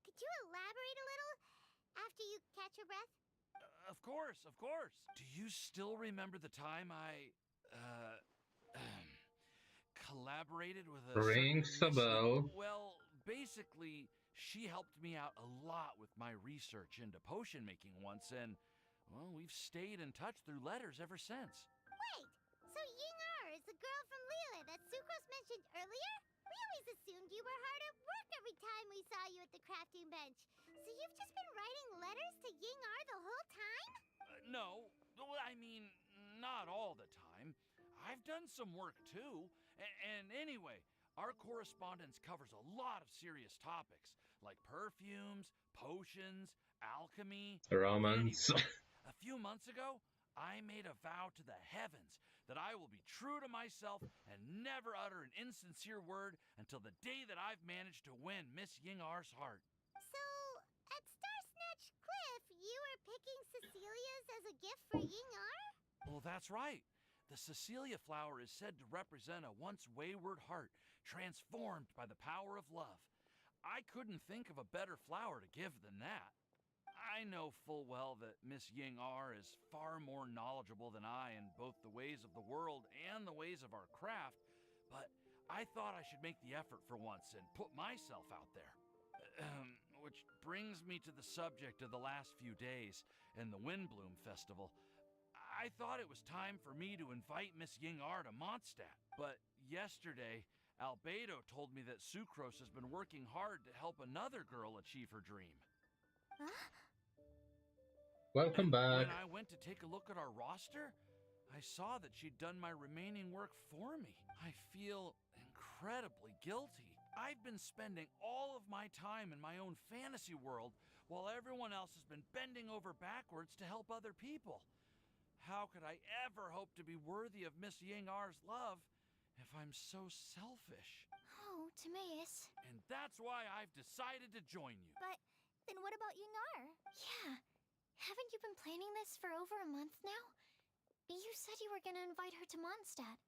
could you elaborate a little after you catch your breath? Of course, of course. Do you still remember the time I, collaborated with a Rings a certain bell. Well, basically, she helped me out a lot with my research into potion making once, and, well, we've stayed in touch through letters ever since. Wait, so Ying-ar is the girl from Liyue that Sucrose mentioned earlier? We always assumed you were hard at work every time we saw you at the crafting bench. So you've just been writing letters to Ying-ar the whole time? No, well, I mean, not all the time. I've done some work too. And anyway, our correspondence covers a lot of serious topics, like perfumes, potions, alchemy. Romance. Anyway, a few months ago, I made a vow to the heavens that I will be true to myself and never utter an insincere word until the day that I've managed to win Miss Ying-ar's heart. So, at Star Snatch Cliff, you were picking Cecilia's as a gift for Ying-ar? Well, that's right. The Cecilia flower is said to represent a once wayward heart transformed by the power of love. I couldn't think of a better flower to give than that. I know full well that Miss Ying-ar is far more knowledgeable than I in both the ways of the world and the ways of our craft, but I thought I should make the effort for once and put myself out there. Which brings me to the subject of the last few days and the Windblume Festival. I thought it was time for me to invite Miss Ying-ar to Mondstadt, but yesterday, Albedo told me that Sucrose has been working hard to help another girl achieve her dream. Huh? Welcome back. When I went to take a look at our roster, I saw that she'd done my remaining work for me. I feel incredibly guilty. I've been spending all of my time in my own fantasy world while everyone else has been bending over backwards to help other people. How could I ever hope to be worthy of Miss Ying-ar's love if I'm so selfish? Oh, Timaeus. And that's why I've decided to join you. But then what about Ying-ar? Yeah. Haven't you been planning this for over a month now? You said you were gonna invite her to Mondstadt.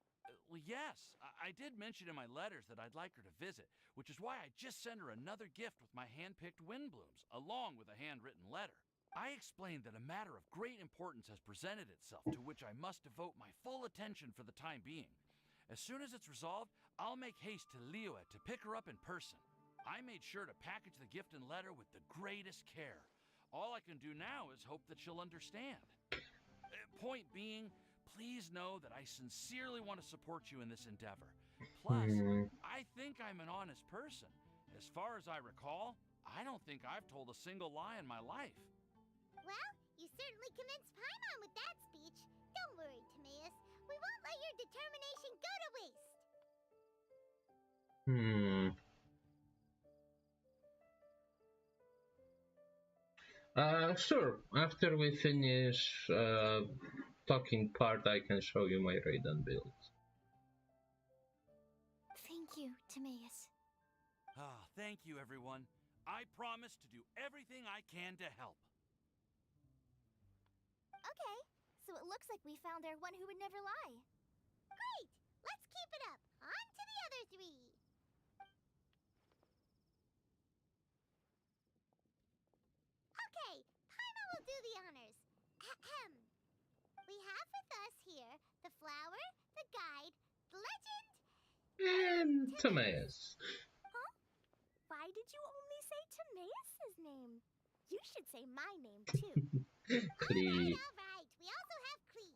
Well, yes, I did mention in my letters that I'd like her to visit, which is why I just sent her another gift with my hand-picked Windblooms, along with a handwritten letter. I explained that a matter of great importance has presented itself to which I must devote my full attention for the time being. As soon as it's resolved, I'll make haste to Liyue to pick her up in person. I made sure to package the gift and letter with the greatest care. All I can do now is hope that she'll understand. Point being, please know that I sincerely want to support you in this endeavor. Plus, I think I'm an honest person. As far as I recall, I don't think I've told a single lie in my life. Well, you certainly convinced Paimon with that speech. Don't worry, Timaeus. We won't let your determination go to waste. Sure. After we finish talking part, I can show you my Raiden build. Thank you, Timaeus. Thank you, everyone. I promise to do everything I can to help. Okay, so it looks like we found our one who would never lie. Great! Let's keep it up. On to the other three. Okay, Paimon will do the honors. Ahem. We have with us here the flower, the guide, the legend, And Timaeus. Huh? Why did you only say Timaeus' name? You should say my name, too. Klee. All right. We also have Klee.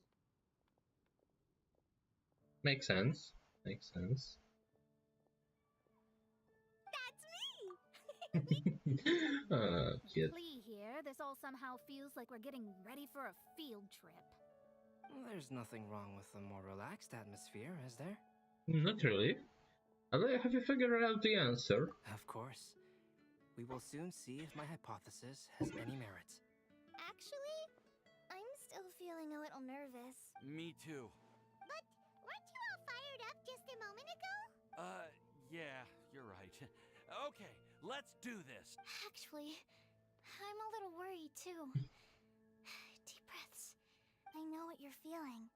Makes sense. Makes sense. That's me! Cute. Klee here. This all somehow feels like we're getting ready for a field trip. There's nothing wrong with a more relaxed atmosphere, is there? Not really. Have you figured out the answer? Of course. We will soon see if my hypothesis has any merit. Actually, I'm still feeling a little nervous. Me too. But weren't you all fired up just a moment ago? Yeah, you're right. Okay, let's do this. Actually, I'm a little worried too. Deep breaths. I know what you're feeling.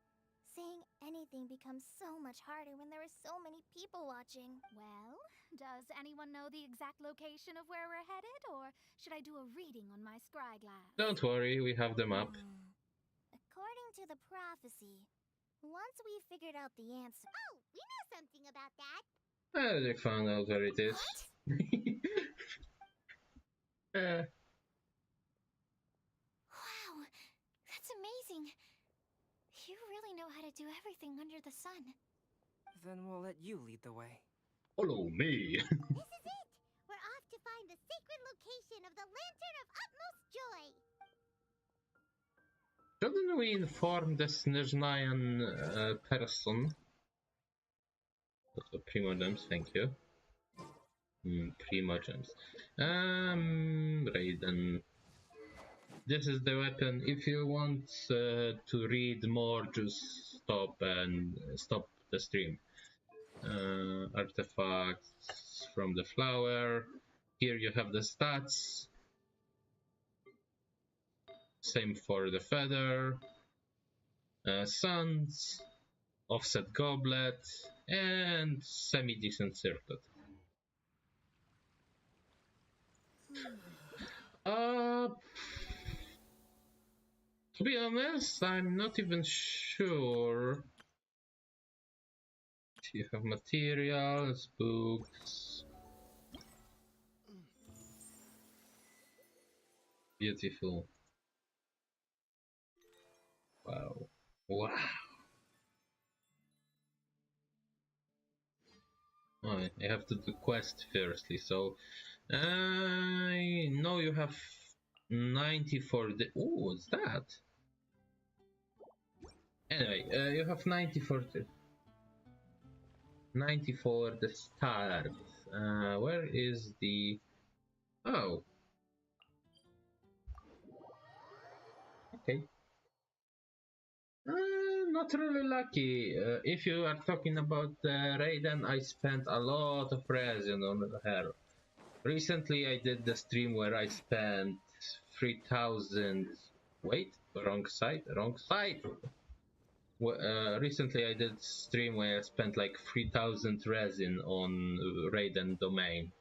Saying anything becomes so much harder when there are so many people watching. Well, does anyone know the exact location of where we're headed, or should I do a reading on my scry glass? Don't worry, we have the map. According to the prophecy, once we figured out the answer... Oh, we know something about that. I already found out where it is. Wow, that's amazing. You really know how to do everything under the sun. Then we'll let you lead the way. Follow me. This is it! We're off to find the sacred location of the Lantern of Utmost Joy! Shouldn't we inform the Snezhnayan person? Also, Primogems, thank you. Primogems. Raiden. This is the weapon. If you want to read more, just stop the stream. Artifacts from the flower. Here you have the stats. Same for the feather. Suns, offset goblet, and semi-decent circlet. To be honest, I'm not even sure. You have materials, books. Beautiful. Wow. Wow. Oh, I have to do quest firstly, so I know you have 90 for the... Oh, what's that? Anyway, you have 90 for the... 90 for the start. Where is the... Oh. Okay. Not really lucky. If you are talking about Raiden, I spent a lot of resin on her. Recently, I did the stream where I spent 3,000. Wait, wrong side. Recently, I did stream where I spent like 3,000 resin on Raiden domain.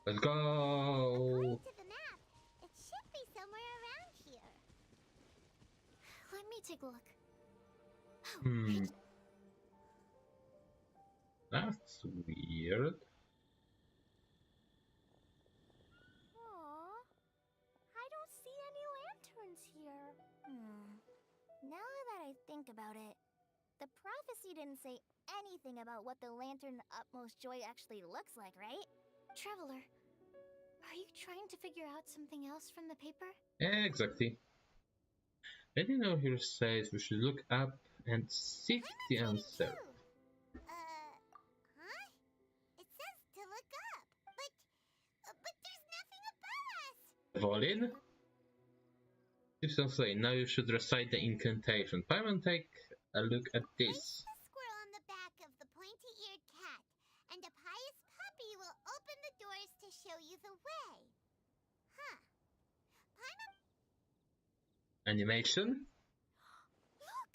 Let's go! According to the map, it should be somewhere around here. Let me take a look. That's weird. Aww. I don't see any lanterns here. Now that I think about it, the prophecy didn't say anything about what the Lantern Utmost Joy actually looks like, right? Traveler, are you trying to figure out something else from the paper? Exactly. I didn't know here says we should look up and seek the answer. Huh? It says to look up, but there's nothing above us! Volin? Keeps on saying, now you should recite the incantation. Paimon, take a look at this. Place the squirrel on the back of the pointy-eared cat, and a pious puppy will open the doors to show you the way. Huh. Paimon? Animation? Look!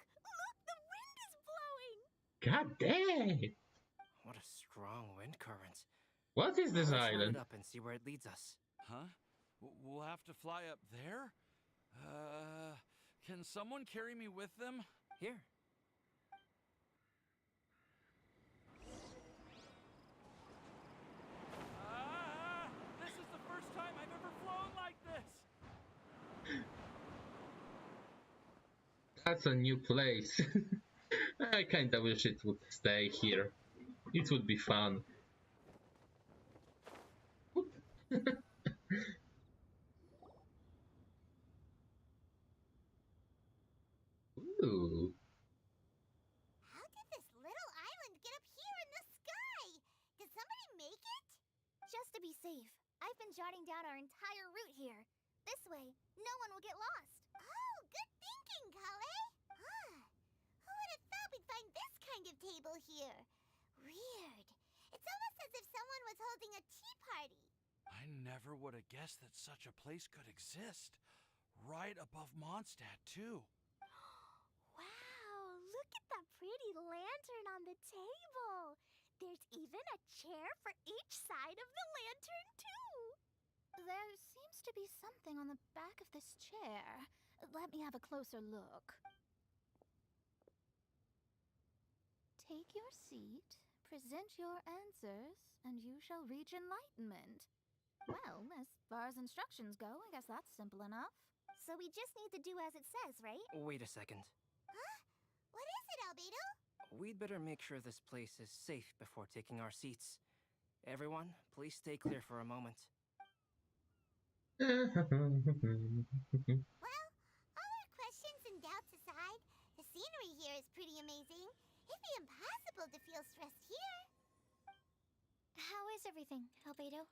The wind is blowing! God dang! What a strong wind current. What is this Let's island? load up and see where it leads us. Huh? We'll have to fly up there? Can someone carry me with them? Here. This is the first time I've ever flown like this! That's a new place. I kinda wish it would stay here. It would be fun. Whoop. Ooh. How did this little island get up here in the sky? Did somebody make it? Just to be safe, I've been jotting down our entire route here. This way, no one will get lost. Oh, good thinking, Kale. Huh. Who would have thought we'd find this kind of table here? Weird. It's almost as if someone was holding a tea party. I never would have guessed that such a place could exist. Right above Mondstadt, too. Wow, look at that pretty lantern on the table. There's even a chair for each side of the lantern, too. There seems to be something on the back of this chair. Let me have a closer look. Take your seat, present your answers, and you shall reach enlightenment. Well, as far as instructions go, I guess that's simple enough. So we just need to do as it says, right? Wait a second. Huh? What is it, Albedo? We'd better make sure this place is safe before taking our seats. Everyone, please stay clear for a moment. Well, all our questions and doubts aside, the scenery here is pretty amazing. It'd be impossible to feel stressed here. How is everything, Albedo?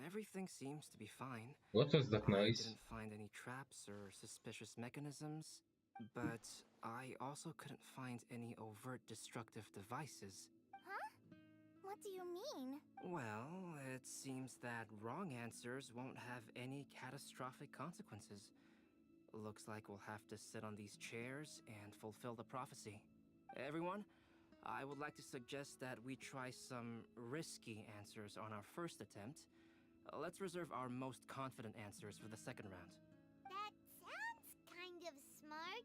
Everything seems to be fine. What was that I noise? didn't find any traps or suspicious mechanisms, but I also couldn't find any overt destructive devices. Huh? What do you mean? Well, it seems that wrong answers won't have any catastrophic consequences. Looks like we'll have to sit on these chairs and fulfill the prophecy. Everyone, I would like to suggest that we try some risky answers on our first attempt. Let's reserve our most confident answers for the second round. That sounds kind of smart.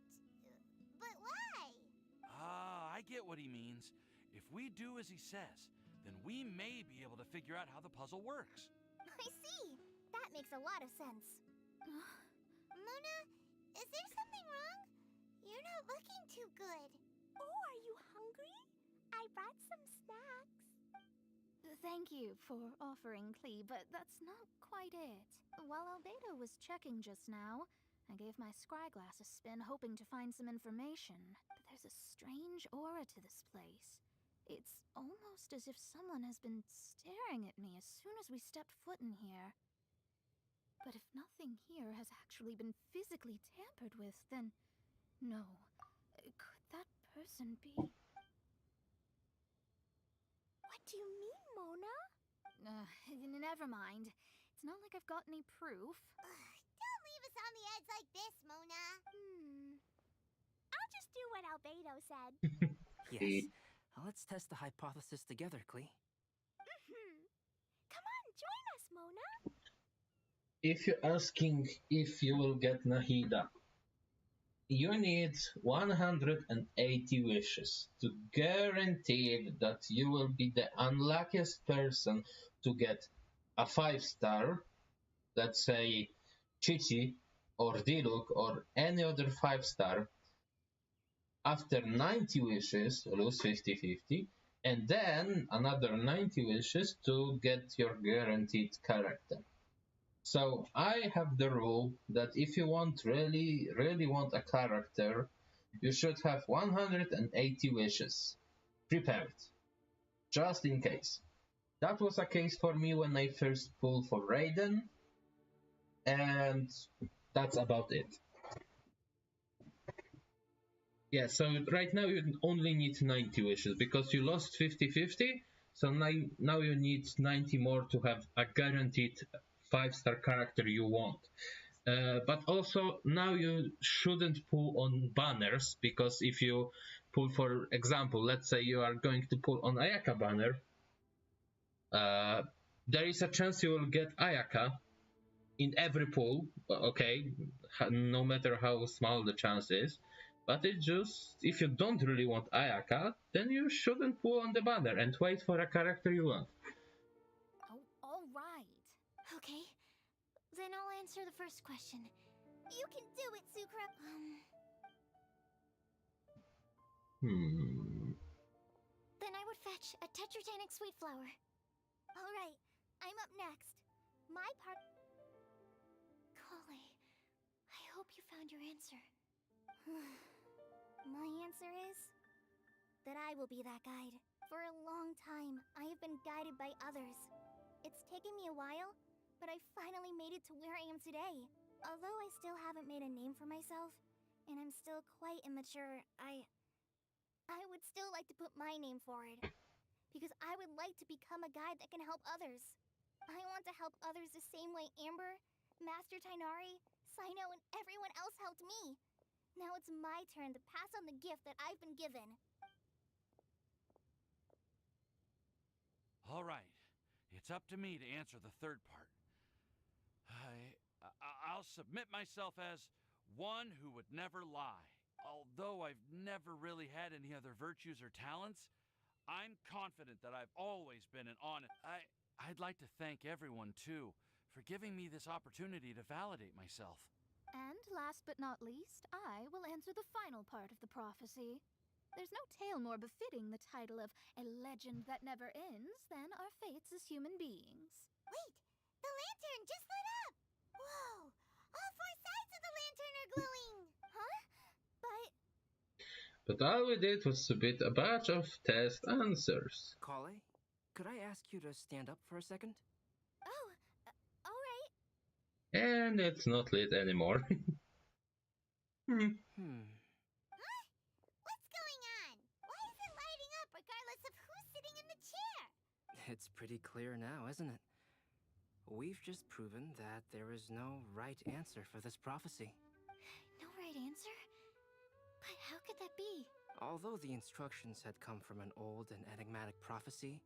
But why? I get what he means. If we do as he says, then we may be able to figure out how the puzzle works. I see. That makes a lot of sense. Mona, is there something wrong? You're not looking too good. Oh, are you hungry? I brought some snacks. Thank you for offering, Klee, but that's not quite it. While Albedo was checking just now, I gave my scryglass a spin hoping to find some information. But there's a strange aura to this place. It's almost as if someone has been staring at me as soon as we stepped foot in here. But if nothing here has actually been physically tampered with, then no. Could that person be? What do you mean, Mona? Never mind. It's not like I've got any proof. Don't leave us on the edge like this, Mona. I'll just do what Albedo said. Yes. Let's test the hypothesis together, Klee. Come on, join us, Mona. If you're asking if you will get Nahida, you need 180 wishes to guarantee that you will be the unluckiest person to get a 5-star, let's say Chichi or Diluc or any other 5-star. After 90 wishes, lose 50-50, and then another 90 wishes to get your guaranteed character. So I have the rule that if you really want a character, you should have 180 wishes prepared, just in case. That was a case for me when I first pulled for Raiden, and that's about it. Yeah, so right now you only need 90 wishes because you lost 50-50, so now you need 90 more to have a guaranteed 5-star character you want. But also now you shouldn't pull on banners, because if you pull, for example, let's say you are going to pull on Ayaka banner, there is a chance you will get Ayaka in every pull, okay, no matter how small the chance is. But it just, if you don't really want Ayaka, then you shouldn't pull on the banner and wait for a character you want. Oh, all right. Okay, then I'll answer the first question. You can do it, Sukra. Then I would fetch a tetragenic sweet flower. All right, I'm up next. My part... Kale, I hope you found your answer. My answer is that I will be that guide. For a long time, I have been guided by others. It's taken me a while, but I finally made it to where I am today. Although I still haven't made a name for myself, and I'm still quite immature, I would still like to put my name forward. Because I would like to become a guide that can help others. I want to help others the same way Amber, Master Tainari, Sino, and everyone else helped me. Now it's my turn to pass on the gift that I've been given. All right. It's up to me to answer the third part. I'll submit myself as one who would never lie. Although I've never really had any other virtues or talents, I'm confident that I've always been an honest... I'd like to thank everyone, too, for giving me this opportunity to validate myself. And last but not least, I will answer the final part of the prophecy. There's no tale more befitting the title of a legend that never ends than our fates as human beings. Wait! The lantern just lit up! Whoa! All four sides of the lantern are glowing! Huh? But all we did was submit a batch of test answers. Kale, could I ask you to stand up for a second? Oh, alright. And it's not lit anymore. Huh? What's going on? Why is it lighting up regardless of who's sitting in the chair? It's pretty clear now, isn't it? We've just proven that there is no right answer for this prophecy. No right answer? But how could that be? Although the instructions had come from an old and enigmatic prophecy,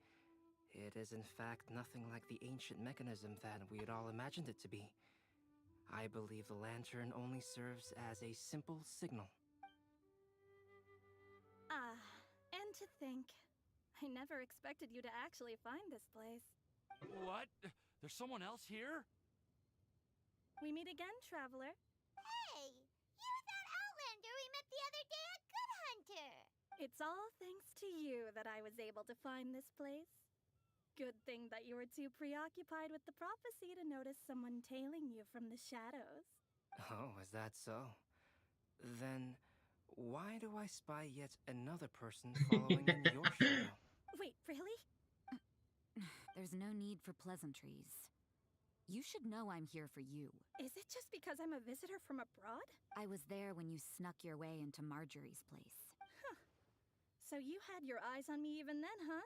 it is in fact nothing like the ancient mechanism that we had all imagined it to be. I believe the lantern only serves as a simple signal. And to think, I never expected you to actually find this place. What? There's someone else here? We meet again, traveler. Hey! You're that Outlander we met the other day at Good Hunter! It's all thanks to you that I was able to find this place. Good thing that you were too preoccupied with the prophecy to notice someone tailing you from the shadows. Oh, is that so? Then, why do I spy yet another person following in your shadow? Wait, really? There's no need for pleasantries. You should know I'm here for you. Is it just because I'm a visitor from abroad? I was there when you snuck your way into Marjorie's place. Huh. So you had your eyes on me even then, huh?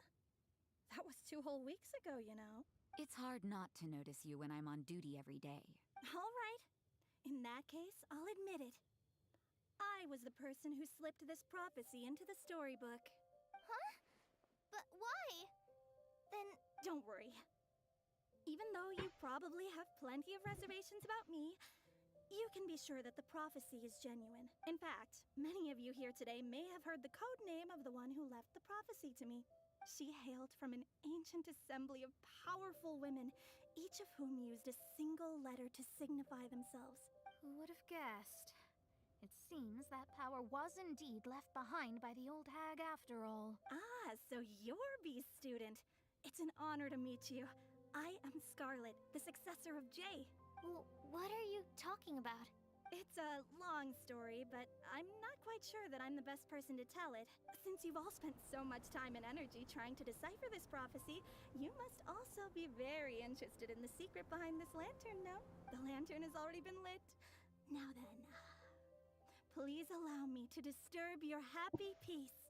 That was 2 whole weeks ago, you know. It's hard not to notice you when I'm on duty every day. All right. In that case, I'll admit it. I was the person who slipped this prophecy into the storybook. Huh? But why? Then... Don't worry. Even though you probably have plenty of reservations about me, you can be sure that the prophecy is genuine. In fact, many of you here today may have heard the code name of the one who left the prophecy to me. She hailed from an ancient assembly of powerful women, each of whom used a single letter to signify themselves. Who would have guessed? It seems that power was indeed left behind by the old hag after all. Ah, so you're Beast student. It's an honor to meet you. I am Scarlet, the successor of Jay. Well, what are you talking about? It's a long story, but I'm not quite sure that I'm the best person to tell it. Since you've all spent so much time and energy trying to decipher this prophecy, you must also be very interested in the secret behind this lantern, no? The lantern has already been lit. Now then, please allow me to disturb your happy peace.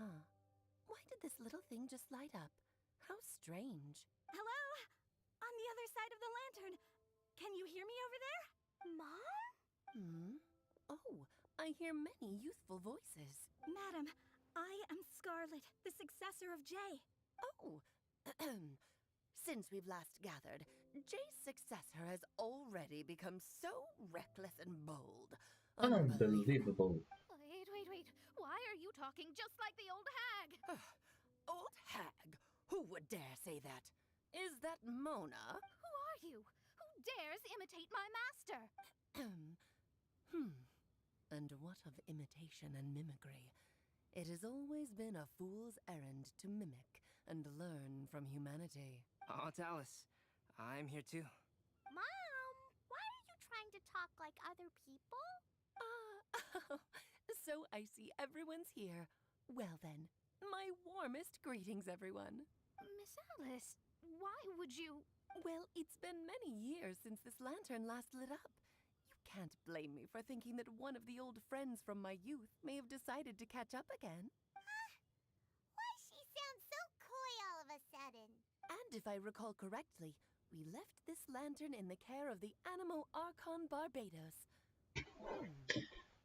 Huh. Why did this little thing just light up? How strange. Hello? On the other side of the lantern. Can you hear me over there? Mom? Oh, I hear many youthful voices. Madam, I am Scarlet, the successor of Jay. Oh, since we've last gathered, Jay's successor has already become so reckless and bold. Unbelievable. Wait. Why are you talking just like the old hag? Old hag? Who would dare say that? Is that Mona? Who are you? Who dares imitate my master? And what of imitation and mimicry? It has always been a fool's errand to mimic and learn from humanity. Oh, Dallas, I'm here too. Mom! to talk like other people? So I see everyone's here. Well then, my warmest greetings, everyone. Miss Alice, why would you... Well, it's been many years since this lantern last lit up. You can't blame me for thinking that one of the old friends from my youth may have decided to catch up again. Why she sounds so coy all of a sudden? And if I recall correctly, we left this lantern in the care of the Animo Archon Barbados.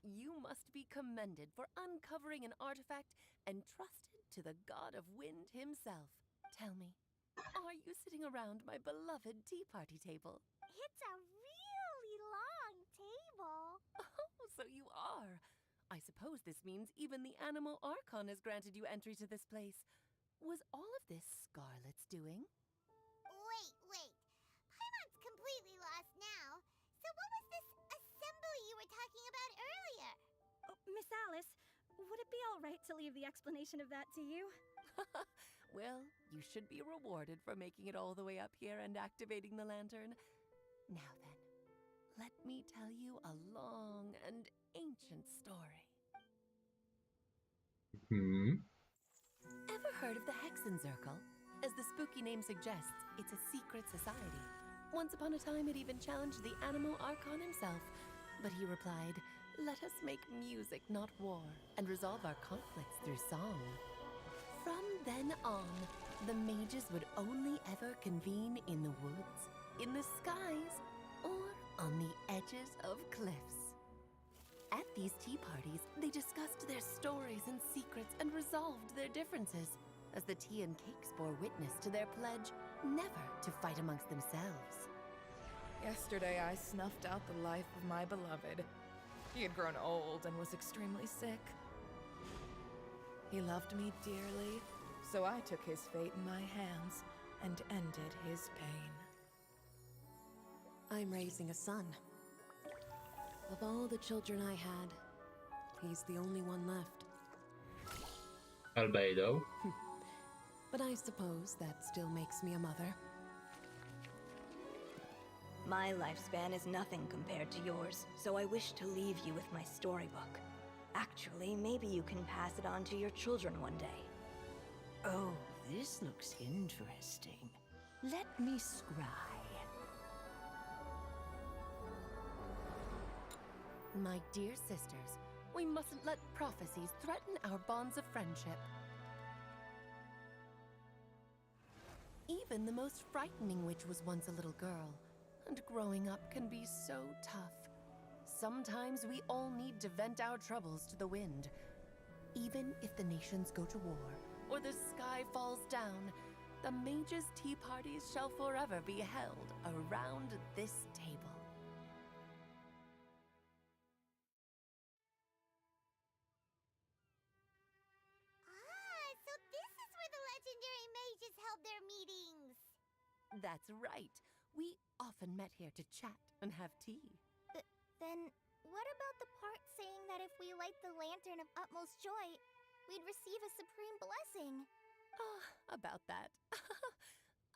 You must be commended for uncovering an artifact entrusted to the god of wind himself. Tell me, are you sitting around my beloved tea party table? It's a really long table. Oh, so you are. I suppose this means even the Animo Archon has granted you entry to this place. Was all of this Scarlet's doing? Wait. Paimon's completely lost now. So what was this assembly you were talking about earlier? Oh, Miss Alice, would it be all right to leave the explanation of that to you? Well, you should be rewarded for making it all the way up here and activating the lantern. Now then, let me tell you a long and ancient story. Ever heard of the Hexenzirkel? As the spooky name suggests, it's a secret society. Once upon a time, it even challenged the Animo Archon himself. But he replied, "Let us make music, not war, and resolve our conflicts through song." From then on, the mages would only ever convene in the woods, in the skies, or on the edges of cliffs. At these tea parties, they discussed their stories and secrets and resolved their differences, as the tea and cakes bore witness to their pledge never to fight amongst themselves. Yesterday, I snuffed out the life of my beloved. He had grown old and was extremely sick. He loved me dearly, so I took his fate in my hands and ended his pain. I'm raising a son. Of all the children I had, he's the only one left. Albedo. But I suppose that still makes me a mother. My lifespan is nothing compared to yours, so I wish to leave you with my storybook. Actually, maybe you can pass it on to your children one day. Oh, this looks interesting. Let me scry. My dear sisters, we mustn't let prophecies threaten our bonds of friendship. Even the most frightening witch was once a little girl, and growing up can be so tough. Sometimes we all need to vent our troubles to the wind. Even if the nations go to war, or the sky falls down, the mages' tea parties shall forever be held around this table. So this is where the legendary mages held their meetings. That's right. We often met here to chat and have tea. Then, what about the part saying that if we light the lantern of utmost joy, we'd receive a supreme blessing? About that.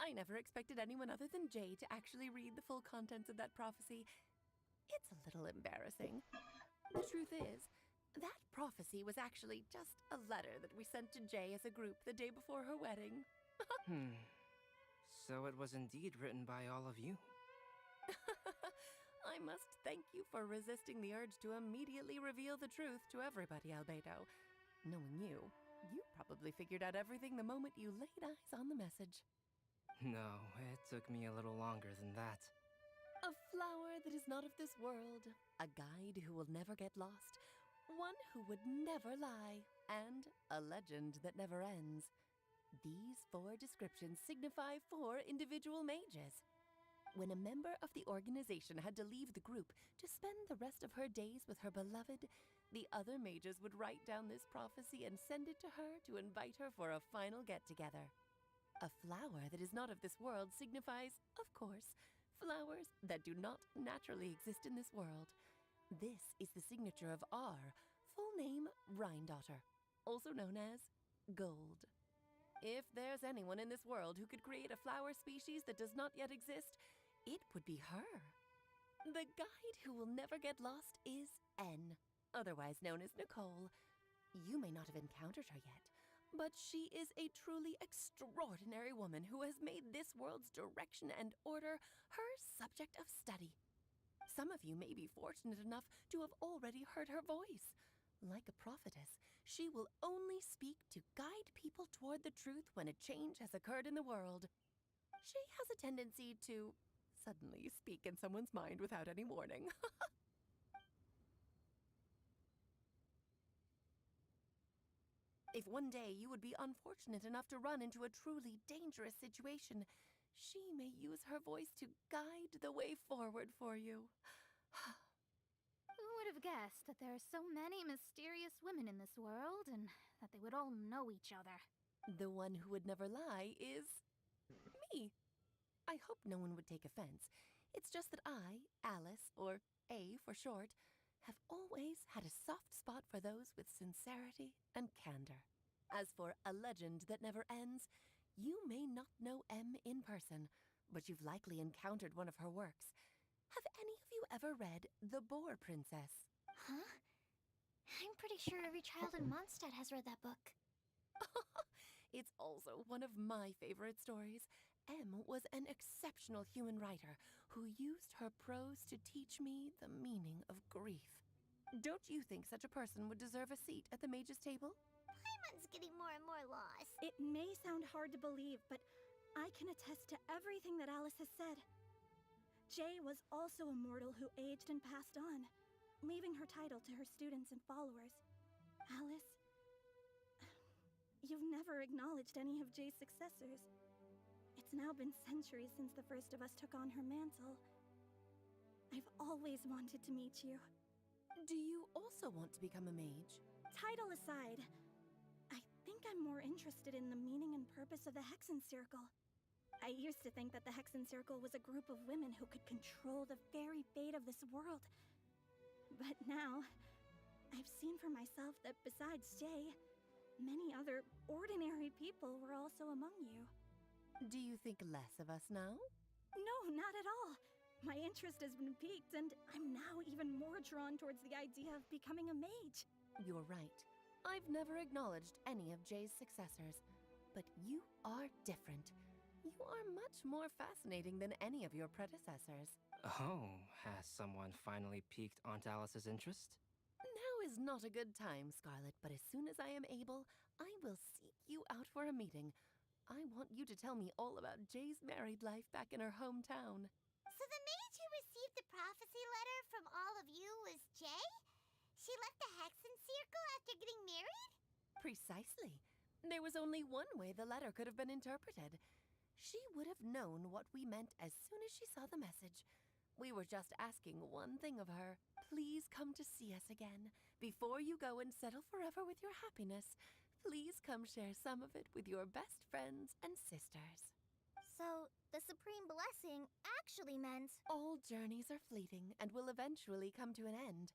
I never expected anyone other than Jay to actually read the full contents of that prophecy. It's a little embarrassing. The truth is, that prophecy was actually just a letter that we sent to Jay as a group the day before her wedding. So it was indeed written by all of you. I must thank you for resisting the urge to immediately reveal the truth to everybody, Albedo. Knowing you, you probably figured out everything the moment you laid eyes on the message. No, it took me a little longer than that. A flower that is not of this world, a guide who will never get lost, one who would never lie, and a legend that never ends. These 4 descriptions signify 4 individual mages. When a member of the organization had to leave the group to spend the rest of her days with her beloved, the other mages would write down this prophecy and send it to her to invite her for a final get-together. A flower that is not of this world signifies, of course, flowers that do not naturally exist in this world. This is the signature of our full name, Rhindaughter, also known as Gold. If there's anyone in this world who could create a flower species that does not yet exist, it would be her. The guide who will never get lost is N, otherwise known as Nicole. You may not have encountered her yet, but she is a truly extraordinary woman who has made this world's direction and order her subject of study. Some of you may be fortunate enough to have already heard her voice. Like a prophetess, she will only speak to guide people toward the truth when a change has occurred in the world. She has a tendency to suddenly speak in someone's mind without any warning. If one day you would be unfortunate enough to run into a truly dangerous situation, she may use her voice to guide the way forward for you. Who would have guessed that there are so many mysterious women in this world and that they would all know each other? The one who would never lie is me. I hope no one would take offense. It's just that I, Alice, or A for short, have always had a soft spot for those with sincerity and candor. As for a legend that never ends, you may not know M in person, but you've likely encountered one of her works. Have any of you ever read The Boar Princess? Huh? I'm pretty sure every child in Mondstadt has read that book. It's also one of my favorite stories. M was an exceptional human writer who used her prose to teach me the meaning of grief. Don't you think such a person would deserve a seat at the mage's table? Paimon's getting more and more lost. It may sound hard to believe, but I can attest to everything that Alice has said. Jay was also a mortal who aged and passed on, leaving her title to her students and followers. Alice, you've never acknowledged any of Jay's successors. It's now been centuries since the first of us took on her mantle. I've always wanted to meet you. Do you also want to become a mage? Title aside, I think I'm more interested in the meaning and purpose of the Hexen Circle. I used to think that the Hexen Circle was a group of women who could control the very fate of this world. But now, I've seen for myself that besides Jay, many other ordinary people were also among you. Do you think less of us now? No, not at all. My interest has been piqued, and I'm now even more drawn towards the idea of becoming a mage. You're right. I've never acknowledged any of Jay's successors, but you are different. You are much more fascinating than any of your predecessors. Oh, has someone finally piqued Aunt Alice's interest? Now is not a good time, Scarlet, but as soon as I am able, I will seek you out for a meeting. I want you to tell me all about Jay's married life back in her hometown. So the mage who received the prophecy letter from all of you was Jay? She left the Hexen Circle after getting married? Precisely. There was only one way the letter could have been interpreted. She would have known what we meant as soon as she saw the message. We were just asking one thing of her. Please come to see us again. Before you go and settle forever with your happiness, please come share some of it with your best friends and sisters. So, the Supreme Blessing actually meant... All journeys are fleeting and will eventually come to an end.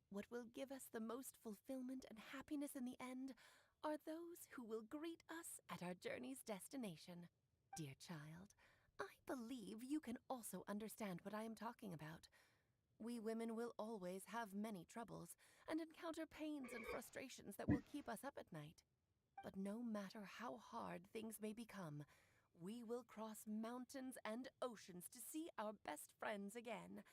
What will give us the most fulfillment and happiness in the end are those who will greet us at our journey's destination. Dear child, I believe you can also understand what I am talking about. We women will always have many troubles and encounter pains and frustrations that will keep us up at night. But no matter how hard things may become, we will cross mountains and oceans to see our best friends again.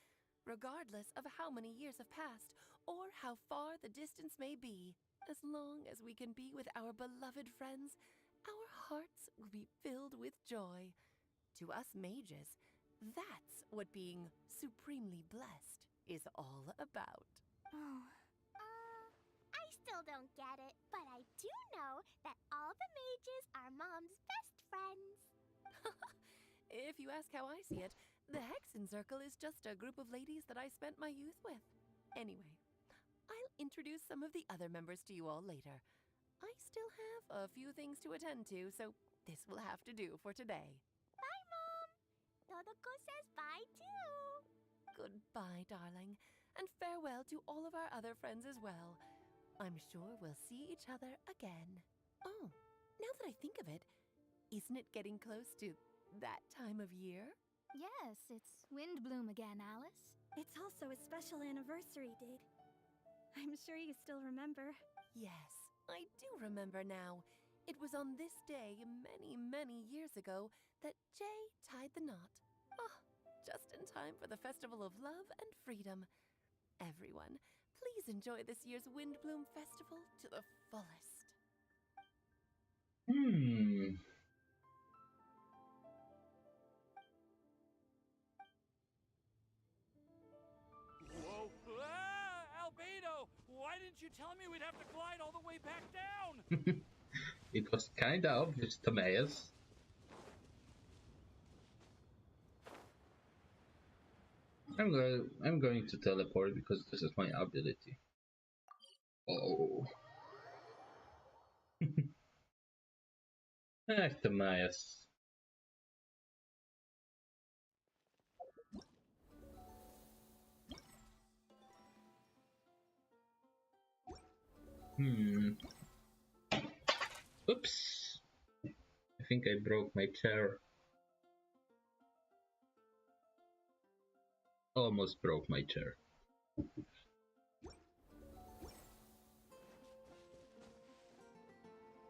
Regardless of how many years have passed or how far the distance may be, as long as we can be with our beloved friends, our hearts will be filled with joy. To us mages, that's what being supremely blessed is all about. I still don't get it, but I do know that all the mages are Mom's best friends. If you ask how I see it, the Hexen Circle is just a group of ladies that I spent my youth with. Anyway, I'll introduce some of the other members to you all later. I still have a few things to attend to, so this will have to do for today. Bye, Mom. Todoko says bye, too. Goodbye, darling, and farewell to all of our other friends as well. I'm sure we'll see each other again. Oh, now that I think of it, isn't it getting close to that time of year? Yes, it's Windblume again, Alice. It's also a special anniversary date. I'm sure you still remember. Yes, I do remember now. It was on this day many, many years ago that Jay tied the knot. Oh, just in time for the Festival of Love and Freedom. Everyone, please enjoy this year's Windblume Festival to the fullest. Whoa! Albedo! Why didn't you tell me we'd have to glide all the way back down? It was kinda obvious, Timaeus. I'm going to teleport because this is my ability. Oh. Timaeus. Oops. I think I broke my chair. Almost broke my chair.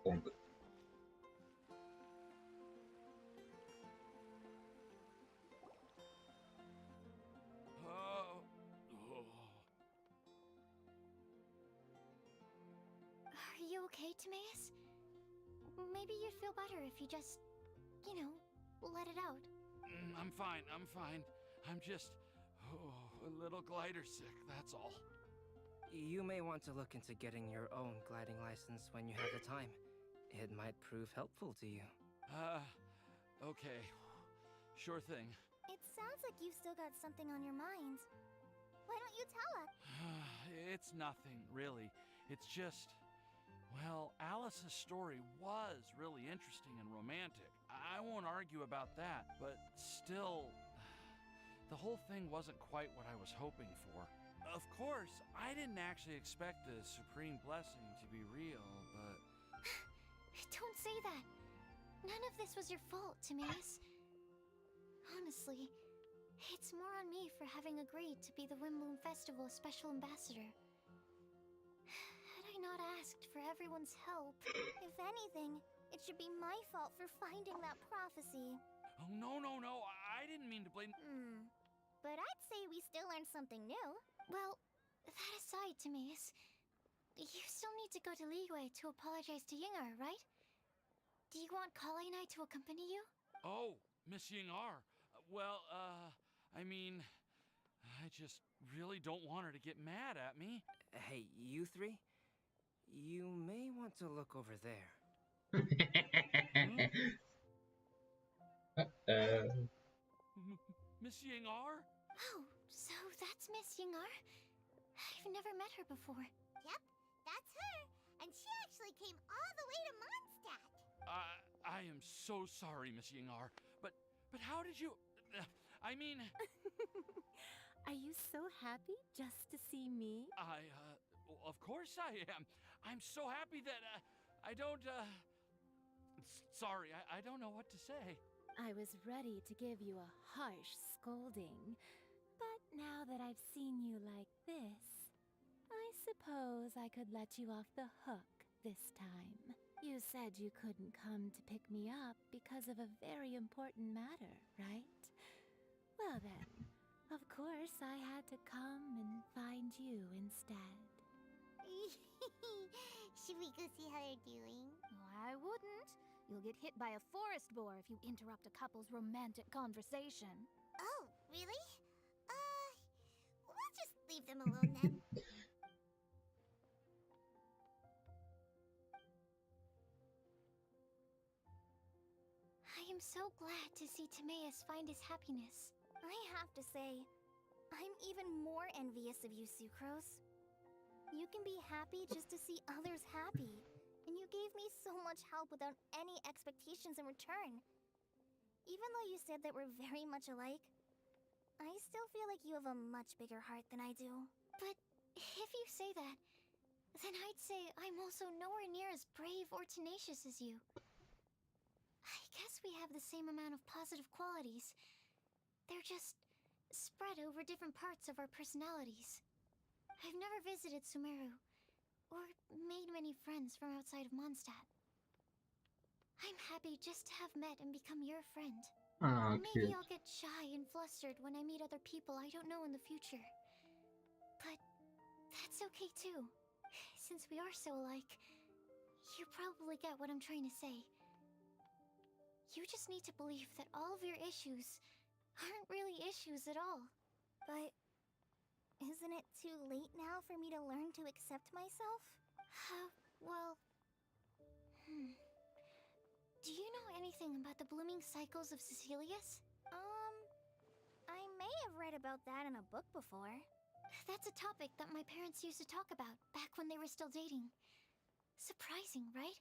Bonk. Are you okay, Timaeus? Maybe you'd feel better if you just, you know, let it out. I'm fine, I'm fine. I'm just a little glider sick, that's all. You may want to look into getting your own gliding license when you have the time. It might prove helpful to you. Okay. Sure thing. It sounds like you've still got something on your mind. Why don't you tell us? It's nothing, really. It's just... Well, Alice's story was really interesting and romantic. I won't argue about that, but still... The whole thing wasn't quite what I was hoping for. Of course, I didn't actually expect the Supreme Blessing to be real, but... Don't say that. None of this was your fault, Timaeus. Honestly, it's more on me for having agreed to be the Windblume Festival Special Ambassador. Had I not asked for everyone's help... If anything, it should be my fault for finding that prophecy. Oh, no, I didn't mean to blame... But I'd say we still learned something new. Well, that aside, Timaeus, you still need to go to Liyue to apologize to Yingar, right? Do you want Kale and I to accompany you? Oh, Miss Yingar. Well, I mean... I just really don't want her to get mad at me. Hey, you three? You may want to look over there. Miss Yingar? Oh, so that's Miss Yingar? I've never met her before. Yep, that's her. And she actually came all the way to Mondstadt. I am so sorry, Miss Yingar. But how did you... I mean... Are you so happy just to see me? Of course I am. I'm so happy that, I don't, Sorry, I don't know what to say. I was ready to give you a harsh scolding, but now that I've seen you like this, I suppose I could let you off the hook this time. You said you couldn't come to pick me up because of a very important matter, right? Well then, of course I had to come and find you instead. Should we go see how they're doing? I wouldn't. You'll get hit by a forest boar if you interrupt a couple's romantic conversation. Oh, really? We'll just leave them alone then. I am so glad to see Timaeus find his happiness. I have to say, I'm even more envious of you, Sucrose. You can be happy just to see others happy. And you gave me so much help without any expectations in return. Even though you said that we're very much alike, I still feel like you have a much bigger heart than I do. But if you say that, then I'd say I'm also nowhere near as brave or tenacious as you. I guess we have the same amount of positive qualities. They're just spread over different parts of our personalities. I've never visited Sumeru, or made many friends from outside of Mondstadt. I'm happy just to have met and become your friend. Ah, Maybe cute. I'll get shy and flustered when I meet other people I don't know in the future. But that's okay too. Since we are so alike, you probably get what I'm trying to say. You just need to believe that all of your issues aren't really issues at all. But isn't it too late now for me to learn to accept myself? Well... Do you know anything about the blooming cycles of Cecilius? I may have read about that in a book before. That's a topic that my parents used to talk about back when they were still dating. Surprising, right?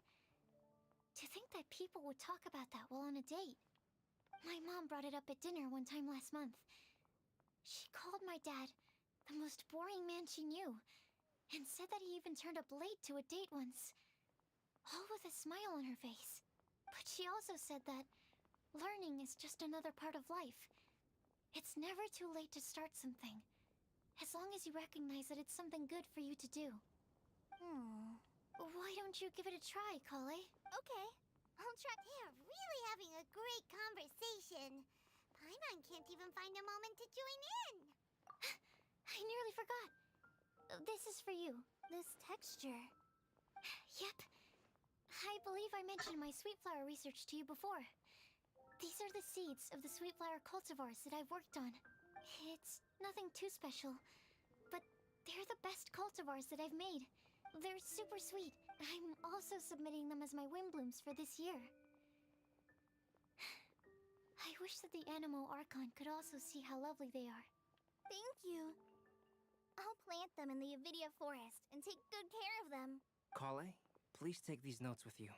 To think that people would talk about that while on a date. My mom brought it up at dinner one time last month. She called my dad the most boring man she knew, and said that he even turned up late to a date once, all with a smile on her face. But she also said that learning is just another part of life. It's never too late to start something, as long as you recognize that it's something good for you to do. Why don't you give it a try, Kale? Okay, I'll try. They're really having a great conversation. Paimon can't even find a moment to join in. I nearly forgot. This is for you. This texture. Yep. I believe I mentioned my sweet flower research to you before. These are the seeds of the sweet flower cultivars that I've worked on. It's nothing too special, but they're the best cultivars that I've made. They're super sweet. I'm also submitting them as my Windblooms for this year. I wish that the Animo Archon could also see how lovely they are. Thank you. I'll plant them in the Avidia forest and take good care of them. Kale, please take these notes with you.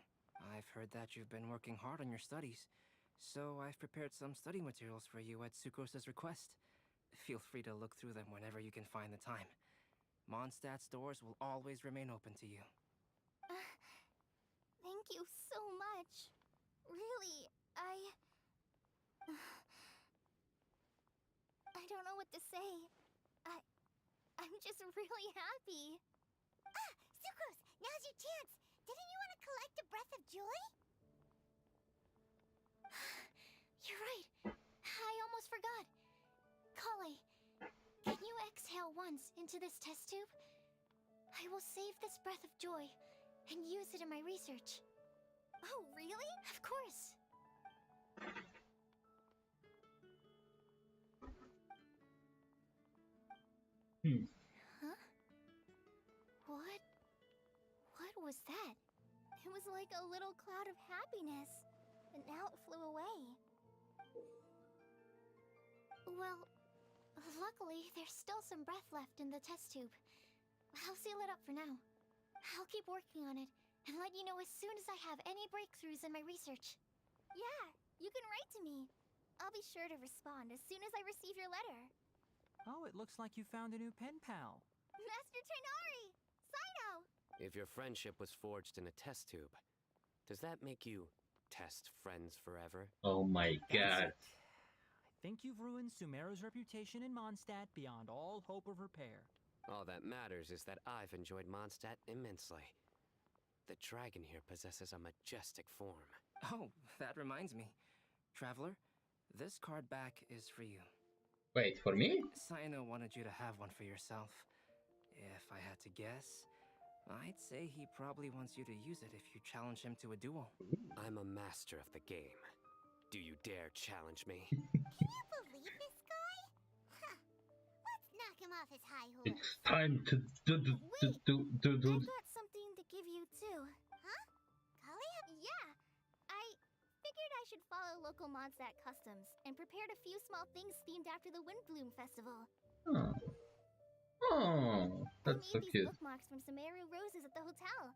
I've heard that you've been working hard on your studies, so I've prepared some study materials for you at Sucrose's request. Feel free to look through them whenever you can find the time. Mondstadt's doors will always remain open to you. Thank you so much. Really, I don't know what to say. I'm just really happy. Ah, Sucrose, now's your chance. Didn't you want to collect a breath of joy? You're right. I almost forgot. Kale, can you exhale once into this test tube? I will save this breath of joy and use it in my research. Oh, really? Of course. Huh? What was that? It was like a little cloud of happiness, but now it flew away. Well, luckily, there's still some breath left in the test tube. I'll seal it up for now. I'll keep working on it and let you know as soon as I have any breakthroughs in my research. Yeah, you can write to me. I'll be sure to respond as soon as I receive your letter. Oh, it looks like you found a new pen pal. Master Tainari! Sino! If your friendship was forged in a test tube, does that make you test friends forever? Oh my god. I think you've ruined Sumeru's reputation in Mondstadt beyond all hope of repair. All that matters is that I've enjoyed Mondstadt immensely. The dragon here possesses a majestic form. Oh, that reminds me. Traveler, this card back is for you. Wait, for me? Sino wanted you to have one for yourself. If I had to guess, I'd say he probably wants you to use it if you challenge him to a duel. I'm a master of the game. Do you dare challenge me? Can you believe this guy? Huh. Let's knock him off his high horse. It's time to do. I've got something to give you too. Huh? Kale? Yeah. I figured I should follow local Mondstadt customs and prepared a few small things themed after the Windblume festival. Oh. Oh, that's so I made cute. these bookmarks from Sumeru roses at the hotel.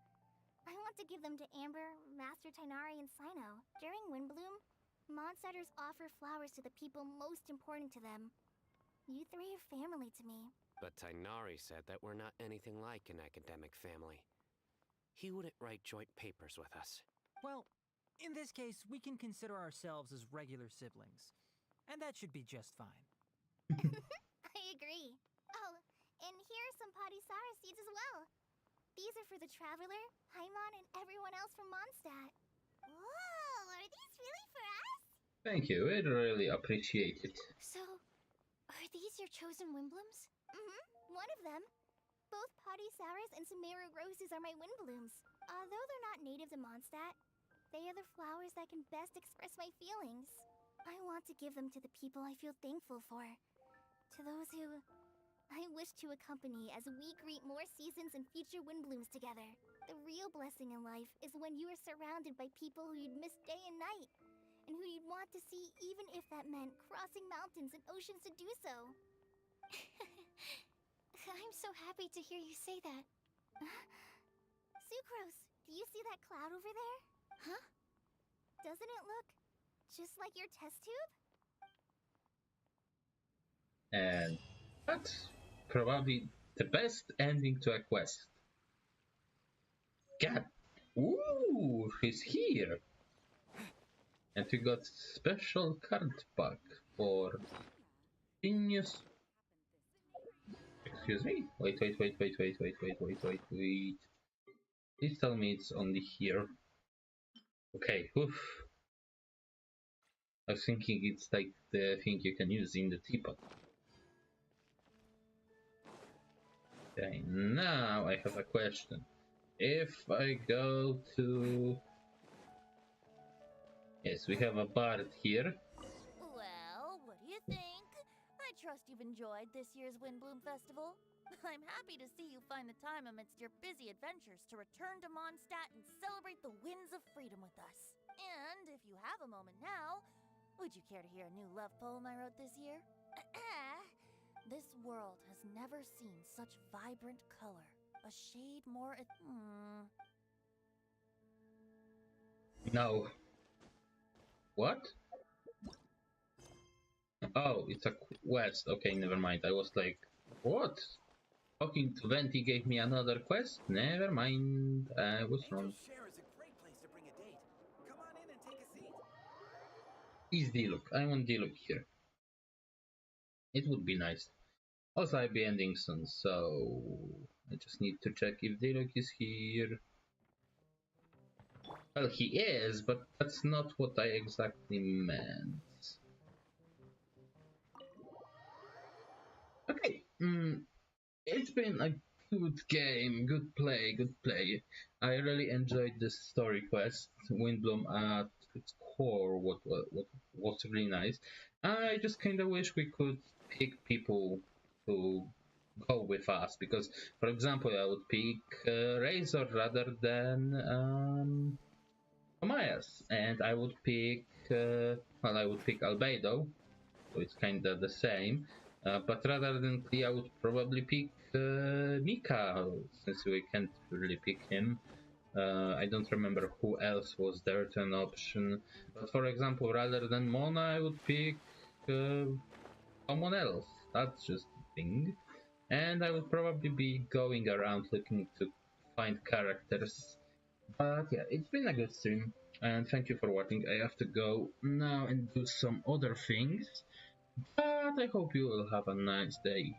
I want to give them to Amber, Master Tainari, and Sino. During Windblume, Mondstatters offer flowers to the people most important to them. You three are family to me. But Tainari said that we're not anything like an academic family. He wouldn't write joint papers with us. Well, in this case, we can consider ourselves as regular siblings. And that should be just fine. I agree. Oh, and here are some Podisara seeds as well. These are for the Traveler, Paimon, and everyone else from Mondstadt. Whoa, are these really for us? Thank you, I really appreciate it. So, are these your chosen Windblooms? Mm-hmm, one of them. Both Podisaras and Sumeru roses are my Windblooms. Although they're not native to Mondstadt, they are the flowers that can best express my feelings. I want to give them to the people I feel thankful for. To those who I wish to accompany as we greet more seasons and future Windblooms together. The real blessing in life is when you are surrounded by people who you'd miss day and night, and who you'd want to see even if that meant crossing mountains and oceans to do so. I'm so happy to hear you say that. Sucrose, do you see that cloud over there? Huh? Doesn't it look just like your test tube? And that's probably the best ending to a quest. God, ooh, she's here. And we got special card pack for genius. Excuse me? Wait. Please tell me it's only here. Okay, oof. I was thinking it's like the thing you can use in the teapot. Okay, now I have a question. If I go to... Yes, we have a bard here. Well, what do you think? I trust you've enjoyed this year's Windblume Festival. I'm happy to see you find the time amidst your busy adventures to return to Mondstadt and celebrate the winds of freedom with us. And if you have a moment now, would you care to hear a new love poem I wrote this year? This world has never seen such vibrant color. A shade more... No. What? Oh, it's a quest. Okay, never mind. I was like, what? Talking to Venti gave me another quest? Never mind. I was wrong. Share is a great place to bring a date. Come on in and take a seat. Is Diluc? I want Diluc here. It would be nice. Also, I'll be ending soon, so I just need to check if Diluc is here. Well, he is, but that's not what I exactly meant. Okay, it's been a good game, good play. I really enjoyed this story quest. Windblume at its core, what was really nice. I just kind of wish we could pick people to go with us, because, for example, I would pick Razor rather than Tomias, and I would pick Albedo, so it's kind of the same. But rather than Klee, I would probably pick Mika, since we can't really pick him. I don't remember who else was there to an option. But for example, rather than Mona, I would pick someone else. That's just the thing. And I would probably be going around looking to find characters. But yeah, it's been a good stream. And thank you for watching. I have to go now and do some other things. But I hope you will have a nice day.